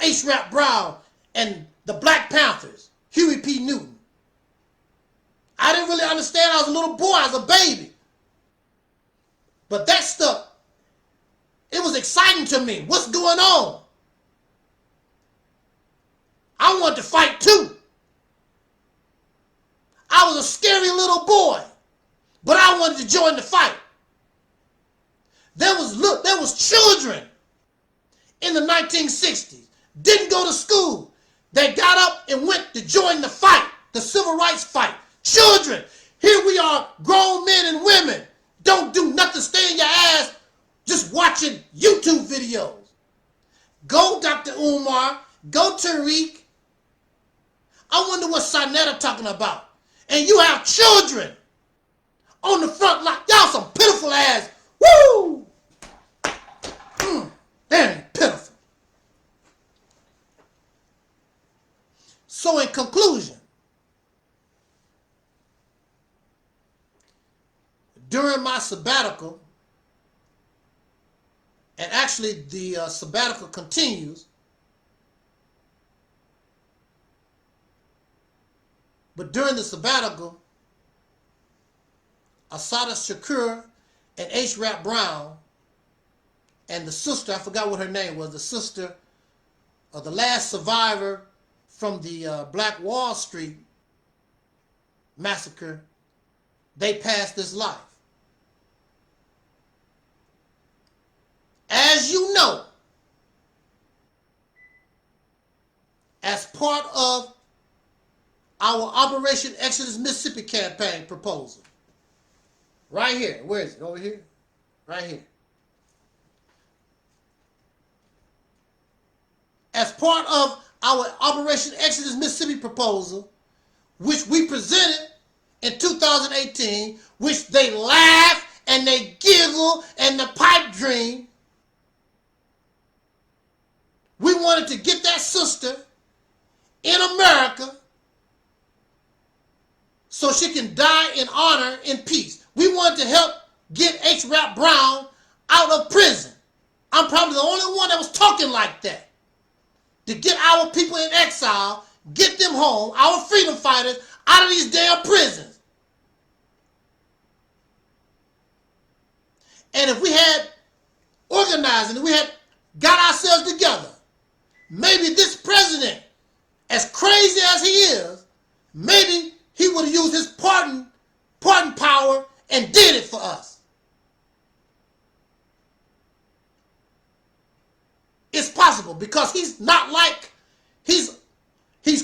H. Rap Brown and the Black Panthers, Huey P. Newton. I didn't really understand. I was a little boy. I was a baby. But that stuff, it was exciting to me. What's going on? I wanted to fight too. I was a scary little boy, but I wanted to join the fight. There was children in the 1960s, didn't go to school. They got up and went to join the fight, the civil rights fight. Children, here we are, grown men and women, don't do nothing, stay in your ass, just watching YouTube videos. Go Dr. Umar, go Taalik. I wonder what Sinetta talking about. And you have children on the front line. Y'all some pitiful ass. Woo! Damn pitiful. So in conclusion, during my sabbatical, and actually the sabbatical continues, but during the sabbatical, Assata Shakur and H. Rap Brown and the sister, I forgot what her name was, the sister of the last survivor from the Black Wall Street massacre, they passed this life. As you know, as part of our Operation Exodus Mississippi campaign proposal, right here, where is it? Over here? Right here. As part of our Operation Exodus Mississippi proposal, which we presented in 2018, which they laugh and they giggle and the pipe dream, we wanted to get that sister in America so she can die in honor and peace. We wanted to help get H. Rap Brown out of prison. I'm probably the only one that was talking like that. To get our people in exile, get them home, our freedom fighters, out of these damn prisons. And if we had organized and if we had got ourselves together, maybe this president, as crazy as he is, maybe he would have used his pardon power and did it for us. It's possible because he's not like, he's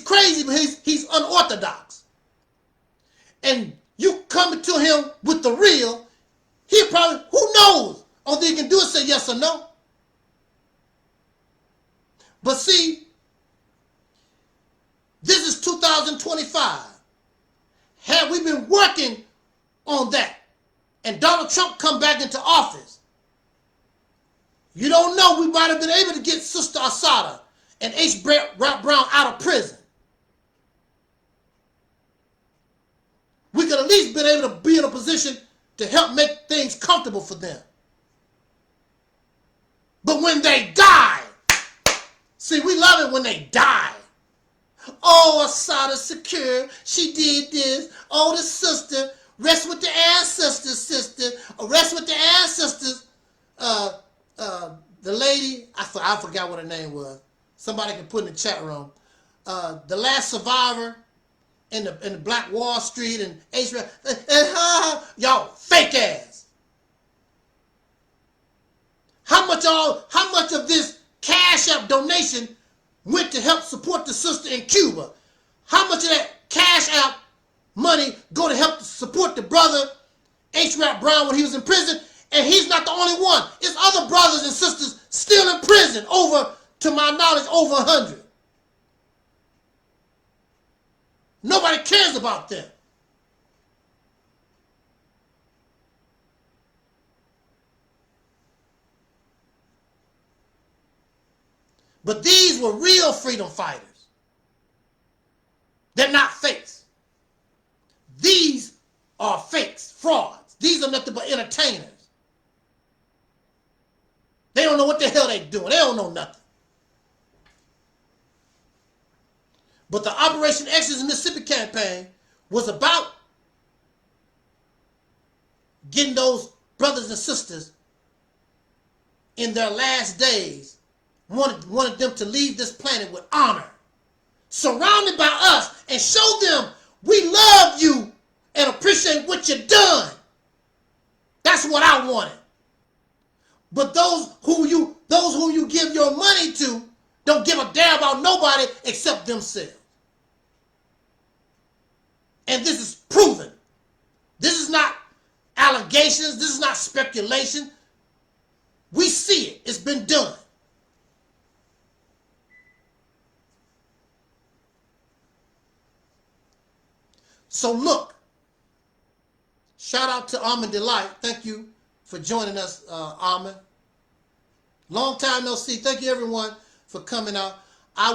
crazy, but he's unorthodox. And you come to him with the real, he probably, who knows? Only thing he can do is say yes or no. But see, this is 2025. Had we been working on that and Donald Trump come back into office, you don't know, we might have been able to get Sister Assata and H. Rap Brown out of prison. We could at least been able to be in a position to help make things comfortable for them. But when they die, see, we love it when they die. Oh, Assata Shakur, she did this. Oh, the sister, rest with the ancestors, sister. Rest with the ancestors. The lady, I forgot what her name was. Somebody can put in the chat room. The last survivor in the Black Wall Street and H. Y'all fake ass. How much of this Cash App donation went to help support the sister in Cuba? How much of that Cash App money go to help support the brother H. Rap Brown when he was in prison? And he's not the only one. It's other brothers and sisters still in prison, to my knowledge, over 100. Nobody cares about them. But these were real freedom fighters. They're not fakes. These are fakes, frauds. These are nothing but entertainers. They don't know what the hell they're doing. They don't know nothing. But the Operation Exodus Mississippi campaign was about getting those brothers and sisters in their last days, wanted them to leave this planet with honor, surrounded by us, and show them we love you and appreciate what you've done. That's what I wanted. But those who you give your money to don't give a damn about nobody except themselves. And this is proven. This is not allegations. This is not speculation. We see it. It's been done. So look, shout out to Almond Delight. Thank you for joining us, Almond. Long time no see. Thank you everyone for coming out. I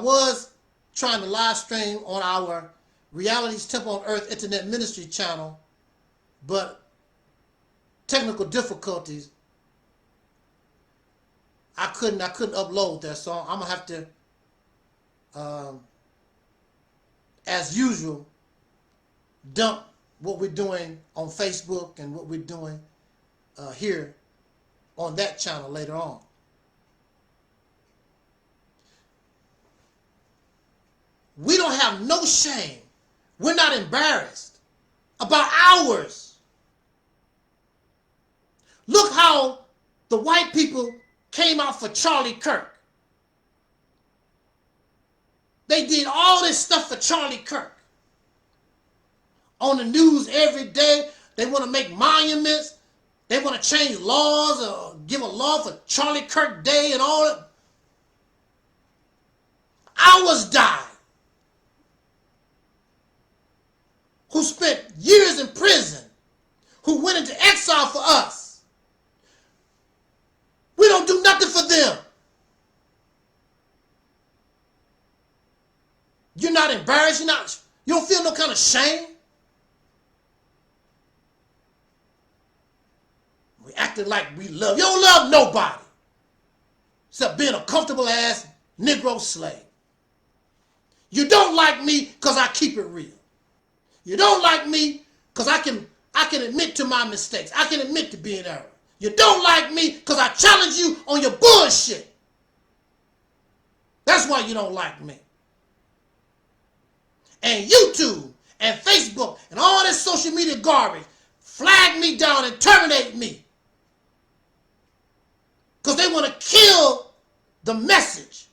was trying to live stream on our Realities Temple on Earth Internet Ministry channel, but technical difficulties. I couldn't upload that, so I'm gonna have to, as usual, dump what we're doing on Facebook and what we're doing here on that channel later on. We don't have no shame. We're not embarrassed about ours. Look how the white people came out for Charlie Kirk. They did all this stuff for Charlie Kirk. On the news every day, they want to make monuments. They want to change laws or give a law for Charlie Kirk Day and all that. Ours died. Who spent years in prison, who went into exile for us. We don't do nothing for them. You're not embarrassed. You don't feel no kind of shame. We acted like we love. You don't love nobody except being a comfortable ass Negro slave. You don't like me because I keep it real. You don't like me because I can admit to my mistakes. I can admit to being error. You don't like me because I challenge you on your bullshit. That's why you don't like me. And YouTube and Facebook and all this social media garbage flag me down and terminate me. Because they want to kill the message.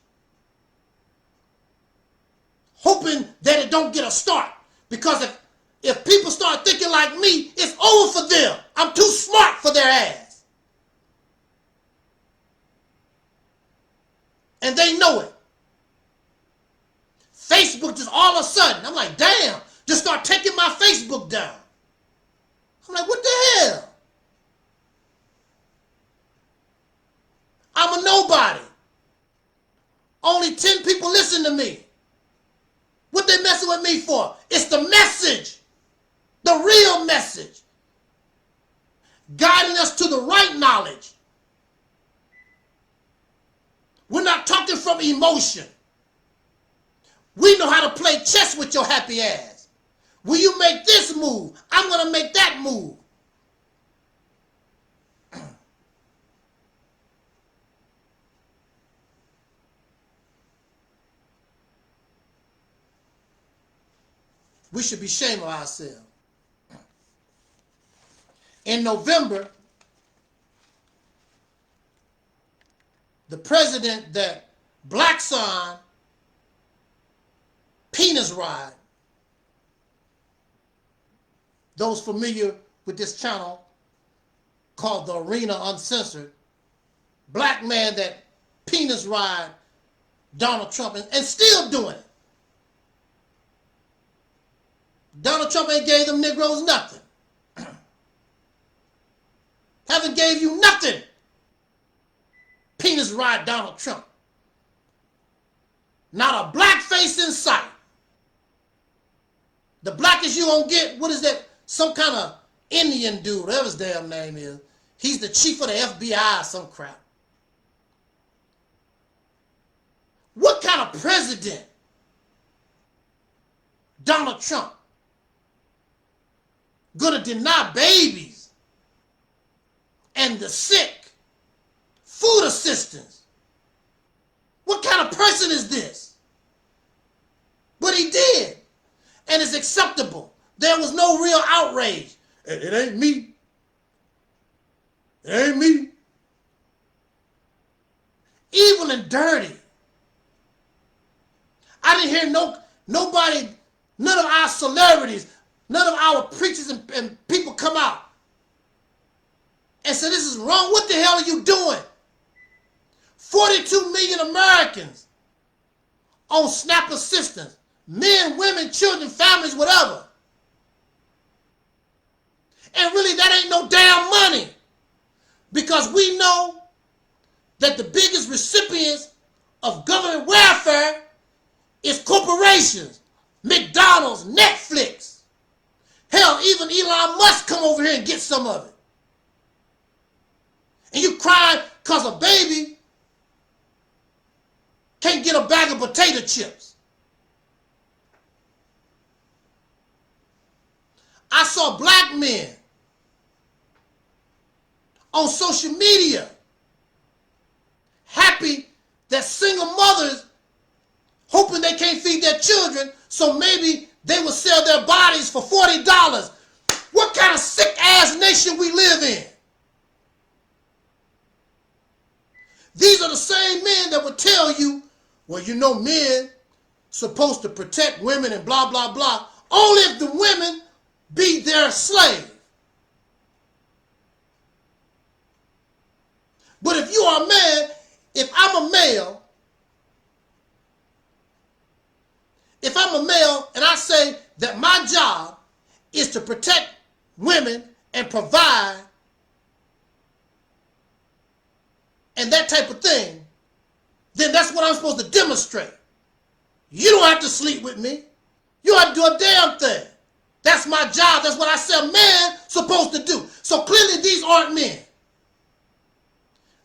Hoping that it don't get a start. Because if people start thinking like me, it's over for them. I'm too smart for their ass. And they know it. Facebook just all of a sudden, I'm like, damn, just start taking my Facebook down. I'm like, what the hell? I'm a nobody. Only 10 people listen to me. What they messing with me for? It's the message. The real message. Guiding us to the right knowledge. We're not talking from emotion. We know how to play chess with your happy ass. Will you make this move? I'm going to make that move. We should be ashamed of ourselves. In November, the president that Black Son penis ride, those familiar with this channel called The Arena Uncensored, black man that penis ride Donald Trump and still doing it. Donald Trump ain't gave them Negroes nothing. Haven't gave you nothing. Penis ride Donald Trump. Not a black face in sight. The blackest you gonna get, what is that? Some kind of Indian dude, whatever his damn name is. He's the chief of the FBI or some crap. What kind of president? Donald Trump. going to deny babies and the sick food assistance? What kind of person is this? But he did. And it's acceptable. There was no real outrage. It ain't me. It ain't me. Evil and dirty. I didn't hear nobody, none of our celebrities, none of our preachers and people come out and say, this is wrong. What the hell are you doing? 42 million Americans on SNAP assistance. Men, women, children, families, whatever. And really, that ain't no damn money. Because we know that the biggest recipients of government welfare is corporations, McDonald's, Netflix. Hell, even Elon Musk come over here and get some of it. And you cry because a baby can't get a bag of potato chips. I saw black men on social media happy that single mothers hoping they can't feed their children, so maybe they will sell their bodies for $40. What kind of sick ass nation we live in? These are the same men that would tell you, well, you know, men supposed to protect women and blah, blah, blah, only if the women be their slave. But if you are a man, if I'm a male and I say that my job is to protect women and provide and that type of thing, then that's what I'm supposed to demonstrate. You don't have to sleep with me. You don't have to do a damn thing. That's my job. That's what I said a man supposed to do. So clearly these aren't men.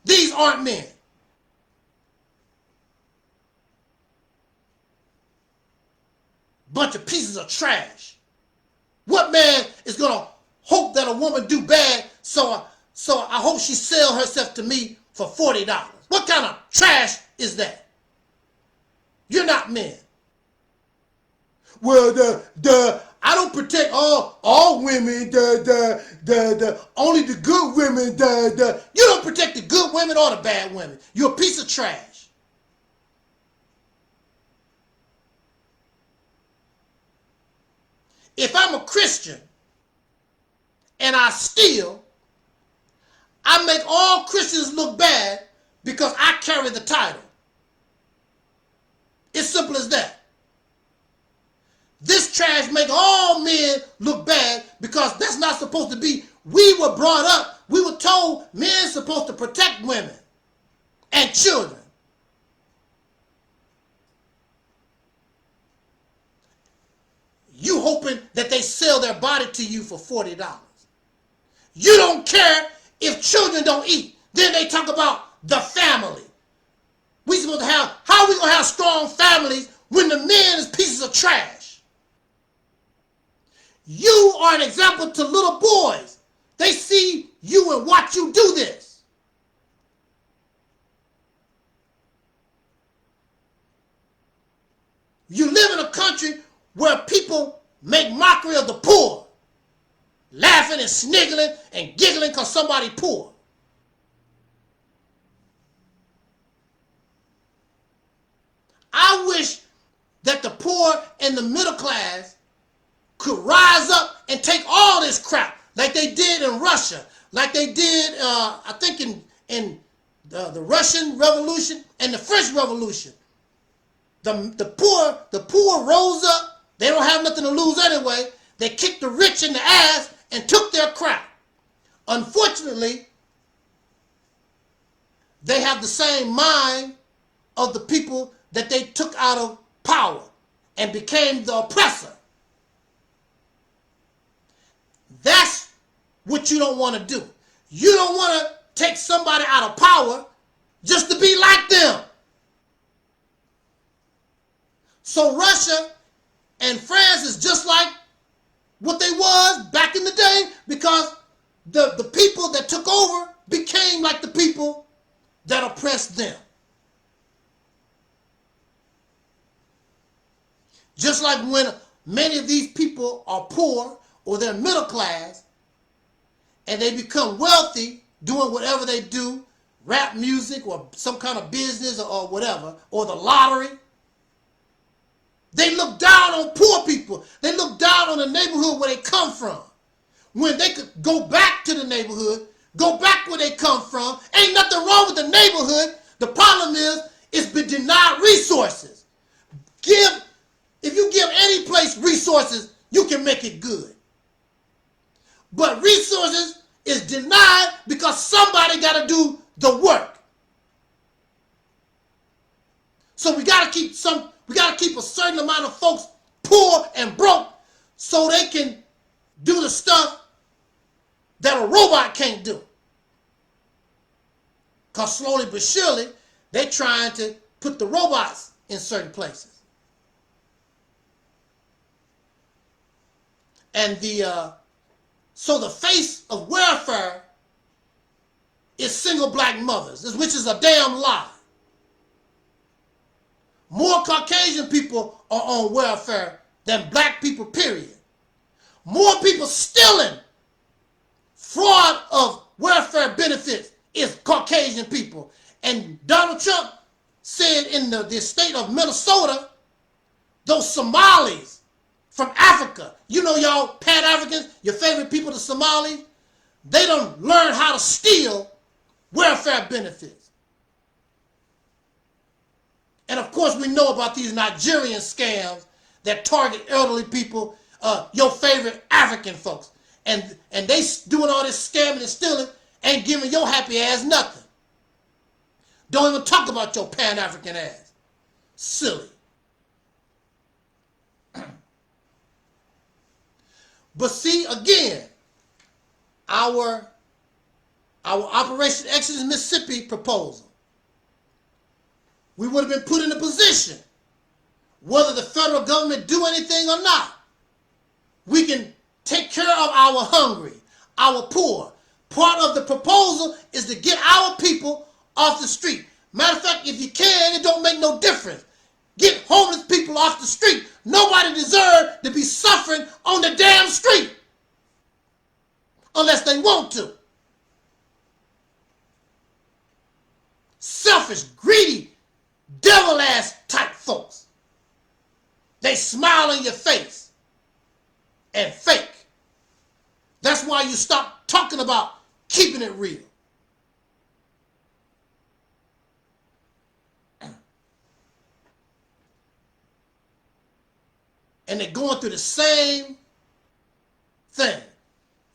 These aren't men. Bunch of pieces of trash. What man is going to hope that a woman do bad so I hope she sell herself to me for $40? What kind of trash is that? You're not men. Well, I don't protect all women, only the good women, You don't protect the good women or the bad women. You're a piece of trash. If I'm a Christian and I steal, I make all Christians look bad because I carry the title. It's simple as that. This trash make all men look bad because that's not supposed to be. We were brought up, we were told men supposed to protect women and children. You hoping that they sell their body to you for $40. You don't care if children don't eat. Then they talk about the family. We supposed to have, how are we going to have strong families when the men is pieces of trash? You are an example to little boys. They see you and watch you do this. You live in a country where people make mockery of the poor, laughing and sniggling and giggling because somebody poor. I wish that the poor and the middle class could rise up and take all this crap like they did in Russia, like they did, I think, in the Russian Revolution and the French Revolution. The poor rose up. They don't have nothing to lose anyway. They kicked the rich in the ass and took their crap. Unfortunately, they have the same mind of the people that they took out of power and became the oppressor. That's what you don't want to do. You don't want to take somebody out of power just to be like them. So Russia and France is just like what they was back in the day, because the people that took over became like the people that oppressed them. Just like when many of these people are poor or they're middle class and they become wealthy doing whatever they do, rap music or some kind of business or whatever, or the lottery, they look down on poor people. They look down on the neighborhood where they come from. When they could go back to the neighborhood, go back where they come from, ain't nothing wrong with the neighborhood. The problem is it's been denied resources. If you give any place resources, you can make it good. But resources is denied because somebody got to do the work. So we got to keep a certain amount of folks poor and broke so they can do the stuff that a robot can't do. Because slowly but surely, they're trying to put the robots in certain places. And so the face of welfare is single black mothers, which is a damn lie. More Caucasian people are on welfare than black people, period. More people stealing fraud of welfare benefits is Caucasian people. And Donald Trump said in the state of Minnesota, those Somalis from Africa, you know y'all Pan-Africans, your favorite people, the Somalis, they don't learn how to steal welfare benefits. And of course we know about these Nigerian scams that target elderly people, your favorite African folks. And they doing all this scamming and stealing, ain't giving your happy ass nothing. Don't even talk about your Pan-African ass. Silly. But see, again, our Operation Exodus Mississippi proposal, we would have been put in a position, whether the federal government do anything or not, we can take care of our hungry, our poor. Part of the proposal is to get our people off the street. Matter of fact, if you can, it don't make no difference. Get homeless people off the street. Nobody deserves to be suffering on the damn street unless they want to. Selfish, greedy, devil-ass type folks. They smile in your face and fake. That's why you stop talking about keeping it real. And they're going through the same thing.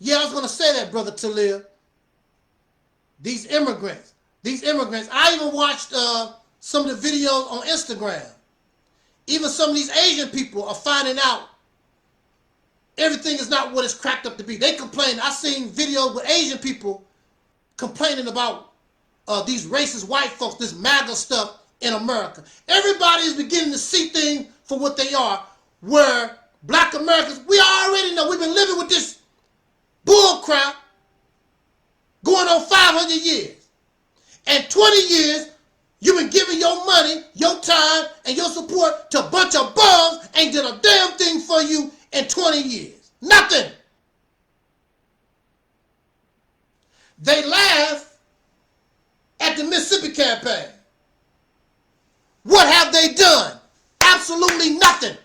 Yeah, I was going to say that, Brother Taalik. These immigrants, I even watched some of the videos on Instagram. Even some of these Asian people are finding out everything is not what it's cracked up to be. They complain. I seen videos with Asian people complaining about these racist white folks, this MAGA stuff in America. Everybody is beginning to see things for what they are, where black Americans, we already know, we've been living with this bull crap going on 500 years. And 20 years, you've been giving your money, your time, and your support to a bunch of bums ain't did a damn thing for you in 20 years. Nothing. They laugh at the Mississippi campaign. What have they done? Absolutely nothing.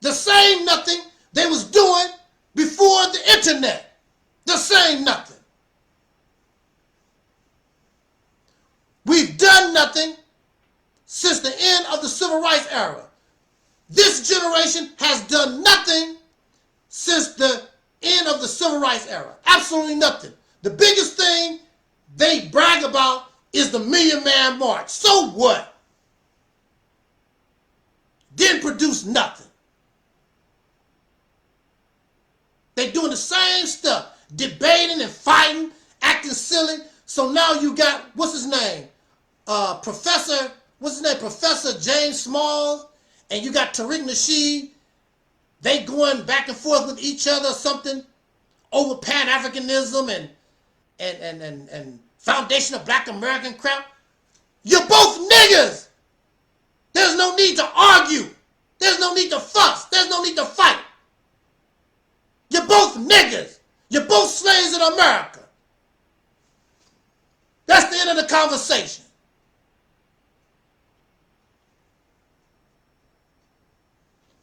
The same nothing they was doing before the internet. The same nothing. We've done nothing since the end of the civil rights era. This generation has done nothing since the end of the civil rights era. Absolutely nothing. The biggest thing they brag about is the Million Man March. So what? Didn't produce nothing. They're doing the same stuff, debating and fighting, acting silly. So now you got, what's his name? Professor James Smalls, and you got Tariq Nasheed. they going back and forth with each other or something over Pan-Africanism and foundation of Black American crap. You're both niggas. There's no need to argue. There's no need to fuss. There's no need to fight. You're both niggas. You're both slaves in America. That's the end of the conversation.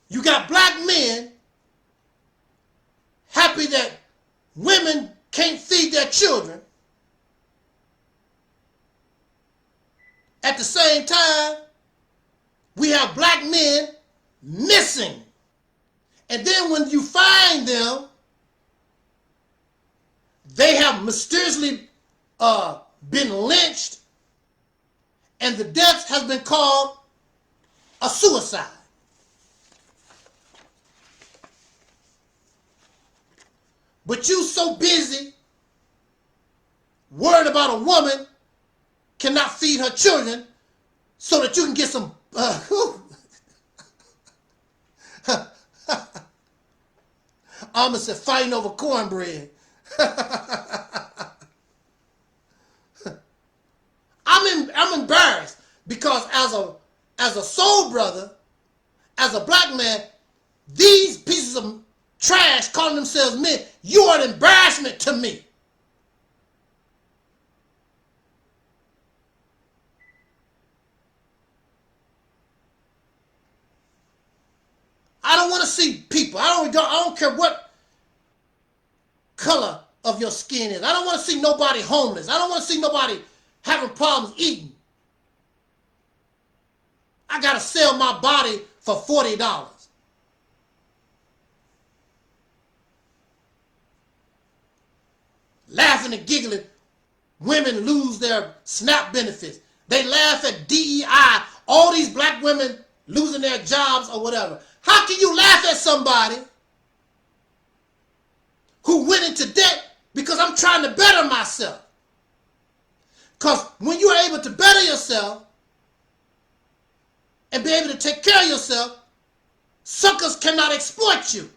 You got black men happy that women can't feed their children. At the same time, we have black men missing. And then when you find them, they have mysteriously been lynched, and the death has been called a suicide. But you so busy worried about a woman cannot feed her children so that you can get some almost said fighting over cornbread. I'm embarrassed because as a soul brother, as a black man, these pieces of trash calling themselves men, you are an embarrassment to me. I don't want to see people. I don't care what color of your skin is. I don't want to see nobody homeless. I don't want to see nobody having problems eating. I got to sell my body for $40. Laughing and giggling, women lose their SNAP benefits. They laugh at DEI, all these black women losing their jobs or whatever. How can you laugh at somebody who went into debt because I'm trying to better myself? Because when you are able to better yourself and be able to take care of yourself, suckers cannot exploit you.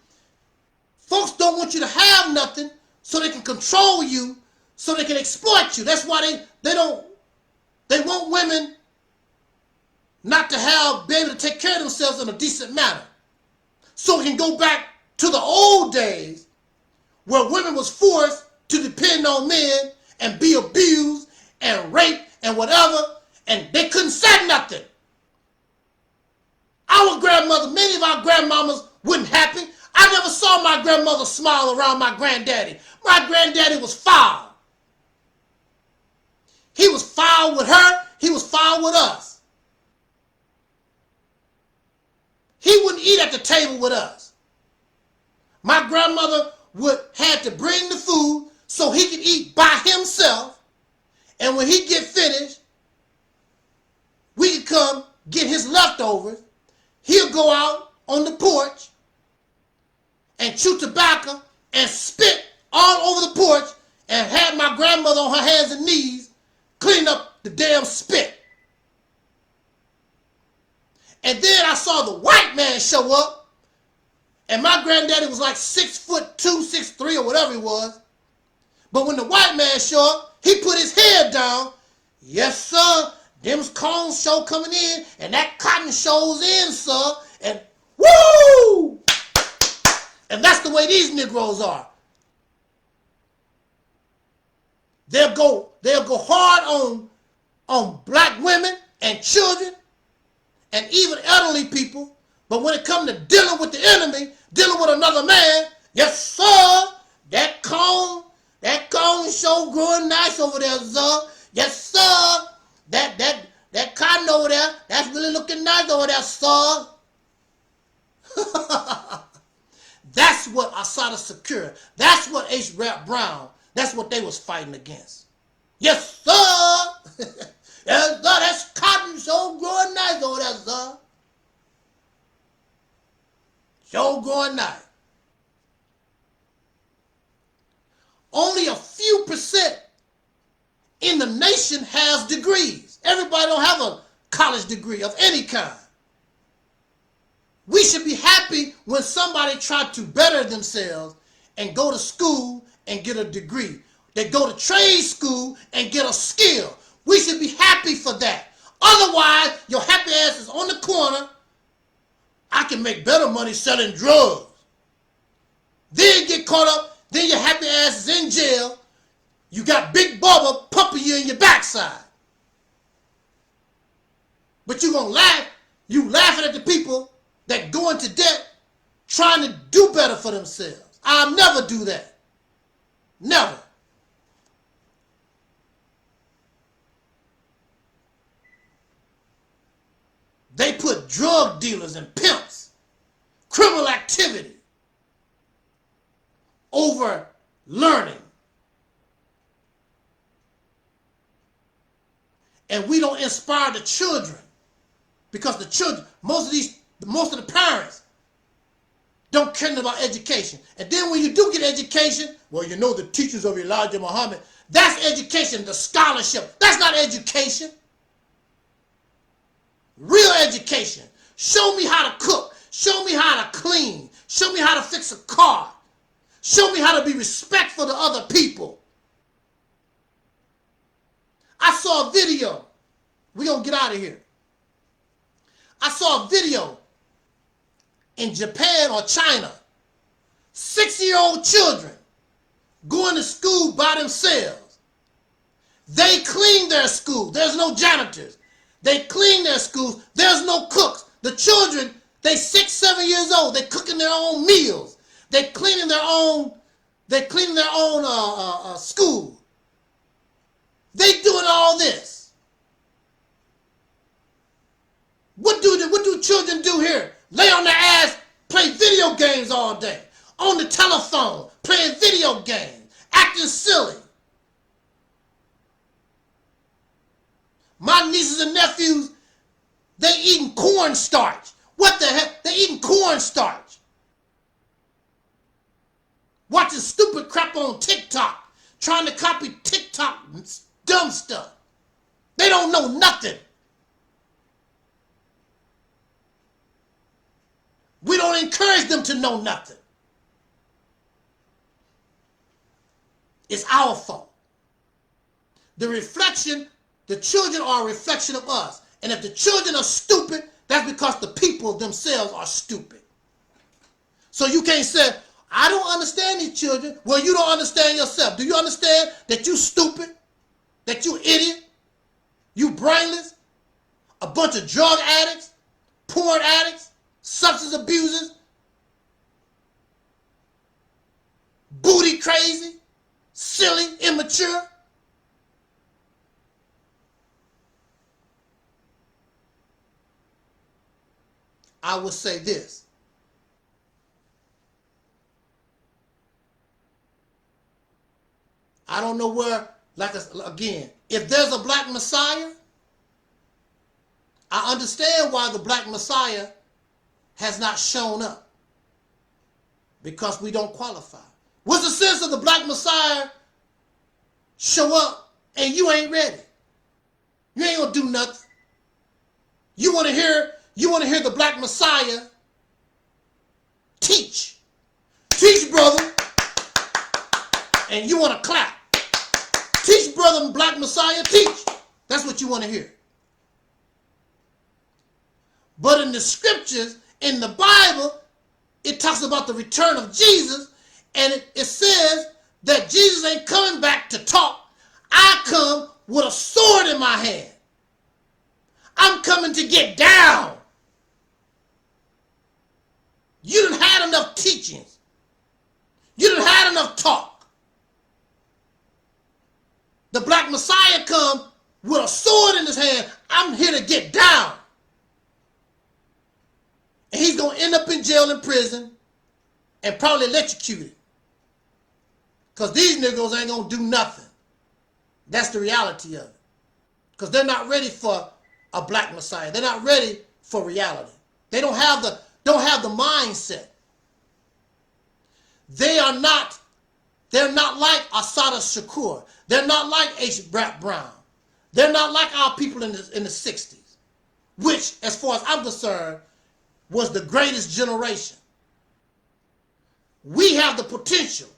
Folks don't want you to have nothing so they can control you, so they can exploit you. That's why they want women not to be able to take care of themselves in a decent manner. So we can go back to the old days where women was forced to depend on men and be abused and raped and whatever, and they couldn't say nothing. Our grandmother, many of our grandmamas wasn't happy. I never saw my grandmother smile around my granddaddy. My granddaddy was foul. He was foul with her. He was foul with us. He wouldn't eat at the table with us. My grandmother had to bring the food so he could eat by himself. And when he get finished, we could come get his leftovers. He'll go out on the porch and chew tobacco and spit all over the porch and had my grandmother on her hands and knees cleaning up the damn spit. And then I saw the white man show up, and my granddaddy was like 6'2", 6'3", or whatever he was. But when the white man showed up, he put his head down. Yes, sir, them's corns show coming in, and that cotton shows in, sir. And woo! And that's the way these Negroes are. They'll go hard on black women and children and even elderly people, but when it comes to dealing with the enemy, dealing with another man, yes sir, that cone show growing nice over there, sir. Yes sir, that cotton over there, that's really looking nice over there, sir. That's what Assata Secure, that's what H. Rap Brown, that's what they was fighting against. Yes, sir. Yes, sir, that's cotton so growing nice over there, sir. So growing nice. Only a few percent in the nation has degrees. Everybody don't have a college degree of any kind. We should be happy when somebody tried to better themselves and go to school and get a degree. They go to trade school and get a skill. We should be happy for that. Otherwise, your happy ass is on the corner. I can make better money selling drugs. Then you get caught up. Then your happy ass is in jail. You got Big Bubba pumping you in your backside. But you gonna laugh. You laughing at the people that go into debt trying to do better for themselves. I'll never do that. Never. They put drug dealers and pimps, criminal activity, over learning. And we don't inspire the children because the children, most of the parents don't care about education. And then when you do get education, well, you know the teachings of Elijah Muhammad, that's education, the scholarship. That's not education. Real education. Show me how to cook. Show me how to clean. Show me how to fix a car. Show me how to be respectful to other people. I saw a video. We're going to get out of here. I saw a video in Japan or China. 6-year-old children going to school by themselves. They clean their school. There's no janitors. They clean their schools. There's no cooks. The children, they 6, 7 years old. They cooking their own meals. They cleaning their own. They cleaning their own school. They doing all this. What do children do here? Lay on their ass, play video games all day, on the telephone, playing video games, acting silly. My nieces and nephews, they eating cornstarch. What the heck? They eating cornstarch. Watching stupid crap on TikTok, trying to copy TikTok dumb stuff. They don't know nothing. We don't encourage them to know nothing. It's our fault. The children are a reflection of us. And if the children are stupid, that's because the people themselves are stupid. So you can't say, I don't understand these children. Well, you don't understand yourself. Do you understand that you stupid? That you idiot? You brainless? A bunch of drug addicts? Porn addicts? Substance abusers? Booty crazy? Silly? Immature? I will say this. I don't know where, again, if there's a black Messiah, I understand why the black Messiah has not shown up. Because we don't qualify. What's the sense of the black Messiah show up and you ain't ready? You ain't gonna do nothing. You wanna hear the black Messiah teach. Teach, brother. And you wanna clap. Teach, brother, black Messiah, teach. That's what you want to hear. But in the scriptures, in the Bible, it talks about the return of Jesus, and it says that Jesus ain't coming back to talk. I come with a sword in my hand. I'm coming to get down. You done had enough teachings. You done had enough talk. The black Messiah come with a sword in his hand. I'm here to get down. And he's going to end up in jail and prison and probably electrocuted. Because these niggas ain't going to do nothing. That's the reality of it. Because they're not ready for a black Messiah. They're not ready for reality. They don't have the mindset. They're not like Assata Shakur. They're not like H. Brett Brown. They're not like our people in the 60s. Which, as far as I'm concerned, was the greatest generation. We have the potential.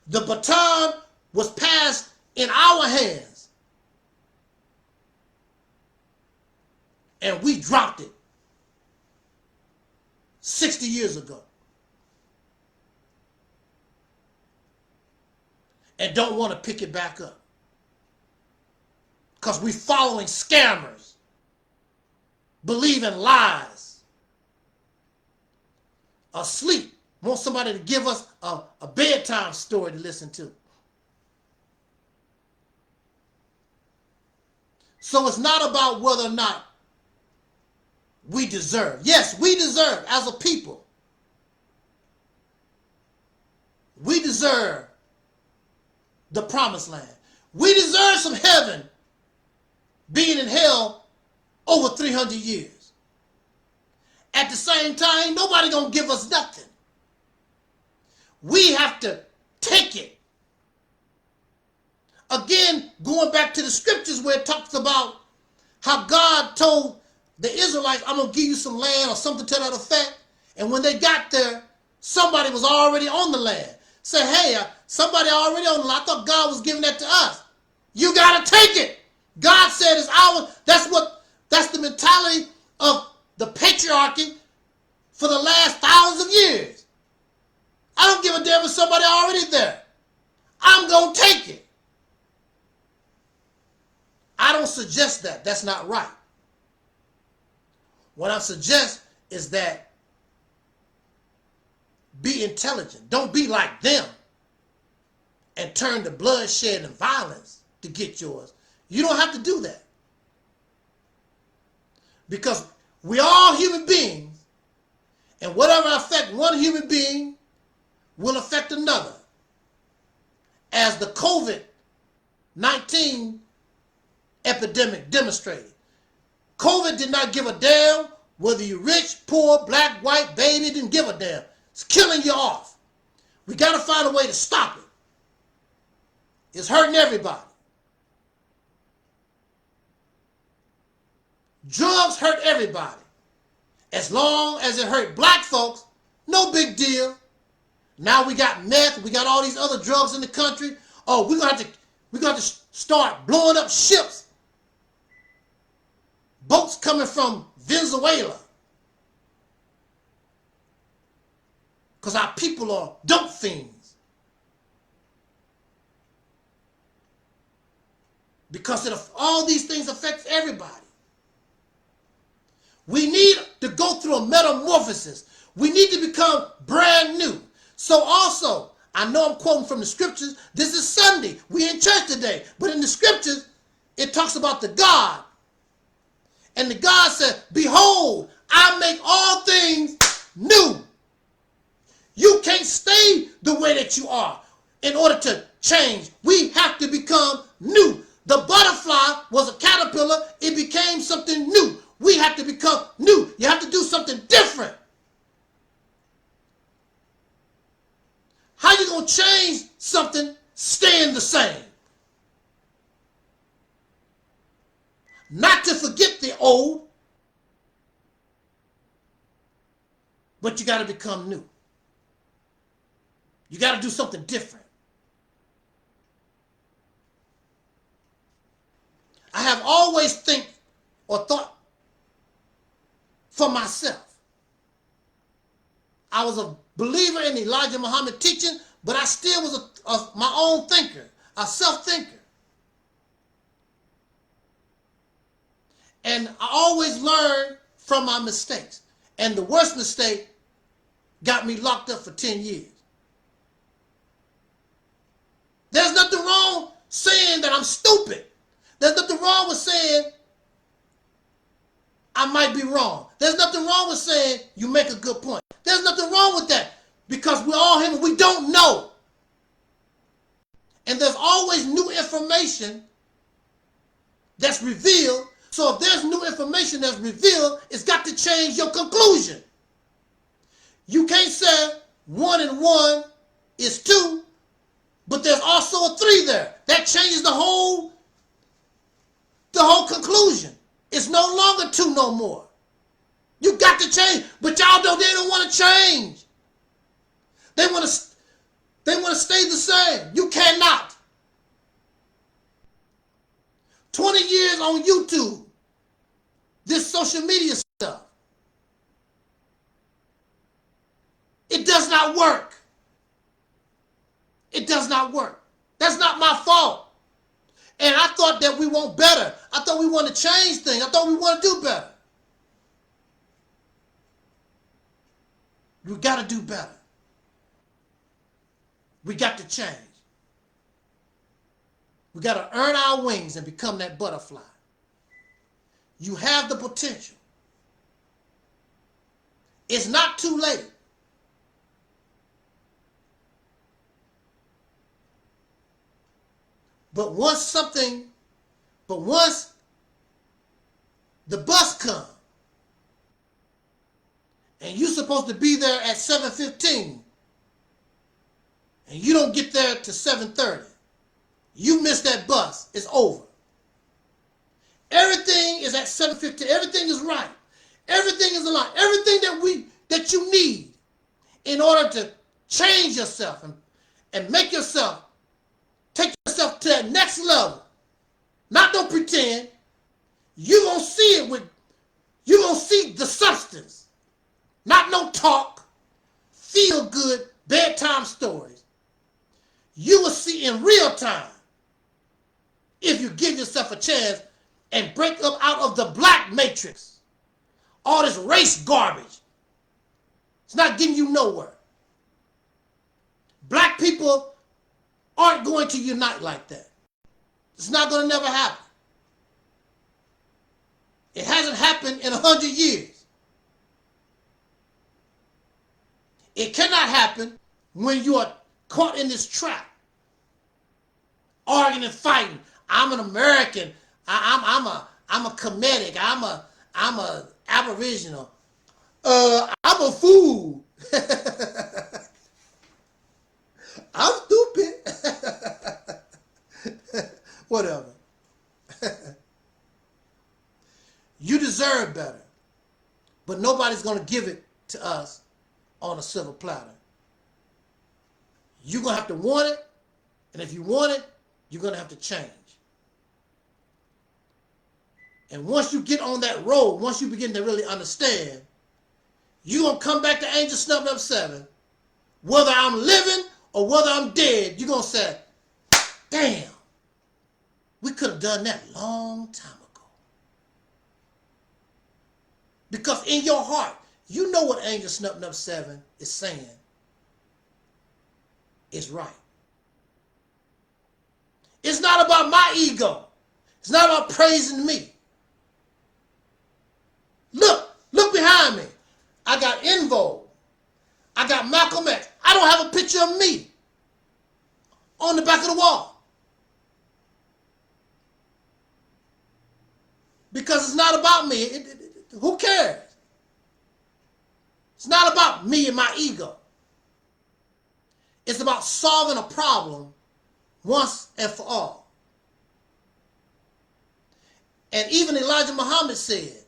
The baton was passed in our hands, and we dropped it 60 years ago. And don't want to pick it back up. Because we're following scammers, believing lies, asleep, want somebody to give us a bedtime story to listen to. So it's not about whether or not we deserve. Yes, we deserve as a people. We deserve the promised land. We deserve some heaven being in hell over 300 years. At the same time, nobody gonna give us nothing. We have to take it. Again, going back to the scriptures where it talks about how God told the Israelites, I'm gonna give you some land or something to that effect. And when they got there, somebody was already on the land. Say, hey, somebody already on the land. I thought God was giving that to us. You gotta take it. God said it's ours. That's the mentality of the patriarchy for the last thousands of years. I don't give a damn if somebody already there. I'm gonna take it. I don't suggest that. That's not right. What I suggest is that be intelligent. Don't be like them and turn to bloodshed and violence to get yours. You don't have to do that. Because we all human beings, and whatever affect one human being will affect another. As the COVID-19 epidemic demonstrated. COVID did not give a damn whether you're rich, poor, black, white, baby, it didn't give a damn. It's killing you off. We got to find a way to stop it. It's hurting everybody. Drugs hurt everybody. As long as it hurt black folks, no big deal. Now we got meth, we got all these other drugs in the country. Oh, we're gonna have to start blowing up ships. Boats coming from Venezuela. Because our people are dope fiends. Because all these things affect everybody. We need to go through a metamorphosis. We need to become brand new. So also, I know I'm quoting from the scriptures. This is Sunday. We in church today. But in the scriptures, it talks about the God. And the God said, behold, I make all things new. You can't stay the way that you are in order to change. We have to become new. The butterfly was a caterpillar. It became something new. We have to become new. You have to do something different. How you going to change something staying the same? Not to forget the old, but you got to become new. You got to do something different. I have always thought for myself. I was a believer in Elijah Muhammad teaching, but I still was my own thinker, a self-thinker. And I always learned from my mistakes. And the worst mistake got me locked up for 10 years. There's nothing wrong saying that I'm stupid. There's nothing wrong with saying I might be wrong. There's nothing wrong with saying you make a good point. There's nothing wrong with that because we're all human. We don't know. And there's always new information that's revealed. So if there's new information that's revealed, it's got to change your conclusion. You can't say 1 and 1 is 2, but there's also a 3 there. That changes the whole conclusion. It's no longer 2 no more. You got to change, but y'all don't. They don't want to change. They want to stay the same. You cannot. 20 years on YouTube. This social media stuff. It does not work. It does not work. That's not my fault. And I thought that we want better. I thought we want to change things. I thought we want to do better. We got to do better. We got to change. We got to earn our wings and become that butterfly. You have the potential. It's not too late. But once the bus comes, and you're supposed to be there at 7:15, and you don't get there to 7:30, you miss that bus, it's over. Everything is at 7:15, everything is right. Everything is aligned. Everything that you need in order to change yourself and make yourself, take yourself to that next level. Not no pretend. You're going to see you're going to see the substance. Not no talk, feel good, bedtime stories. You will see in real time if you give yourself a chance and break up out of the black matrix. All this race garbage. It's not getting you nowhere. Black people aren't going to unite like that. It's not going to never happen. It hasn't happened in 100 years. It cannot happen when you are caught in this trap. Arguing and fighting. I'm an American. I'm a Kemetic. I'm a Aboriginal. I'm a fool. I'm stupid. Whatever. You deserve better. But nobody's going to give it to us on a silver platter. You're going to have to want it. And if you want it, you're going to have to change. And once you get on that road, once you begin to really understand, you're going to come back to Angel Snub Up 7. Whether I'm living or whether I'm dead, you're going to say, damn, we could have done that long time ago. Because in your heart, you know what Angel Snub Up 7 is saying is right. It's not about my ego. It's not about praising me. Look behind me. I got EnVogue. I got Malcolm X. I don't have a picture of me on the back of the wall. Because it's not about me. Who cares? It's not about me and my ego. It's about solving a problem once and for all. And even Elijah Muhammad said,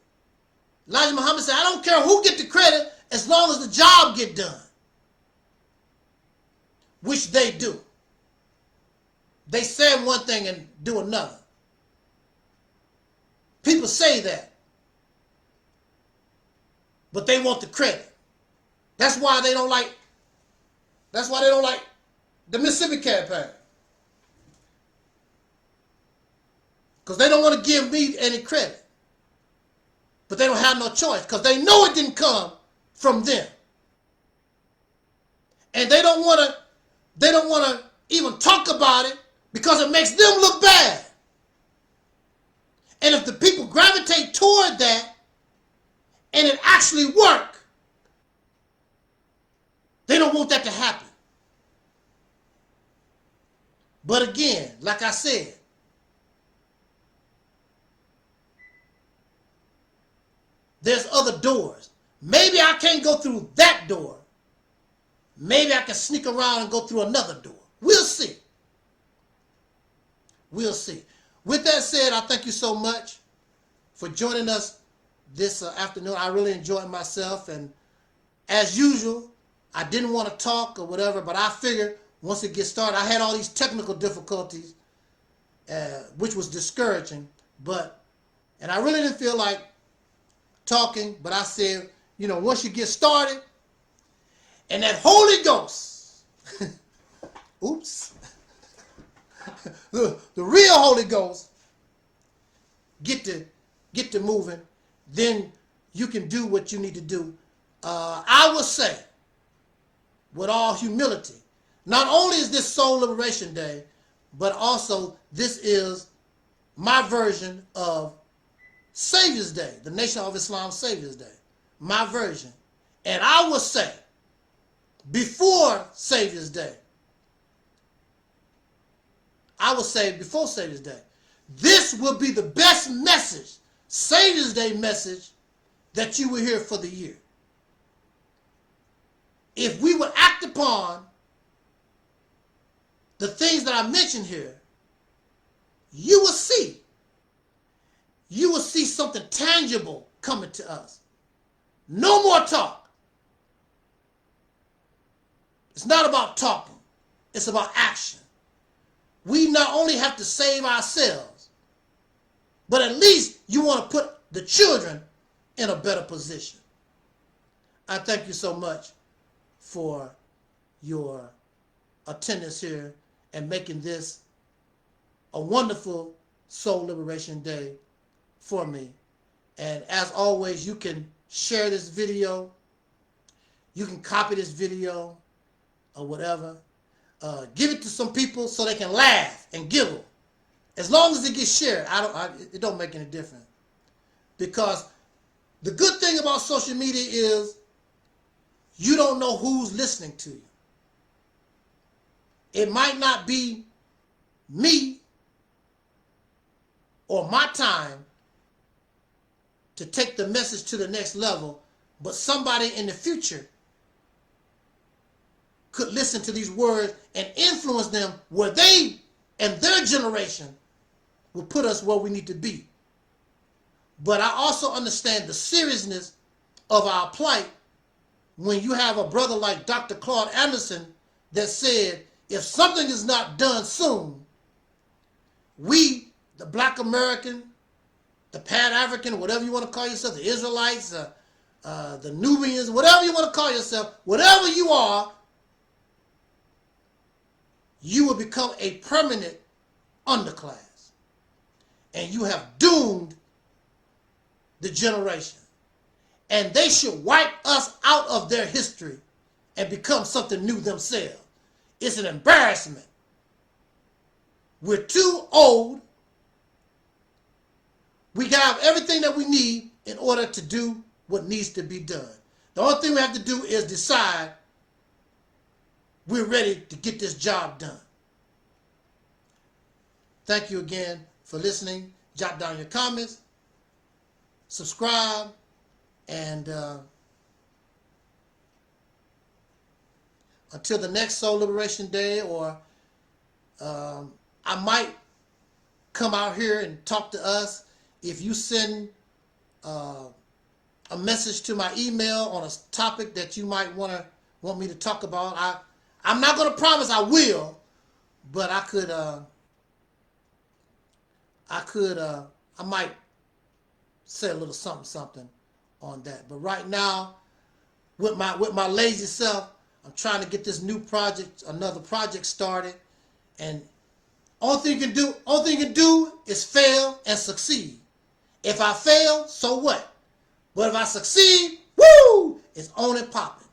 I don't care who get the credit as long as the job get done. Which they do. They say one thing and do another. People say that. But they want the credit. That's why they don't like the Mississippi campaign. Because they don't want to give me any credit. But they don't have no choice because they know it didn't come from them. And they don't want to even talk about it because it makes them look bad. And if the people gravitate toward that and it actually work, they don't want that to happen. But again, like I said, there's other doors. Maybe I can't go through that door. Maybe I can sneak around and go through another door. We'll see. We'll see. With that said, I thank you so much for joining us this afternoon. I really enjoyed myself, and as usual, I didn't want to talk or whatever, but I figured once it gets started, I had all these technical difficulties, which was discouraging, and I really didn't feel like talking, but I said, you know, once you get started, and that Holy Ghost, oops, the real Holy Ghost get to moving, then you can do what you need to do. I would say, with all humility, not only is this Soul Liberation Day, but also this is my version of Savior's Day, the Nation of Islam Savior's Day, my version. And I would say, before Savior's Day, this will be the best message, Savior's Day message, that you will hear for the year. If we would act upon the things that I mentioned here, you will see something tangible coming to us. No more talk. It's not about talking. It's about action. We not only have to save ourselves, but at least you want to put the children in a better position. I thank you so much for your attendance here and making this a wonderful Soul Liberation Day for me. And as always, you can share this video. You can copy this video or whatever. Give it to some people so they can laugh and giggle. As long as it gets shared, it don't make any difference. Because the good thing about social media is you don't know who's listening to you. It might not be me or my time to take the message to the next level, but somebody in the future could listen to these words and influence them where they and their generation will put us where we need to be. But I also understand the seriousness of our plight when you have a brother like Dr. Claude Anderson that said, if something is not done soon, we, the Black American, the Pan-African, whatever you want to call yourself, the Israelites, the Nubians, whatever you want to call yourself, whatever you are, you will become a permanent underclass. And you have doomed the generation. And they should wipe us out of their history and become something new themselves. It's an embarrassment. We're too old. We have everything that we need in order to do what needs to be done. The only thing we have to do is decide we're ready to get this job done. Thank you again for listening. Jot down your comments, subscribe, and until the next Soul Liberation Day, or I might come out here and talk to us. If you send a message to my email on a topic that you might want me to talk about, I'm not going to promise I will, but I might say a little something on that. But right now, with my lazy self, I'm trying to get this new project, another project started, and only thing you can do is fail and succeed. If I fail, so what? But if I succeed, woo, it's on and popping.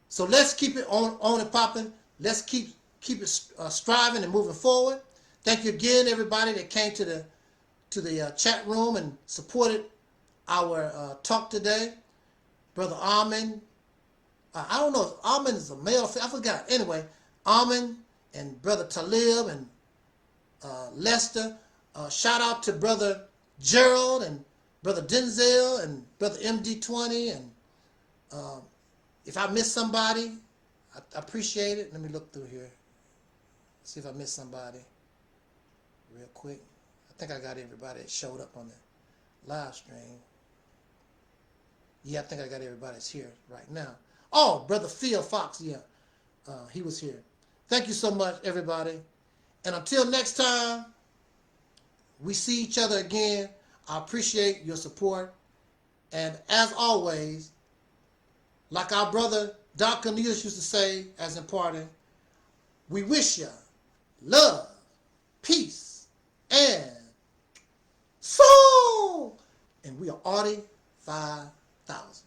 So let's keep it on and popping. Let's keep it striving and moving forward. Thank you again, everybody that came to the chat room and supported our talk today. Brother Armin, I don't know if Armin is a male or female, I forgot. Anyway, Armin and Brother Talib and Lester. Shout out to Brother Gerald and Brother Denzel and Brother MD20. And if I missed somebody, I appreciate it. Let me look through here. See if I missed somebody real quick. I think I got everybody that showed up on the live stream. Yeah, I think I got everybody that's here right now. Oh, Brother Phil Fox, yeah. He was here. Thank you so much, everybody. And until next time, we see each other again. I appreciate your support. And as always, like our brother Doc Cornelius used to say as in parting, we wish you love, peace, and soul. And we are Audi 5000.